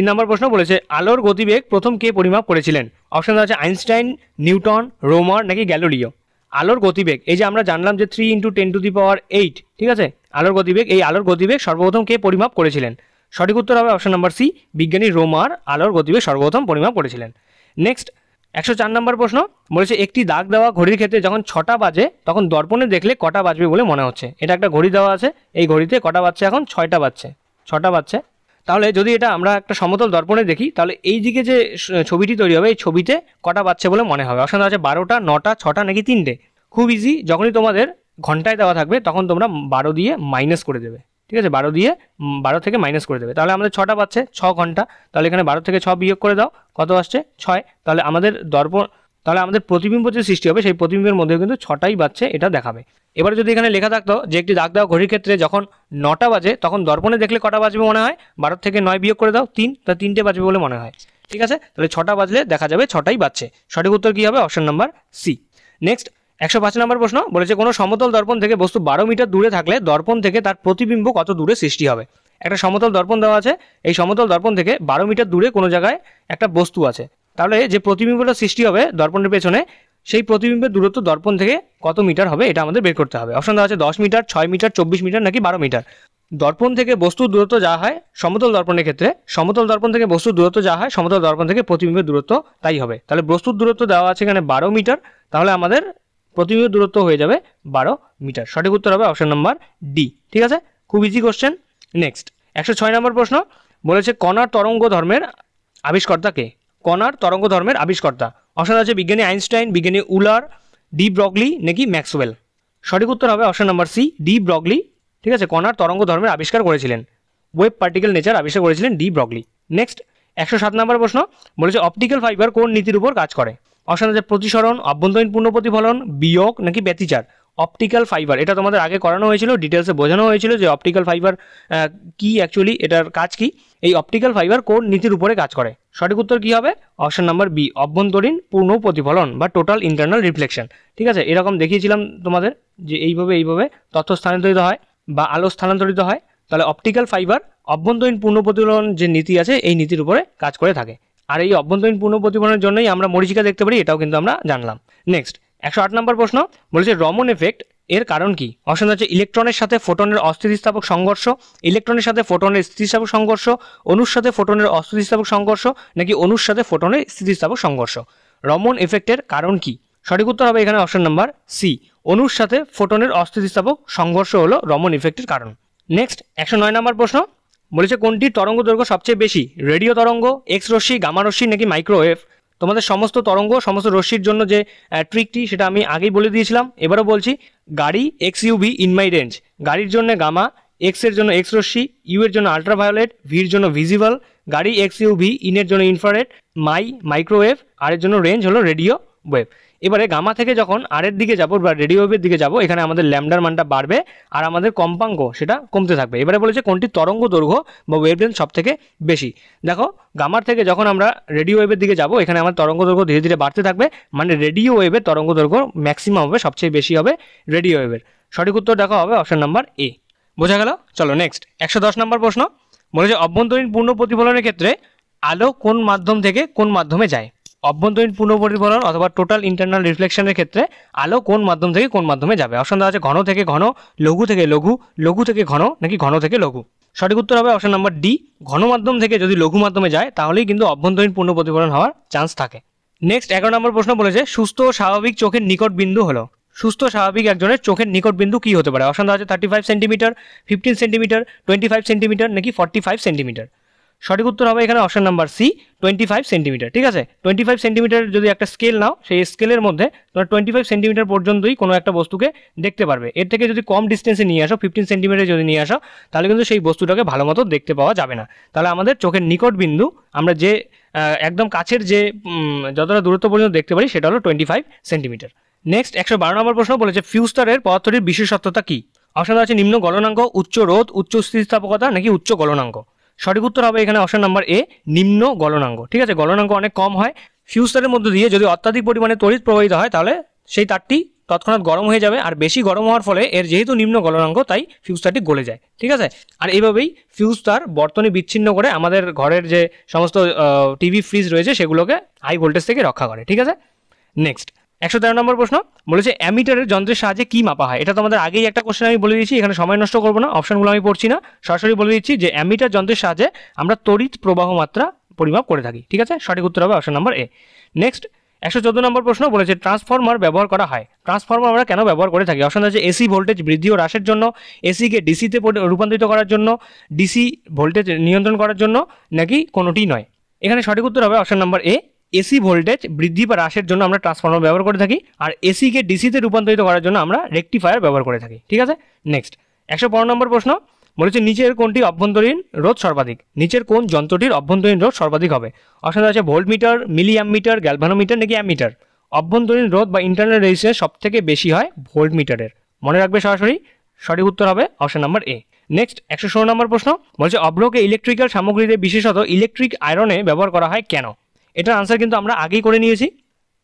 নম্বর প্রশ্ন বলেছে আলোর গতিবেগ প্রথম কে পরিমাপ করেছিলেন? অপশন আছে আইনস্টাইন, নিউটন, রোমার নাকি গ্যালিলিও। আলোর গতিবেগ এই যে আমরা জানলাম যে 3 × 10⁸, ঠিক আছে, আলোর গতিবেগ, এই আলোর গতিবেগ সর্বপ্রথম কে পরিমাপ করেছিলেন? সঠিক উত্তর হবে অপশন নাম্বার সি, বিজ্ঞানী রোমার আলোর গতিবেগ সর্বপ্রথম পরিমাপ করেছিলেন। নেক্সট 104 নম্বর প্রশ্ন বলেছে একটি দাগ দেওয়া ঘড়ির ক্ষেত্রে যখন 6টা বাজে তখন দর্পণে দেখলে কটা বাজবে বলে মনে হচ্ছে? এটা একটা ঘড়ি দেওয়া আছে, এই ঘড়িতে কটা বাজছে? এখন 6টা বাজছে, 6টা বাজছে। তাহলে যদি এটা আমরা একটা সমতল দর্পণে দেখি তাহলে এই দিকে যে ছবিটি তৈরি হবে এই ছবিতে কটা বাজছে বলে মনে হবে? অপশন আছে 12টা, 9টা, 6টা নাকি 3টে। খুব ইজি, যখনই তোমাদের ঘন্টায় দেওয়া থাকবে তখন তোমরা 12 দিয়ে মাইনাস করে দেবে, ঠিক আছে? 12 থেকে মাইনাস করে দেবে। তাহলে আমাদের 6টা পাচ্ছে, 6 ঘন্টা। তাহলে এখানে 12 থেকে 6 বিয়োগ করে দাও, কত আসছে? 6। তাহলে আমাদের প্রতিবিম্ব যে সৃষ্টি হবে সেই প্রতিবিম্বের মধ্যে কিন্তু 6টাই বাজছে, এটা দেখাবে। এবারে যদি এখানে লেখা থাকতো যে একটি দাগ দেওয়া ঘড়ির ক্ষেত্রে যখন 9টা বাজে তখন দর্পণে দেখলে কটা বাজবে মনে হয়? 12 থেকে 9 বিয়োগ করে দাও, 3, তা 3টে বাজবে বলে মনে হয়, ঠিক আছে? তাহলে 6টা বাজলে দেখা যাবে 6টাই বাজছে। সঠিক উত্তর কী হবে? Option number C. নেক্সট 105 নম্বর প্রশ্ন বলেছে কোনো সমতল দর্পণ থেকে বস্তু 12 মিটার দূরে থাকলে দর্পণ থেকে তার প্রতিবিম্ব কত দূরে সৃষ্টি হবে? একটা সমতল দর্পণ দেওয়া আছে, এই সমতল দর্পণ থেকে 12 মিটার দূরে কোনো জায়গায় একটা বস্তু আছে, তাহলে যে প্রতিবিম্বটা সৃষ্টি হবে দর্পণের পেছনে সেই প্রতিবিম্বের দূরত্ব দর্পণ থেকে কত মিটার হবে এটা আমাদের বের করতে হবে। অপশন দেওয়া আছে 10 মিটার, 6 মিটার, 24 মিটার নাকি 12 মিটার। দর্পণ থেকে বস্তুর দূরত্ব যা হয় সমতল দর্পণের ক্ষেত্রে, সমতল দর্পণ থেকে বস্তুর দূরত্ব যা হয় সমতল দর্পণ থেকে প্রতিবিম্বের দূরত্ব তাই হবে। তাহলে বস্তুর দূরত্ব দেওয়া আছে এখানে 12 মিটার, তাহলে আমাদের প্রতিবিম্বের দূরত্ব হয়ে যাবে 12 মিটার। সঠিক উত্তর হবে অপশন নাম্বার ডি, ঠিক আছে? খুব ইজি কোশ্চেন। নেক্সট 106 নম্বর প্রশ্ন বলেছে কণার তরঙ্গ ধর্মের আবিষ্কর্তা কে? কণার তরঙ্গ ধর্মের আবিষ্কর্তা। অপশন আছে বিজ্ঞানী আইনস্টাইন, বিজ্ঞানী উলার, ডি ব্রগলি নাকি ম্যাক্সওয়েল। সঠিক উত্তর হবে option number C, de Broglie, ঠিক আছে? কণার তরঙ্গ ধর্মের আবিষ্কার করেছিলেন, ওয়েব পার্টিকেল নেচার আবিষ্কার করেছিলেন ডি ব্রগলি। নেক্সট 107 নম্বর প্রশ্ন বলেছে অপটিক্যাল ফাইবার কোন নীতির উপর কাজ করে? অপশন আছে প্রতিসরণ, অভ্যন্তরীণ পূর্ণ প্রতিফলন, বিয়োগ নাকি ব্যতিচার। অপটিক্যাল ফাইবার এটা তোমাদের আগে করানো হয়েছিল, ডিটেলসে বোঝানো হয়েছিল যে অপটিক্যাল ফাইবার কি, অ্যাকচুয়ালি এটার কাজ কি। এই অপটিক্যাল ফাইবার কোন নীতির উপরে কাজ করে? সঠিক উত্তর কী হবে? অপশন নাম্বার বি, অভ্যন্তরীণ পূর্ণ প্রতিফলন বা টোটাল ইন্টারনাল রিফ্লেকশন, ঠিক আছে? এরকম দেখিয়েছিলাম তোমাদের যে এইভাবে তথ্য স্থানান্তরিত হয় বা আলো স্থানান্তরিত হয়। তাহলে অপটিক্যাল ফাইবার অভ্যন্তরীণ পূর্ণ প্রতিফলন যে নীতি আছে এই নীতির উপরে কাজ করে থাকে। আর এই অভ্যন্তরীণ পূর্ণ প্রতিফলনের জন্যই আমরা মরীচিকা দেখতে পারি, এটাও কিন্তু আমরা জানলাম। নেক্সট 108 নম্বর প্রশ্ন বলেছে রমন এফেক্ট এর কারণ কি? অপশন আছে ইলেকট্রনের সাথে ফোটনের অস্থিতিস্থাপক সংঘর্ষ, ইলেকট্রনের সাথে ফোটনের স্থিতিস্থাপক সংঘর্ষ, অণুর সাথে ফোটনের অস্থিতিস্থাপক সংঘর্ষ নাকি অণুর সাথে ফোটনের স্থিতিস্থাপক সংঘর্ষ। রমন এফেক্টের কারণ কি? সঠিক উত্তর হবে এখানে অপশন নাম্বার সি, অণুর সাথে ফোটনের অস্থিতিস্থাপক সংঘর্ষ হলো রমন ইফেক্টের কারণ। নেক্সট 109 নম্বর প্রশ্ন বলেছে কোনটি তরঙ্গ দৈর্ঘ্য সবচেয়ে বেশি? রেডিও তরঙ্গ, এক্স রশ্মি, গামা রশ্মি নাকি মাইক্রোওয়েভ। তোমাদের সমস্ত তরঙ্গ সমস্ত রশ্মির জন্য যে ট্রিকটি সেটা আমি আগেই বলে দিয়েছিলাম, এবারও বলছি। গাড়ি x UV in my range, গাড়ির জন্য গামা, এক্স এর জন্য এক্স রশ্মি, ইউ এর জন্য আলট্রাভায়োলেট, ভির জন্য ভিজিবল, গাড়ি এক্স ইউভি ইনের জন্য ইনফ্রারেড, মাইক্রোওয়েভ, আর এর জন্য রেঞ্জ হলো রেডিও ওয়েভ। এবারে গামা থেকে যখন আর এর দিকে যাবো বা রেডিও ওয়েভের দিকে যাবো এখানে আমাদের ল্যামডার মানটা বাড়বে আর আমাদের কম্পাঙ্ক সেটা কমতে থাকবে। এবারে বলেছে কোনটি তরঙ্গ দৈর্ঘ্য বা ওয়েভলেন্থ সব থেকে বেশি। দেখো গামার থেকে যখন আমরা রেডিও ওয়েভের দিকে যাবো এখানে আমার তরঙ্গ দৈর্ঘ্য ধীরে ধীরে বাড়তে থাকবে, মানে রেডিও ওয়েভের তরঙ্গ দৈর্ঘ্য ম্যাক্সিমাম হবে, সবচেয়ে বেশি হবে রেডিও ওয়েভের। সঠিক উত্তর দেখা হবে অপশন নাম্বার এ। বোঝা গেল? চলো নেক্সট 110 নম্বর প্রশ্ন বলেছে অভ্যন্তরীণ পূর্ণ প্রতিফলনের ক্ষেত্রে আলো কোন মাধ্যম থেকে কোন মাধ্যমে যায়? অভ্যন্তরীণ পূর্ণ প্রতিফলন অথবা টোটাল ইন্টারনাল রিফ্লেকশনের ক্ষেত্রে আলো কোন মাধ্যম থেকে কোন মাধ্যমে যাবে? অপশন দেওয়া আছে ঘন থেকে ঘন, লঘু থেকে লঘু, লঘু থেকে ঘন নাকি ঘন থেকে লঘু। সঠিক উত্তর হবে অপশন নাম্বার ডি, ঘন মাধ্যম থেকে যদি লঘু মাধ্যমে যায় তাহলেই কিন্তু অভ্যন্তরীণ পূর্ণ প্রতিফলন হওয়ার চান্স থাকে। নেক্সট 11 নম্বর প্রশ্ন বলেছে সুস্থ ও স্বাভাবিক চোখের নিকট বিন্দু হলো। সুস্থ স্বাভাবিক একজনের চোখের নিকট বিন্দু কি হতে পারে? অপশন দেওয়া আছে 35 সেন্টিমিটার, 15 সেন্টিমিটার, 25 সেন্টিমিটার নাকি 45 সেন্টিমিটার। সঠিক উত্তর হবে এখানে অপশন নাম্বার সি, 25 সেন্টিমিটার। ঠিক আছে, 25 সেন্টিমিটার যদি একটা স্কেল নাও, সেই স্কেলের মধ্যে তোমরা 25 সেন্টিমিটার পর্যন্তই কোনো একটা বস্তুকে দেখতে পারবে। এর থেকে যদি কম ডিস্টেন্সে নিয়ে আসো, 15 সেন্টিমিটার যদি নিয়ে আসো, তাহলে কিন্তু সেই বস্তুটাকে ভালো মতো দেখতে পাওয়া যাবে না। তাহলে আমাদের চোখের নিকট বিন্দু আমরা যে একদম কাছের যে যতটা দূরত্ব পর্যন্ত দেখতে পারি সেটা হলো 25 সেন্টিমিটার। নেক্সট 112 নম্বর প্রশ্ন বলেছে ফিউজ তারের পদার্থটির বিশেষত্বতা কি? অপশন আছে নিম্ন গলনাঙ্ক, উচ্চ রোধ, উচ্চ স্থিতিস্থাপকতা নাকি উচ্চ গলনাঙ্ক। সঠিক উত্তর হবে এখানে অপশন নাম্বার এ, নিম্ন গলনাঙ্ক। ঠিক আছে, গলনাঙ্ক অনেক কম হয়। ফিউজ তারের মধ্যে দিয়ে যদি অত্যাধিক পরিমাণে তড়িৎ প্রবাহিত হয় তাহলে সেই তারটি তৎক্ষণাৎ গরম হয়ে যাবে, আর বেশি গরম হওয়ার ফলে এর যেহেতু নিম্ন গলনাঙ্ক তাই ফিউজ তারটি গলে যায়। ঠিক আছে, আর এইভাবেই ফিউজ তার বর্তনী বিচ্ছিন্ন করে আমাদের ঘরের যে সমস্ত টিভি ফ্রিজ রয়েছে সেগুলোকে হাই ভোল্টেজ থেকে রক্ষা করে। ঠিক আছে, নেক্সট 113 নম্বর প্রশ্ন বলেছে অ্যামিটারের যন্ত্রের সাহায্যে কি মাপা হয়। এটা তো আমাদের আগেই একটা কোশ্চেন আমি বলে দিয়েছি, এখানে সময় নষ্ট করবো না, অপশনগুলো আমি পড়ছি না, সরাসরি বলে দিচ্ছি যে অ্যামিটার যন্ত্রের সাহায্যে আমরা তড়িৎ প্রবাহ মাত্রা পরিমাপ করে থাকি। ঠিক আছে, সঠিক উত্তর হবে অপশন নাম্বার এ। নেক্সট 114 নম্বর প্রশ্ন বলেছে ট্রান্সফরমার ব্যবহার করা হয়। ট্রান্সফরমার আমরা কেন ব্যবহার করে থাকি? অপশন আছে এসি ভোল্টেজ বৃদ্ধি ও হ্রাসের জন্য, এসিকে ডিসিতে রূপান্তরিত করার জন্য, ডিসি ভোল্টেজ নিয়ন্ত্রণ করার জন্য, নাকি কোনোটি নয়। এখানে সঠিক উত্তর হবে অপশন নাম্বার এ, এসি ভোল্টেজ বৃদ্ধি বা হ্রাসের জন্য আমরা ট্রান্সফরমার ব্যবহার করে থাকি, আর এসিকে ডিসিতে রূপান্তরিত করার জন্য আমরা রেকটিফায়ার ব্যবহার করে থাকি। ঠিক আছে, নেক্সট 115 নম্বর প্রশ্ন বলেছে নিচের কোনটি অভ্যন্তরীণ রোধ সর্বাধিক? নিচের কোন যন্ত্রটির অভ্যন্তরীণ রোধ সর্বাধিক হবে? অপশন আছে ভোল্টমিটার, মিলি অ্যামমিটার, গ্যালভানোমিটার, নাকি অ্যামমিটার। অভ্যন্তরীণ রোধ বা ইন্টারনাল রেজিস্ট্যান্স সব থেকে বেশি হয় ভোল্টমিটারের, মনে রাখবে সরাসরি। সঠিক উত্তর হবে অপশন নাম্বার এ। নেক্সট 116 নম্বর প্রশ্ন বলছে অভ্রকে ইলেকট্রিক্যাল সামগ্রীতে বিশেষত ইলেকট্রিক আয়রনে ব্যবহার করা হয় কেন? এটার আনসার কিন্তু আমরা আগেই করে নিয়েছি,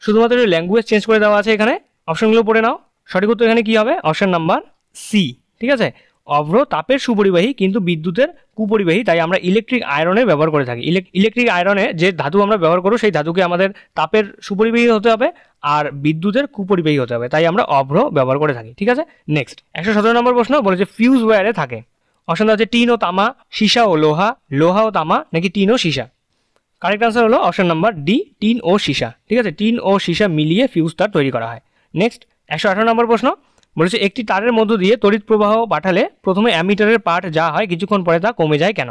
শুধুমাত্র ল্যাঙ্গুয়েজ চেঞ্জ করে দেওয়া আছে এখানে। অপশনগুলো পড়ে নাও। সঠিক উত্তর এখানে কি হবে? Option number C. ঠিক আছে, অভ্র তাপের সুপরিবাহী কিন্তু বিদ্যুতের কুপরিবাহী, তাই আমরা ইলেকট্রিক আয়রনে ব্যবহার করে থাকি। ইলেকট্রিক আয়রনে যে ধাতু আমরা ব্যবহার করব সেই ধাতুকে আমাদের তাপের সুপরিবাহী হতে হবে আর বিদ্যুতের কুপরিবাহী হতে হবে, তাই আমরা অভ্র ব্যবহার করে থাকি। ঠিক আছে, নেক্সট 117 নম্বর প্রশ্ন বলেছে ফিউজ ওয়্যারে থাকে। অপশন আছে টিন ও তামা, সীসা ও লোহা, লোহা ও তামা, নাকি টিন ও সীসা। কারেক্ট আনসার হলো অপশন নাম্বার ডি, টিন ও সীসা। ঠিক আছে, টিন ও সীসা মিলিয়ে ফিউজ তার তৈরি করা হয়। নেক্সট 118 নম্বর প্রশ্ন বলেছে একটি তারের মধ্য দিয়ে তড়িৎ প্রবাহ পাঠালে প্রথমে অ্যামিটারের পাঠ যা হয় কিছুক্ষণ পরে তা কমে যায় কেন?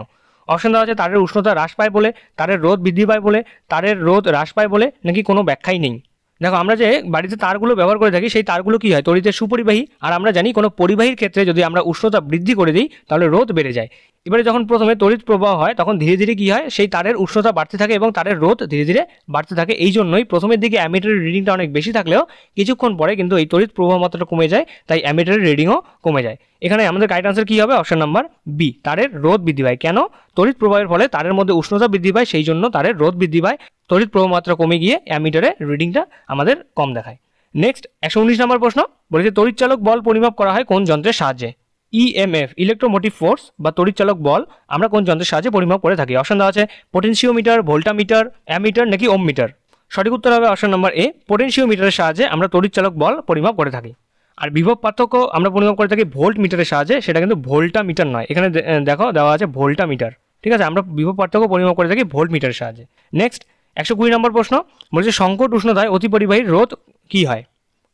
অপশন দেওয়া আছে তারের উষ্ণতা হ্রাস পায় বলে, তারের রোধ বৃদ্ধি পায় বলে, তারের রোধ হ্রাস পায় বলে, নাকি কোনো ব্যাখ্যাই নেই। দেখো আমরা যে বাড়িতে তারগুলো ব্যবহার করে থাকি সেই তারগুলো কি হয়? তড়িতের সুপরিবাহী, আর আমরা জানি কোনো পরিবাহীর ক্ষেত্রে যদি আমরা উষ্ণতা বৃদ্ধি করে দিই তাহলে রোধ বেড়ে যায়। এবারে যখন প্রথমে তড়িৎ প্রবাহ হয় তখন ধীরে ধীরে কি হয়, সেই তারের উষ্ণতা বাড়তে থাকে এবং তারের রোধ ধীরে ধীরে বাড়তে থাকে। এই জন্যই প্রথমের দিকে অ্যামিটারের রিডিংটা অনেক বেশি থাকলেও কিছুক্ষণ পরে কিন্তু এই তড়িৎ প্রবাহ মাত্রাটা কমে যায়, তাই অ্যামিটারের রিডিংও কমে যায়। এখানে আমাদের কারেক্ট আনসার কি হবে? অপশন নাম্বার বি, তারের রোধ বৃদ্ধি পায়। কেন? তড়িৎ প্রবাহের ফলে তারের মধ্যে উষ্ণতা বৃদ্ধি পায়, সেই জন্য তারের রোধ বৃদ্ধি পায়, তড়িৎ প্রবাহ মাত্রা কমে গিয়ে অ্যামিটারের রিডিংটা আমাদের কম দেখায়। নেক্সট 119 নম্বর প্রশ্ন বলেছে তড়িৎচালক বল পরিমাপ করা হয় কোন যন্ত্রের সাহায্যে? ইএমএফ ইলেকট্রোমোটিভ ফোর্স বা তড়িৎচালক বল আমরা কোন যন্ত্রের সাহায্যে পরিমাপ করে থাকি? অপশন দেওয়া আছে পোটেনশিওমিটার, ভোল্টামিটার, অ্যামিটার, নাকি ওহমমিটার। সঠিক উত্তর হবে অপশন নাম্বার এ, পোটেনশিওমিটারের সাহায্যে আমরা তড়িৎচালক বল পরিমাপ করে থাকি। আর বিভব পার্থক্য আমরা পরিমাপ করে থাকি ভোল্ট মিটারের সাহায্যে, সেটা কিন্তু ভোল্টামিটার নয়। এখানে দেখো দেওয়া আছে ভোল্টামিটার। ঠিক আছে, আমরা বিভব পার্থক্য পরিমাপ করে থাকি ভোল্ট মিটারের সাহায্যে। নেক্সট 120 নম্বর প্রশ্ন বলছে সংকট উষ্ণতায় অতিপরিবাহীর রোধ কি হয়?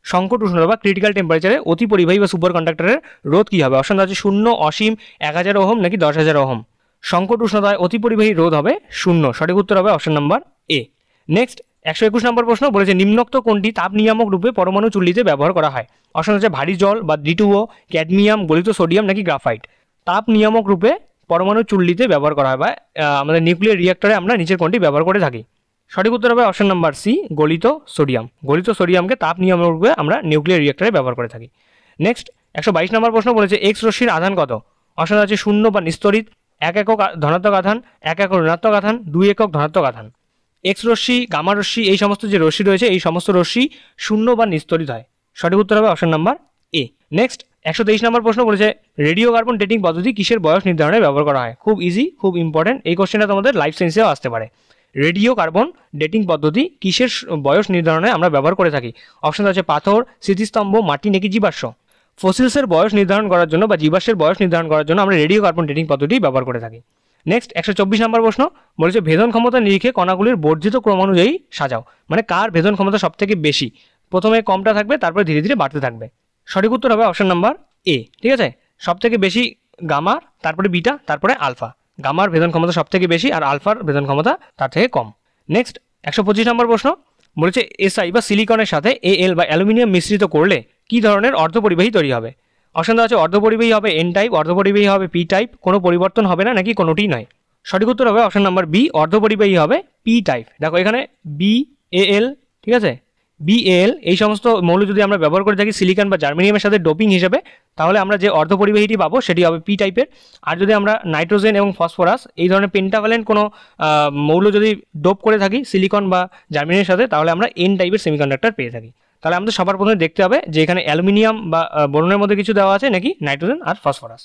সংকট উষ্ণতা বা ক্রিটিক্যাল টেম্পারেচারে অতি পরিবাহী বা সুপার কন্ডাক্টরের রোধ কী হবে? অপশন আছে 0, অসীম, 1000 ওহম, নাকি 10,000 ওহম। সংকট উষ্ণতায় অতি পরিবাহী রোধ হবে 0। সঠিক উত্তর হবে অপশন নাম্বার এ। নেক্সট 121 নম্বর প্রশ্ন বলেছে নিম্নোক্ত কোনটি তাপ নিয়ামক রূপে পরমাণু চুল্লিতে ব্যবহার করা হয়? অপশন আছে ভারী জল বা D2O, ক্যাডমিয়াম, গলিত সোডিয়াম, নাকি গ্রাফাইট। তাপ নিয়ামক রূপে পরমাণু চুল্লিতে ব্যবহার করা হয় বা আমাদের নিউক্লিয়ার রিঅ্যাক্টরে আমরা নিচের কোনটি ব্যবহার করে থাকি? সঠিক উত্তর হবে অপশন নাম্বার সি, গলিত সোডিয়াম। গলিত সোডিয়ামকে তাপ নিয়ামক রূপে আমরা নিউক্লিয়ার রিঅ্যাক্টরে ব্যবহার করে থাকি। নেক্সট 122 নম্বর প্রশ্ন বলেছে এক্স রশ্মির আধান কত? অপশন আছে 0 বা নিস্তড়িত, 1 একক ধনাত্মক আধান, 1 একক ঋণাত্মক আধান, 2 একক ধনাত্মক আধান। এক্স রশ্মি, গামা রশ্মি, এই সমস্ত যে রশ্মি রয়েছে এই সমস্ত রশ্মি 0 বা নিস্তড়িত হয়। সঠিক উত্তর হবে অপশন নাম্বার এ। নেক্সট 123 নম্বর প্রশ্ন বলেছে রেডিও কার্বন ডেটিং পদ্ধতি কিসের বয়স নির্ধারণে ব্যবহার করা হয়? খুব ইজি, খুব ইম্পর্টেন্ট, এই কোশ্চেনটা তোমাদের লাইফ সায়েন্সেও আসতে পারে। রেডিও কার্বন ডেটিং পদ্ধতি কিসের বয়স নির্ধারণে আমরা ব্যবহার করে থাকি? অপশন আছে পাথর, স্মৃতিস্তম্ভ, মাটি, নাকি জীবাশ্ম। ফসিলসের বয়স নির্ধারণ করার জন্য বা জীবাশ্মের বয়স নির্ধারণ করার জন্য আমরা রেডিও কার্বন ডেটিং পদ্ধতি ব্যবহার করে থাকি। নেক্সট 124 নম্বর প্রশ্ন বলেছে ভেদন ক্ষমতা নিরিখে কণাগুলির বর্ধিত ক্রম অনুযায়ী সাজাও, মানে কার ভেদন ক্ষমতা সব থেকে বেশি? প্রথমে কমটা থাকবে, তারপরে ধীরে ধীরে বাড়তে থাকবে। সঠিক উত্তর হবে অপশন নাম্বার এ। ঠিক আছে, সব থেকে বেশি গামার, তারপরে বিটা, তারপরে আলফা। গামার ভেদন ক্ষমতা সব থেকে বেশি আর আলফার ভেদন ক্ষমতা তার থেকে কম। নেক্সট 125 নম্বর প্রশ্ন বলেছে এসআই বা সিলিকনের সাথে এল বা অ্যালুমিনিয়াম মিশ্রিত করলে কি ধরনের অর্ধপরিবাহী তৈরি হবে? অপশন দেওয়া আছে অর্ধপরিবাহী হবে এন টাইপ, অর্ধপরিবাহী হবে পি টাইপ, কোনো পরিবর্তন হবে না, নাকি কোনোটি নয়। সঠিক উত্তর হবে অপশন নাম্বার বি, অর্ধপরিবাহী হবে পি টাইপ। দেখো এখানে BAl, ঠিক আছে, BAl এই সমস্ত মৌল যদি আমরা ব্যবহার করে থাকি সিলিকন বা জার্মেনিয়ামের সাথে ডোপিং হিসেবে, তাহলে আমরা যে অর্ধপরিবাহীটি পাবো সেটি হবে পি টাইপের। আর যদি আমরা নাইট্রোজেন এবং ফসফরাস এই ধরনের পেন্টাভ্যালেন্ট কোনো মৌল যদি ডোপ করে থাকি সিলিকন বা জার্মেনিয়ামের সাথে, তাহলে আমরা এন টাইপের সেমিকন্ডাক্টর পেয়ে থাকি। তাহলে আমাদের সবার প্রথমে দেখতে হবে যে এখানে অ্যালুমিনিয়াম বা বোরনের মধ্যে কিছু দেওয়া আছে নাকি নাইট্রোজেন আর ফসফরাস।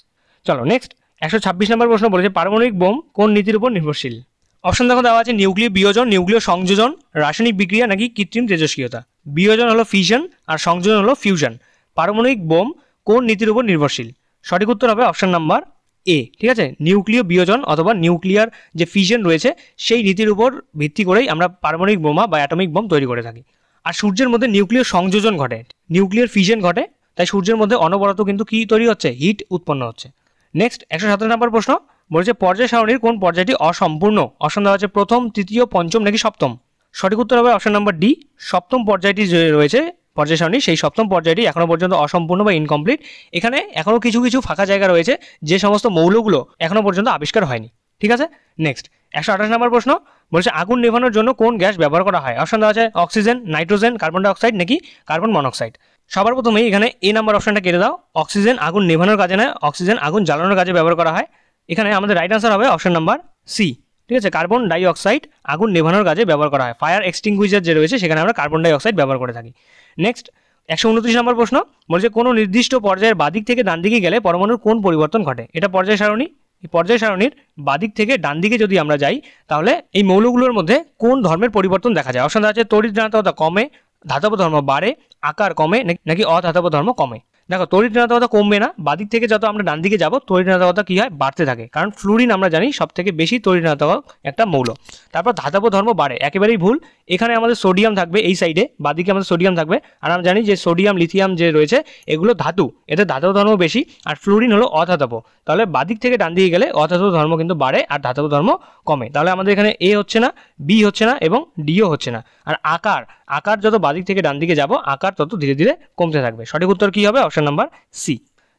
চলো নেক্সট 126 নম্বর প্রশ্ন বলেছে পারমাণবিক বোম কোন নীতির উপর নির্ভরশীল? অপশন দেখো দেওয়া আছে নিউক্লিয় বিয়োজন, নিউক্লিয় সংযোজন, রাসায়নিক বিক্রিয়া, নাকি কৃত্রিম তেজস্ক্রিয়তা। বিয়োজন হলো ফিশন আর সংযোজন হলো ফিউশন। পারমাণবিক বোম কোন নীতির উপর নির্ভরশীল? সঠিক উত্তর হবে অপশন নাম্বার এ। ঠিক আছে, নিউক্লিয় বিয়োজন অথবা নিউক্লিয়ার যে ফিশন রয়েছে সেই নীতির উপর ভিত্তি করেই আমরা পারমাণবিক বোমা বা অ্যাটমিক বোম তৈরি করে থাকি। আর সূর্যের মধ্যে নিউক্লিয় সংযোজন ঘটে, নিউক্লিয়ার ফিশন ঘটে, তাই সূর্যের মধ্যে অনবরত কিন্তু কি তৈরি হচ্ছে? হিট উৎপন্ন হচ্ছে। নেক্সট 117 নম্বর প্রশ্ন বলেছে পর্যায় সারণীর কোন পর্যায়টি অসম্পূর্ণ? অপশন দেওয়া আছে প্রথম, তৃতীয়, পঞ্চম নাকি সপ্তম। সঠিক উত্তর হবে অপশন নাম্বার ডি, সপ্তম পর্যায়টি যে রয়েছে পর্যায় সারণী সেই সপ্তম পর্যায়টি এখনো পর্যন্ত অসম্পূর্ণ বা ইনকমপ্লিট। এখানে এখনো কিছু কিছু ফাঁকা জায়গা রয়েছে যে সমস্ত মৌলগুলো এখনো পর্যন্ত আবিষ্কার হয়নি। ঠিক আছে, নেক্সট 128 নম্বর প্রশ্ন বলছে আগুন নেভানোর জন্য কোন গ্যাস ব্যবহার করা হয়? অপশন দেওয়া আছে অক্সিজেন, নাইট্রোজেন, কার্বন ডাইঅক্সাইড নাকি কার্বন মনোক্সাইড। সবার প্রথমেই এখানে এ নাম্বার অপশনটা কেটে দাও। অক্সিজেন আগুন নেভানোর কাজে নয়, অক্সিজেন আগুন জ্বালানোর কাজে ব্যবহার করা হয়। এখানে আমাদের রাইট আনসার হবে অপশন নাম্বার সি। ঠিক আছে, কার্বন ডাইঅক্সাইড আগুন নেভানোর কাজে ব্যবহার করা হয়। ফায়ার এক্সটিংগুইজার যে রয়েছে সেখানে আমরা কার্বন ডাইঅক্সাইড ব্যবহার করে থাকি। নেক্সট 129 নম্বর প্রশ্ন বলছে কোনো নির্দিষ্ট পর্যায়ের বাদিক থেকে ডান দিকে গেলে পরমাণুর কোন পরিবর্তন ঘটে? এটা পর্যায় সারণী। এই পর্যায় সারণীর বাদিক থেকে ডান দিকে যদি আমরা যাই তাহলে এই মৌলগুলোর মধ্যে কোন ধর্মের পরিবর্তন দেখা যায়? অপশন আছে তড়িৎ ঋণাত্মকতা কমে, ধাতব ধর্ম বাড়ে, আকার কমে নাকি অধাতব ধর্ম কমে। দেখো তড়িৎ ঋণাত্মকতা কমবে না, বাদিক থেকে যত আমরা ডান দিকে যাব তড়িৎ ঋণাত্মকতা কি হয়? বাড়তে থাকে, কারণ ফ্লুরিন আমরা জানি সব থেকে বেশি তড়িৎ ঋণাত্মক একটা মৌল। তারপর ধাতব ধর্ম বাড়ে, একেবারেই ভুল। এখানে আমাদের সোডিয়াম থাকবে এই সাইডে, বাদিকে আমাদের সোডিয়াম থাকবে। আর আমরা জানি যে সোডিয়াম লিথিয়াম যে রয়েছে এগুলো ধাতু, এদের ধাতব ধর্ম বেশি, আর ফ্লুরিন হলো অধাতব। তাহলে বাদিক থেকে ডান দিকে গেলে অধাতব ধর্ম কিন্তু বাড়ে আর ধাতব ধর্ম কমে। তাহলে আমাদের এখানে এ হচ্ছে না, বি হচ্ছে না এবং ডিও হচ্ছে না। আর আকার আকার যত বাদিক থেকে ডান দিকে যাব আকার তত ধীরে ধীরে কমতে থাকবে। সঠিক উত্তর কি হবে? Option number C.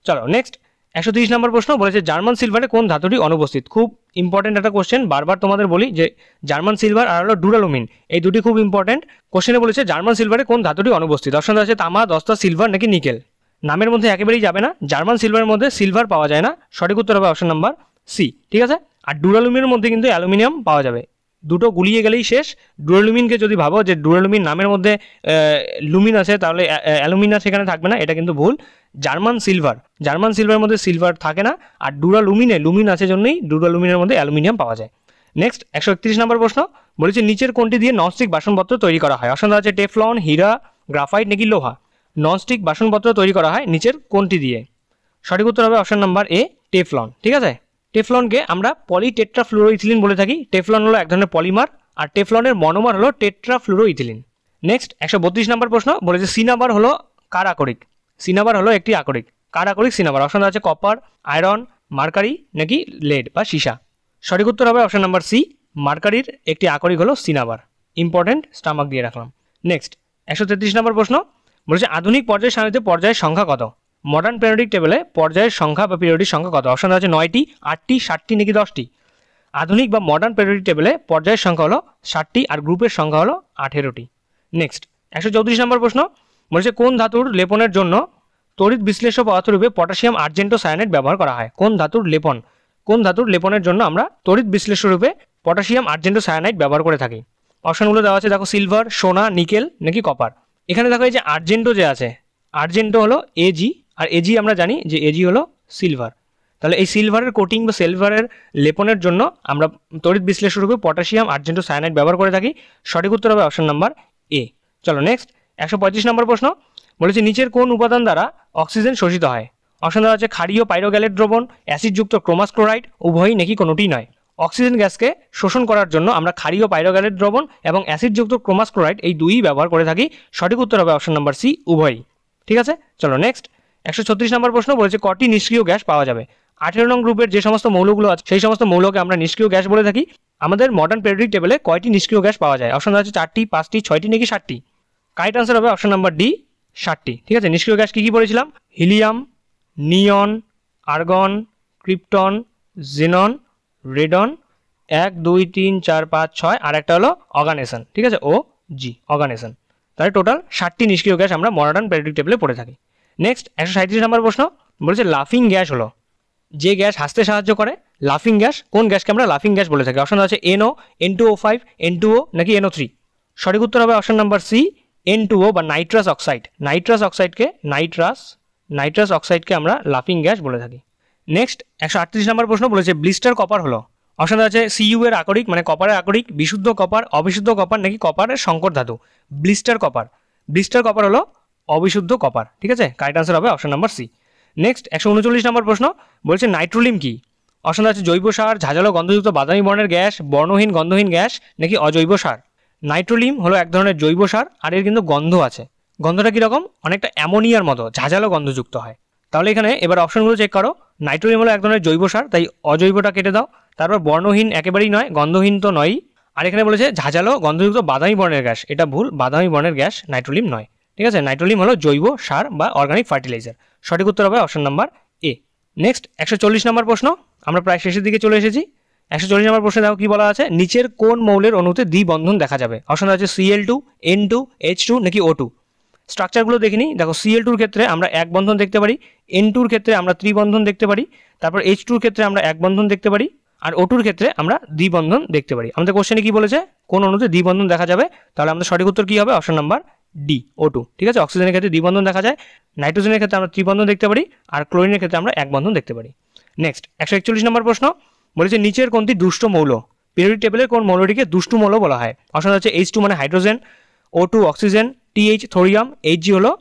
চলো নেক্সট 130 নম্বর প্রশ্ন বলেছে জার্মান সিলভারে কোন ধাতুটি অনুপস্থিত? খুব ইম্পর্টেন্ট একটা কোশ্চেন, বারবার তোমাদের বলি যে জার্মান সিলভার আর হলো ডুরালুমিন, এই দুটি খুব ইম্পর্টেন্ট। কোশ্চেনে বলেছে জার্মান সিলভারে কোন ধাতুটি অনুপস্থিত। অপশন আছে তামা, দস্তা, সিলভার নাকি নিকেল। নামের মধ্যে একেবারেই যাবে না, জার্মান সিলভারের মধ্যে সিলভার পাওয়া যায় না। সঠিক উত্তর হবে অপশন নাম্বার সি। ঠিক আছে, আর ডুরালুমিনের মধ্যে কিন্তু অ্যালুমিনিয়াম পাওয়া যাবে। দুটো গুলিয়ে গেলেই শেষ। ডুরালুমিনকে যদি ভাবো যে ডুরালুমিন নামের মধ্যে লুমিন আছে তাহলে অ্যালুমিনা সেখানে থাকবে না, এটা কিন্তু ভুল। জার্মান সিলভারের মধ্যে সিলভার থাকে না, আর ডুরালুমিনে লুমিন আছে জন্যই ডুরালুমিনের মধ্যে অ্যালুমিনিয়াম পাওয়া যায়। নেক্সট 131 নম্বর প্রশ্ন বলেছে নিচের কোনটি দিয়ে ননস্টিক বাসনপত্র তৈরি করা হয়? অপশন আছে টেফলন, হীরা, গ্রাফাইট নাকি লোহা। ননস্টিক বাসনপত্র তৈরি করা হয় নিচের কোনটি দিয়ে? সঠিক উত্তর হবে অপশন নাম্বার এ, টেফলন। ঠিক আছে, টেফলনকে আমরা পলিটেট্রাফ্লুরোইথিলিন বলে থাকি। টেফলন হলো এক ধরনের পলিমার, আর টেফলনের মনোমার হলো টেট্রাফ্লুরোইথিলিন। নেক্সট 132 নম্বর প্রশ্ন বলেছে সিনাবার হলো কার আকরিক? সিনাবার হলো একটি আকরিক। কার আকরিক সিনাবার? অপশন আছে কপার, আয়রন, মার্কারি নাকি লেড বা সীসা। সঠিক উত্তর হবে অপশন নাম্বার সি, মার্কারির একটি আকরিক হলো সিনাবার। ইম্পর্টেন্ট, স্টামাক দিয়ে রাখলাম। নেক্সট 133 নম্বর প্রশ্ন বলেছে আধুনিক পর্যায় সারণীতে পর্যায়ের সংখ্যা কত? মডার্ন পিরিয়ডিক টেবিলে পর্যায়ের সংখ্যা বা পিরিয়ডিক সংখ্যা কত? অপশন আছে 9টি, 8টি, 7টি নাকি 10টি। আধুনিক বা মডার্ন পিরিয়ডিক টেবিলে পর্যায়ের সংখ্যা হলো 7টি আর গ্রুপের সংখ্যা হলো 18টি। নেক্সট 134 নম্বর প্রশ্ন বলেছে কোন ধাতুর লেপনের জন্য তড়িৎ বিশ্লেষ্য পদার্থরূপে পটাশিয়াম আর্জেন্টো সায়ানাইড ব্যবহার করা হয়? কোন ধাতুর লেপনের জন্য আমরা তড়িৎ বিশ্লেষ্য রূপে পটাশিয়াম আর্জেন্টো সায়ানাইড ব্যবহার করে থাকি? অপশনগুলো দেওয়া আছে, দেখো সিলভার, সোনা, নিকেল নাকি কপার। এখানে দেখো এই যে আর্জেন্টো যে আছে, আর্জেন্টো হলো এজি, আর এজি আমরা জানি যে এজি হলো সিলভার। তাহলে এই সিলভারের কোটিং বা সিলভারের লেপনের জন্য আমরা তড়িৎ বিশ্লেষ্য রূপে পটাশিয়াম আর্জেন্টো সায়ানাইড ব্যবহার করে থাকি। সঠিক উত্তর হবে অপশন নাম্বার এ। চলো নেক্সট 135 নম্বর প্রশ্ন বলেছে নিচের কোন উপাদান দ্বারা অক্সিজেন শোষিত হয়? অপশন দেওয়া আছে ক্ষারীয় পাইরোগ্যালেট দ্রবণ, অ্যাসিডযুক্ত ক্রোমাস ক্লোরাইড, উভয়ই নাকি কোনোটিই নয়। অক্সিজেন গ্যাসকে শোষণ করার জন্য আমরা ক্ষারীয় পাইরোগ্যালেট দ্রবণ এবং অ্যাসিডযুক্ত ক্রোমাস ক্লোরাইড এই দুইই ব্যবহার করে থাকি। সঠিক উত্তর হবে অপশন নাম্বার সি, উভয়ই। ঠিক আছে, চলো নেক্সট 136 নম্বর প্রশ্ন বলেছে কটি নিষ্ক্রিয় গ্যাস পাওয়া যাবে? 18 নং গ্রুপের যে সমস্ত মৌলগুলো আছে সেই সমস্ত মৌলকে আমরা নিষ্ক্রিয় গ্যাস বলে থাকি। আমাদের মডার্ন পিরিয়ডিক টেবিলে কয়টি নিষ্ক্রিয় গ্যাস পাওয়া যায়? অপশন আছে 4টি, 5টি, 6টি নাকি 7টি। কারেক্ট আনসার হবে অপশন নাম্বার ডি, 7টি। ঠিক আছে, নিষ্ক্রিয় গ্যাস কী কী বলেছিলাম? হিলিয়াম, নিয়ন, আর্গন, ক্রিপ্টন, জেনন, রেডন, 1, 2, 3, 4, 5, 6, আর একটা হলো অর্গানেশন। ঠিক আছে, ও জি, অর্গানেশন। তাহলে টোটাল 7টি নিষ্ক্রিয় গ্যাস আমরা মডার্ন পিরিয়ডিক টেবিলে পড়ে থাকি। নেক্সট 137 নম্বর প্রশ্ন বলেছে লাফিং গ্যাস হলো যে গ্যাস হাসতে সাহায্য করে। লাফিং গ্যাস কোন গ্যাসকে আমরা লাফিং গ্যাস বলে থাকি? অপশন আছে NO, N2O5, N2O নাকি NO3। সঠিক উত্তর হবে অপশন নাম্বার সি, N2O বা নাইট্রাস অক্সাইড। নাইট্রাস অক্সাইডকে আমরা লাফিং গ্যাস বলে থাকি। নেক্সট 138 নম্বর প্রশ্ন বলেছে ব্লিস্টার কপার হলো। অপশন আছে Cu এর আকরিক মানে কপারের আকরিক, বিশুদ্ধ কপার, অবিশুদ্ধ কপার নাকি কপারের সংকর ধাতু। ব্লিস্টার কপার ব্লিস্টার কপার হলো অবিশুদ্ধ কপার, ঠিক আছে। কারেক্ট আনসার হবে অপশন নাম্বার সি। নেক্সট 139 নম্বর প্রশ্ন বলছে নাইট্রোলিম কি? অপশন আছে জৈব সার, ঝাঁঝালো গন্ধযুক্ত বাদামি বর্ণের গ্যাস, বর্ণহীন গন্ধহীন গ্যাস নাকি অজৈব সার। নাইট্রোলিম হলো এক ধরনের জৈব সার, আর এর কিন্তু গন্ধ আছে। গন্ধটা কীরকম? অনেকটা অ্যামোনিয়ার মতো ঝাঁঝালো গন্ধযুক্ত হয়। তাহলে এখানে এবার অপশনগুলো চেক করো। নাইট্রোলিম হলো এক ধরনের জৈব সার, তাই অজৈবটা কেটে দাও। তারপর বর্ণহীন একেবারেই নয়, গন্ধহীন তো নয়ই। আর এখানে বলেছে ঝাঁঝালো গন্ধযুক্ত বাদামি বর্ণের গ্যাস, এটা ভুল, বাদামি বর্ণের গ্যাস নাইট্রোলিম নয়, ঠিক আছে। নাইট্রোলিম হলো জৈব সার বা অর্গানিক ফার্টিলাইজার। সঠিক উত্তর হবে অপশন নাম্বার এ। নেক্সট 140 নম্বর প্রশ্ন, আমরা প্রায় শেষের দিকে চলে এসেছি। 140 নম্বর প্রশ্নে দেখো কি বলা আছে, নিচের কোন মৌলের অণুতে দ্বিবন্ধন দেখা যাবে? অপশন আছে Cl2, N2, H2 নাকি O2। স্ট্রাকচারগুলো দেখিনি। দেখো Cl2-র ক্ষেত্রে আমরা এক বন্ধন দেখতে পারি, N2-র ক্ষেত্রে আমরা ত্রিবন্ধন দেখতে পারি, তারপর H2-র ক্ষেত্রে আমরা এক বন্ধন দেখতে পারি, আর O2-র ক্ষেত্রে আমরা দ্বিবন্ধন দেখতে পারি। আমাদের কোশ্চেনে কি বলেছে, কোন অণুতে দ্বিবন্ধন দেখা যাবে? তাহলে আমাদের সঠিক উত্তর কি হবে? অপশন নাম্বার ডি, O2, ঠিক আছে। অক্সিজেনের ক্ষেত্রে দ্বিবন্ধন দেখা যায়, নাইট্রোজেনের ক্ষেত্রে আমরা ত্রিবন্ধন দেখতে পারি, আর ক্লোরিনের ক্ষেত্রে আমরা এক বন্ধন দেখতে পারি। নেক্সট 141 নম্বর প্রশ্ন বলেছে নিচের কোনটি দুষ্ট মৌল? পিরিয়ডিক টেবিলের কোন মৌলটিকে দুষ্টু মৌল বলা হয়? অপশন হচ্ছে H2 মানে hydrogen, O2 oxygen, TH thorium, Hg হলো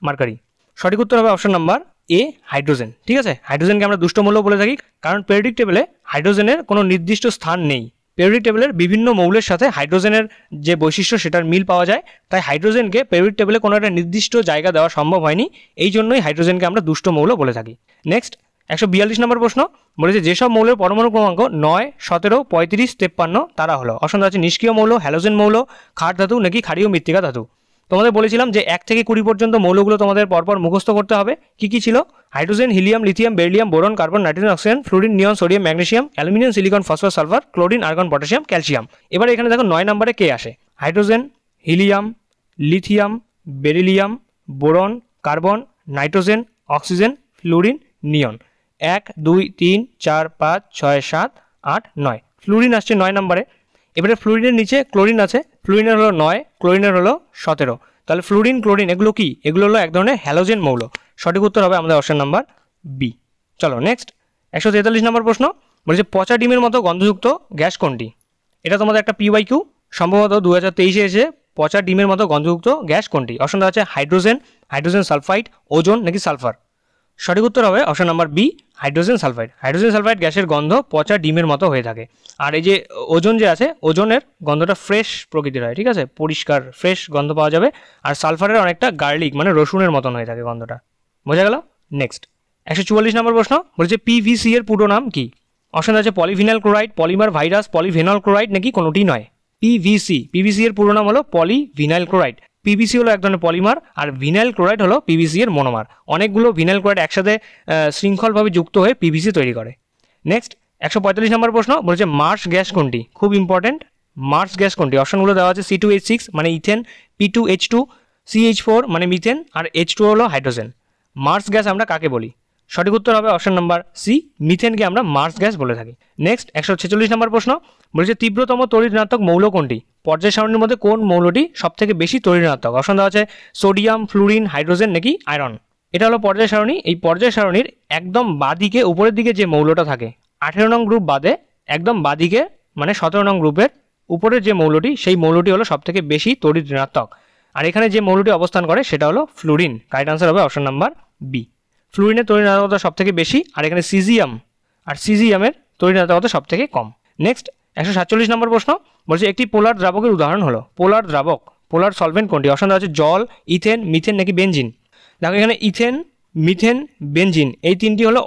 মার্কারি। সঠিক উত্তর হবে অপশন নাম্বার এ, হাইড্রোজেন, ঠিক আছে। হাইড্রোজেনকে আমরা দুষ্ট মৌল বলে থাকি, কারণ পিরিয়ডিক টেবিলে হাইড্রোজেনের কোনো নির্দিষ্ট স্থান নেই। পিরিয়ডিক টেবিলের বিভিন্ন মৌলের সাথে হাইড্রোজেনের যে বৈশিষ্ট্য সেটার মিল পাওয়া যায়, তাই হাইড্রোজেনকে পিরিয়ডিক টেবিলে কোনো একটা নির্দিষ্ট জায়গা দেওয়া সম্ভব হয়নি, এই জন্যই হাইড্রোজেনকে আমরা দুষ্ট মৌল বলে থাকি। নেক্সট 142 নম্বর প্রশ্ন বলেছে যেসব মৌলের পরমাণু ক্রমাঙ্ক 9, 17, 35, 53 তারা হলো। অপশন আছে নিষ্ক্রিয় মৌল, হ্যালোজেন মৌল, ক্ষার ধাতু নাকি ক্ষারীয় মৃত্তিকা ধাতু। তোমাদের বলেছিলাম যে 1 থেকে 20 পর্যন্ত মৌলগুলো তোমাদের পরপর মুখস্থ করতে হবে। কি কি ছিল? Hydrogen, helium, lithium, beryllium, boron, carbon, nitrogen, oxygen, fluorine, neon, sodium, magnesium, aluminium, silicon, phosphorus, sulphur, chlorine, argon, potassium, calcium. এবার এখানে দেখো 9 নম্বরে কে আসে? Hydrogen, helium, lithium, beryllium, boron, carbon, nitrogen, oxygen, fluorine, neon. 1, 2, 3, 4, 5, 6, 7, 8, 9। Fluorine আসছে 9 নম্বরে। এবারে ফ্লুরিনের নিচে ক্লোরিন আছে, ফ্লুরিনের হলো 9, ক্লোরিনের হলো 17। তাহলে ফ্লুরিন, ক্লোরিন এগুলো কি? এগুলো হলো এক ধরনের হ্যালোজেন মৌল। সঠিক উত্তর হবে আমাদের অপশন নাম্বার বি। চলো নেক্সট 143 নম্বর প্রশ্ন বলেছে পচা ডিমের মতো গন্ধযুক্ত গ্যাস কোনটি? এটা তোমাদের একটা PYQ, সম্ভবত 2023-এ এসে পচা ডিমের মতো গন্ধযুক্ত গ্যাস কোনটি? অপশন আছে হাইড্রোজেন, হাইড্রোজেন সালফাইড, ওজোন নাকি সালফার। সঠিক উত্তর হবে option number B, hydrogen sulphide. Hydrogen sulphide গ্যাসের গন্ধ পচা ডিমের মতো হয়ে থাকে। আর এই যে ওজোন যে আছে, ওজোনের গন্ধটা ফ্রেশ প্রকৃতির হয়, ঠিক আছে, পরিষ্কার ফ্রেশ গন্ধ পাওয়া যাবে। আর সালফারের অনেকটা গার্লিক মানে রসুনের মতন হয়ে থাকে গন্ধটা। বোঝা গেল? নেক্সট 144 নম্বর প্রশ্ন বলছে PVC এর পুরো নাম কি? অপশন আছে polyvinyl chloride, polymer virus, polyvinyl chloride নাকি কোনোটি নয়। PVC এর পুরো নাম হলো পলিভিনাইল ক্লোরাইড। PVC হলো এক ধরনের পলিমার, আর ভিনাইল ক্লোরাইড হলো PVC এর মনোমার। অনেকগুলো ভিনাইল ক্লোরাইড একসাথে শৃঙ্খলভাবে যুক্ত হয়ে PVC তৈরি করে। নেক্সট 145 নম্বর প্রশ্ন বলেছে মার্স গ্যাস কোনটি? খুব ইম্পর্টেন্ট, মার্স গ্যাস কোনটি? অপশনগুলো দেওয়া আছে C2H6 মানে ইথেন, P2H2, CH4 মানে মিথেন, আর H2 হলো হাইড্রোজেন। মার্স গ্যাস আমরা কাকে বলি? সঠিক উত্তর হবে অপশন নাম্বার সি, মিথেনকে আমরা মার্স গ্যাস বলে থাকি। নেক্সট 146 নম্বর প্রশ্ন বলেছে তীব্রতম তড়িৎ ঋণাত্মক মৌল কোনটি? পর্যায় সারণীর মধ্যে কোন মৌলটি সবথেকে বেশি তড়িৎ ঋণাত্মক? অপশন দেওয়া আছে সোডিয়াম, ফ্লুরিন, হাইড্রোজেন নাকি আয়রন। এটা হলো পর্যায় সারণী। এই পর্যায় সারণীর একদম বাঁদিকে উপরের দিকে যে মৌলটা থাকে 18 নং গ্রুপ বাদে একদম বাঁদিকে মানে 17 নং গ্রুপের উপরের যে মৌলটি, সেই মৌলটি হলো সবথেকে বেশি তড়িৎ ঋণাত্মক। আর এখানে যে মৌলটি অবস্থান করে সেটা হলো ফ্লুরিন। কারেক্ট আনসার হবে অপশন নাম্বার বি। ফ্লুরিনের তড়িৎ ঋণাত্মকতা সবথেকে বেশি, আর এখানে সিজিয়ামের তড়িৎ ঋণাত্মকতা সবথেকে কম। নেক্সট 147 নম্বর প্রশ্ন বলছে একটি পোলার দ্রাবকের উদাহরণ হলো। পোলার দ্রাবক, পোলার সলভেন্ট কোনটি? অপশন দেওয়া আছে জল, ইথেন, মিথেন নাকি বেনজিন। দেখো এখানে ইথেন, মিথেন, বেনজিন এই তিনটি হলো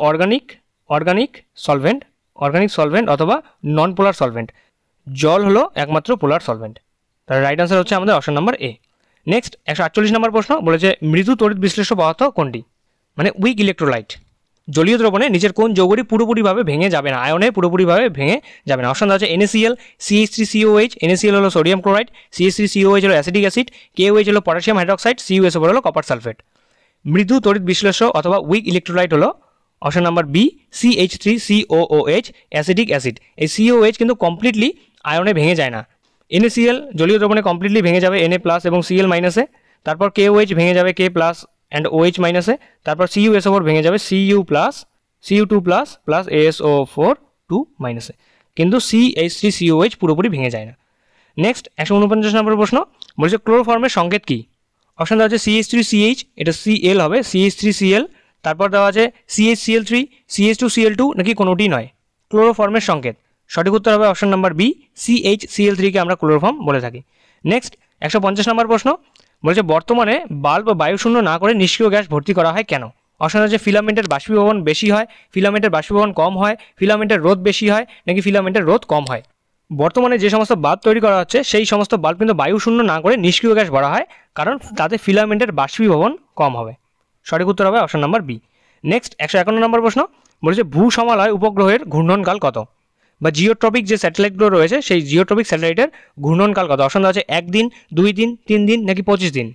অর্গানিক সলভেন্ট অথবা নন পোলার সলভেন্ট। জল হলো একমাত্র পোলার সলভেন্ট। তার রাইট আনসার হচ্ছে আমাদের অপশন নাম্বার এ। নেক্সট 148 নম্বর প্রশ্ন বলেছে মৃদু তড়িৎ বিশ্লেষ্য পদার্থ কোনটি? মানে উইক ইলেকট্রোলাইট। জলীয় দ্রবণে নিচের কোন যৌগটি পুরোপুরিভাবে ভেঙে যাবে না, আয়নে পুরোপুরিভাবে ভেঙে যাবে না? অপশন আছে NaCl, CH3COH। NaCl হলো সোডিয়াম ক্লোরাইড, CH3COH হলো অ্যাসিটিক অ্যাসিড, KOH হলো পটাশিয়াম হাইড্রোক্সাইড, CuSO হলো কপার সালফেট। মৃদু তড়িৎ বিশ্লেষ্য অথবা উইক ইলেকট্রোলাইট হলো option number B, CH3COOH acetic acid. এই COH কিন্তু কমপ্লিটলি আয়নে ভেঙে যায় না। NaCl জলীয় দ্রবণে কমপ্লিটলি ভেঙে যাবে Na+ এবং Cl- এ। তারপর KOH ভেঙে যাবে K+ অ্যান্ড OH-এ। তারপর CuSO4 ভেঙে যাবে Cu2+ প্লাস ASO4 2-এ। কিন্তু CH3COH পুরোপুরি ভেঙে যায় না। নেক্সট 149 নম্বর প্রশ্ন বলছে ক্লোরোফর্মের সংকেত কি? অপশন দেওয়া আছে CH3CH, এটা Cl হবে, CH3Cl। তারপর দেওয়া আছে CHCl3, CH2Cl2 নাকি কোনোটি নয়। ক্লোরোফর্মের সংকেত, সঠিক উত্তর হবে অপশন নাম্বার বি, CHCl3 কে আমরা ক্লোরোফর্ম বলে থাকি। নেক্সট 150 নম্বর প্রশ্ন বলেছে বর্তমানে বাল্ব বায়ুশূন্য না করে নিষ্ক্রিয় গ্যাস ভর্তি করা হয় কেন? অপশন আছে ফিলামেন্টের বাষ্পীভবন বেশি হয়, ফিলামেন্টের বাষ্পীভবন কম হয়, ফিলামেন্টের রোধ বেশি হয় নাকি ফিলামেন্টের রোধ কম হয়। বর্তমানে যে সমস্ত বাল্ব তৈরি করা হচ্ছে সেই সমস্ত বাল্ব কিন্তু বায়ুশূন্য না করে নিষ্ক্রিয় গ্যাস ভরা হয়, কারণ তাতে ফিলামেন্টের বাষ্পীভবন কম হবে। সঠিক উত্তর হবে অপশন নাম্বার বি। নেক্সট 151 নম্বর প্রশ্ন বলেছে ভূসমালয় উপগ্রহের ঘূর্ণনকাল কত? বা জিওট্রপিক যে স্যাটেলাইটগুলো রয়েছে সেই জিওট্রপিক স্যাটেলাইটের ঘূর্ণনকাল কত? অপশন দেওয়া আছে 1 দিন, 2 দিন, 3 দিন নাকি 25 দিন।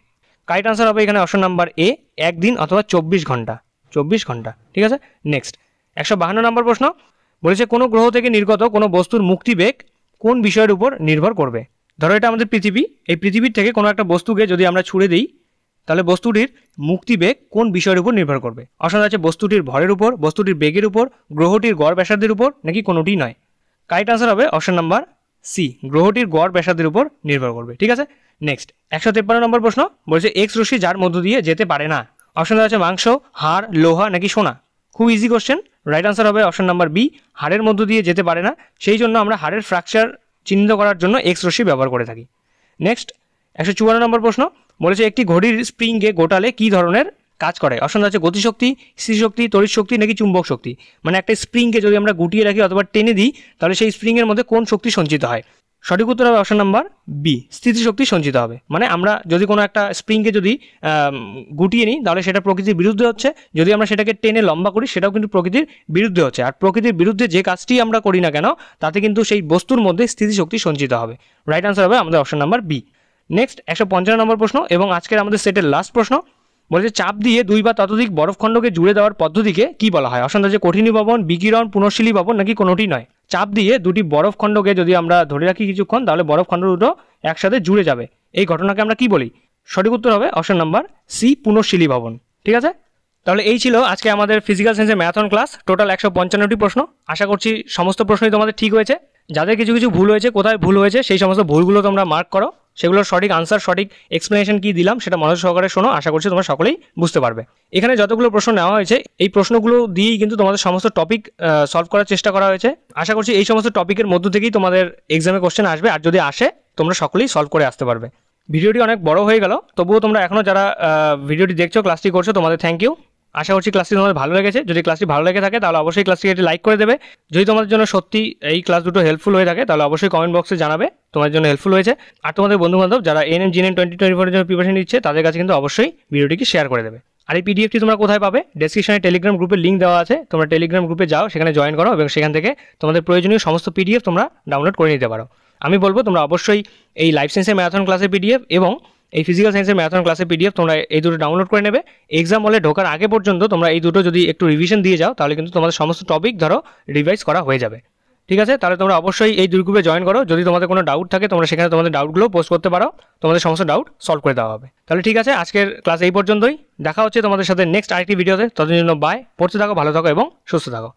কারেক্ট আনসার হবে এখানে অপশন নাম্বার এ, 1 দিন অথবা 24 ঘন্টা। 24 ঘন্টা, ঠিক আছে। নেক্সট 152 নম্বর প্রশ্ন বলেছে কোনো গ্রহ থেকে নির্গত কোনো বস্তুর মুক্তিবেগ কোন বিষয়ের উপর নির্ভর করবে? ধরো এটা আমাদের পৃথিবী, এই পৃথিবীর থেকে কোনো একটা বস্তুকে যদি আমরা ছুড়ে দিই তাহলে বস্তুটির মুক্তিবেগ কোন বিষয়ের উপর নির্ভর করবে? অপশন আছে বস্তুটির ভরের উপর, বস্তুটির বেগের উপর, গ্রহটির গড় ব্যাসার্ধের উপর নাকি কোনোটি নয়। কারেক্ট আনসার হবে অপশন নাম্বার সি, গ্রহটির গড় ব্যাসার্ধের উপর নির্ভর করবে, ঠিক আছে। নেক্সট 153 নম্বর প্রশ্ন বলেছে এক্স রশ্মি যার মধ্য দিয়ে যেতে পারে না। অপশন আছে মাংস, হাড়, লোহা নাকি সোনা। খুব ইজি কোশ্চেন, রাইট আনসার হবে অপশন নাম্বার বি, হাড়ের মধ্য দিয়ে যেতে পারে না, সেই জন্য আমরা হাড়ের ফ্র্যাকচার চিহ্নিত করার জন্য এক্স রশ্মি ব্যবহার করে থাকি। নেক্সট 154 নম্বর প্রশ্ন বলেছে একটি ঘড়ির স্প্রিংকে গোটালে কী ধরনের কাজ করে? অপশন আছে গতিশক্তি, স্থিতিশক্তি, তড়িৎ শক্তি নাকি চুম্বক শক্তি। মানে একটা স্প্রিংকে যদি আমরা গুটিয়ে রাখি অথবা টেনে দিই তাহলে সেই স্প্রিংয়ের মধ্যে কোন শক্তি সঞ্চিত হয়? সঠিক উত্তর হবে অপশন নাম্বার বি, স্থিতিশক্তি সঞ্চিত হবে। মানে আমরা যদি কোনো একটা স্প্রিংকে যদি গুটিয়ে নিই তাহলে সেটা প্রকৃতির বিরুদ্ধে হচ্ছে, যদি আমরা সেটাকে টেনে লম্বা করি সেটাও কিন্তু প্রকৃতির বিরুদ্ধে হচ্ছে। আর প্রকৃতির বিরুদ্ধে যে কাজটি আমরা করি না কেন তাতে কিন্তু সেই বস্তুর মধ্যে স্থিতিশক্তি সঞ্চিত হবে। রাইট আনসার হবে আমাদের অপশন নাম্বার বি। নেক্সট 155 নম্বর প্রশ্ন এবং আজকের আমাদের সেটের লাস্ট প্রশ্ন বলেছে চাপ দিয়ে 2 বা ততোধিক বরফখণ্ডকে জুড়ে দেওয়ার পদ্ধতিকে কি বলা হয়? অপশন আছে কঠিনীভবন, বিকিরণ, পুনঃশীলী ভবন নাকি কোনোটি নয়। চাপ দিয়ে 2টি বরফখণ্ডকে যদি আমরা ধরে রাখি কিছুক্ষণ তাহলে বরফখণ্ড দুটো একসাথে জুড়ে যাবে, এই ঘটনাকে আমরা কি বলি? সঠিক উত্তর হবে অপশন নাম্বার সি, পুনঃশীলী ভবন, ঠিক আছে। তাহলে এই ছিল আজকে আমাদের ফিজিক্যাল সায়েন্সের ম্যারাথন ক্লাস, টোটাল 155টি প্রশ্ন। আশা করছি সমস্ত প্রশ্নই তোমাদের ঠিক হয়েছে। যাদের কিছু কিছু ভুল হয়েছে, কোথায় ভুল হয়েছে সেই সমস্ত ভুলগুলো তোমরা মার্ক করো, সেগুলোর সঠিক আনসার, সঠিক এক্সপ্লেনেশন কি দিলাম সেটা মনোযোগ সহকারে শোনো। আশা করছি তোমরা সকলেই বুঝতে পারবে। এখানে যতগুলো প্রশ্ন নেওয়া হয়েছে এই প্রশ্নগুলো দিয়েই কিন্তু তোমাদের সমস্ত টপিক সলভ করার চেষ্টা করা হয়েছে। আশা করছি এই সমস্ত টপিকের মধ্য থেকেই তোমাদের এক্সামে কোশ্চেন আসবে, আর যদি আসে তোমরা সকলেই সলভ করে আসতে পারবে। ভিডিওটি অনেক বড় হয়ে গেল, তবুও তোমরা এখনও যারা ভিডিওটি দেখছো, ক্লাসটি করছো, তোমাদের থ্যাংক ইউ। আশা করছি ক্লাসটি তোমাদের ভালো লেগেছে। যদি ক্লাসটি ভালো লেগে থাকে তাহলে অবশ্যই ক্লাসটিকে একটি লাইক করে দেবে। যদি তোমাদের জন্য সত্যি এই ক্লাস দুটো হেল্পফুল হয়ে থাকে তাহলে অবশ্যই কমেন্ট বক্সে জানাবে তোমাদের জন্য হেল্পফুল হয়েছে। আর তোমাদের বন্ধুবান্ধব যারা এএনএম জিএনএম 2024 এর জন্য প্রিপারেশন নিচ্ছে তাদের কাছে কিন্তু অবশ্যই ভিডিওটিকে শেয়ার করে দেবে। আর এই পিডিএফটি তোমরা কোথায় পাবে? ডেসক্রিপশনে টেলিগ্রাম গ্রুপের লিঙ্ক দেওয়া আছে, তোমরা টেলিগ্রাম গ্রুপে যাও, সেখানে জয়েন করো এবং সেখান থেকে তোমাদের প্রয়োজনীয় সমস্ত পিডিএফ তোমরা ডাউনলোড করে নিতে পারো। আমি বলবো তোমরা অবশ্যই এই লাইফ সায়েন্সের ম্যারাথন ক্লাসের পিডিএফ এবং এই ফিজিক্যাল সায়েন্সের ম্যারাথন ক্লাসের পিডিএফ তোমরা এই দুটো ডাউনলোড করে নেবে। এক্সাম হলে ঢোকার আগে পর্যন্ত তোমরা এই দুটো যদি একটু রিভিশন দিয়ে যাও তাহলে কিন্তু তোমাদের সমস্ত টপিক ধরো রিভাইজ করা হয়ে যাবে, ঠিক আছে। তাহলে তোমরা অবশ্যই এই দুই গ্রুপে জয়েন করো। যদি তোমাদের কোনো ডাউট থাকে তোমরা সেখানে তোমাদের ডাউটগুলো পোস্ট করতে পারো, তোমাদের সমস্ত ডাউট সলভ করে দেওয়া হবে। তাহলে ঠিক আছে, আজকের ক্লাস এই পর্যন্তই। দেখা হচ্ছে তোমাদের সাথে নেক্সট আরেকটি ভিডিওতে। ততদিনের জন্য বাই, পড়তে থাকো, ভালো থাকো এবং সুস্থ থাকো।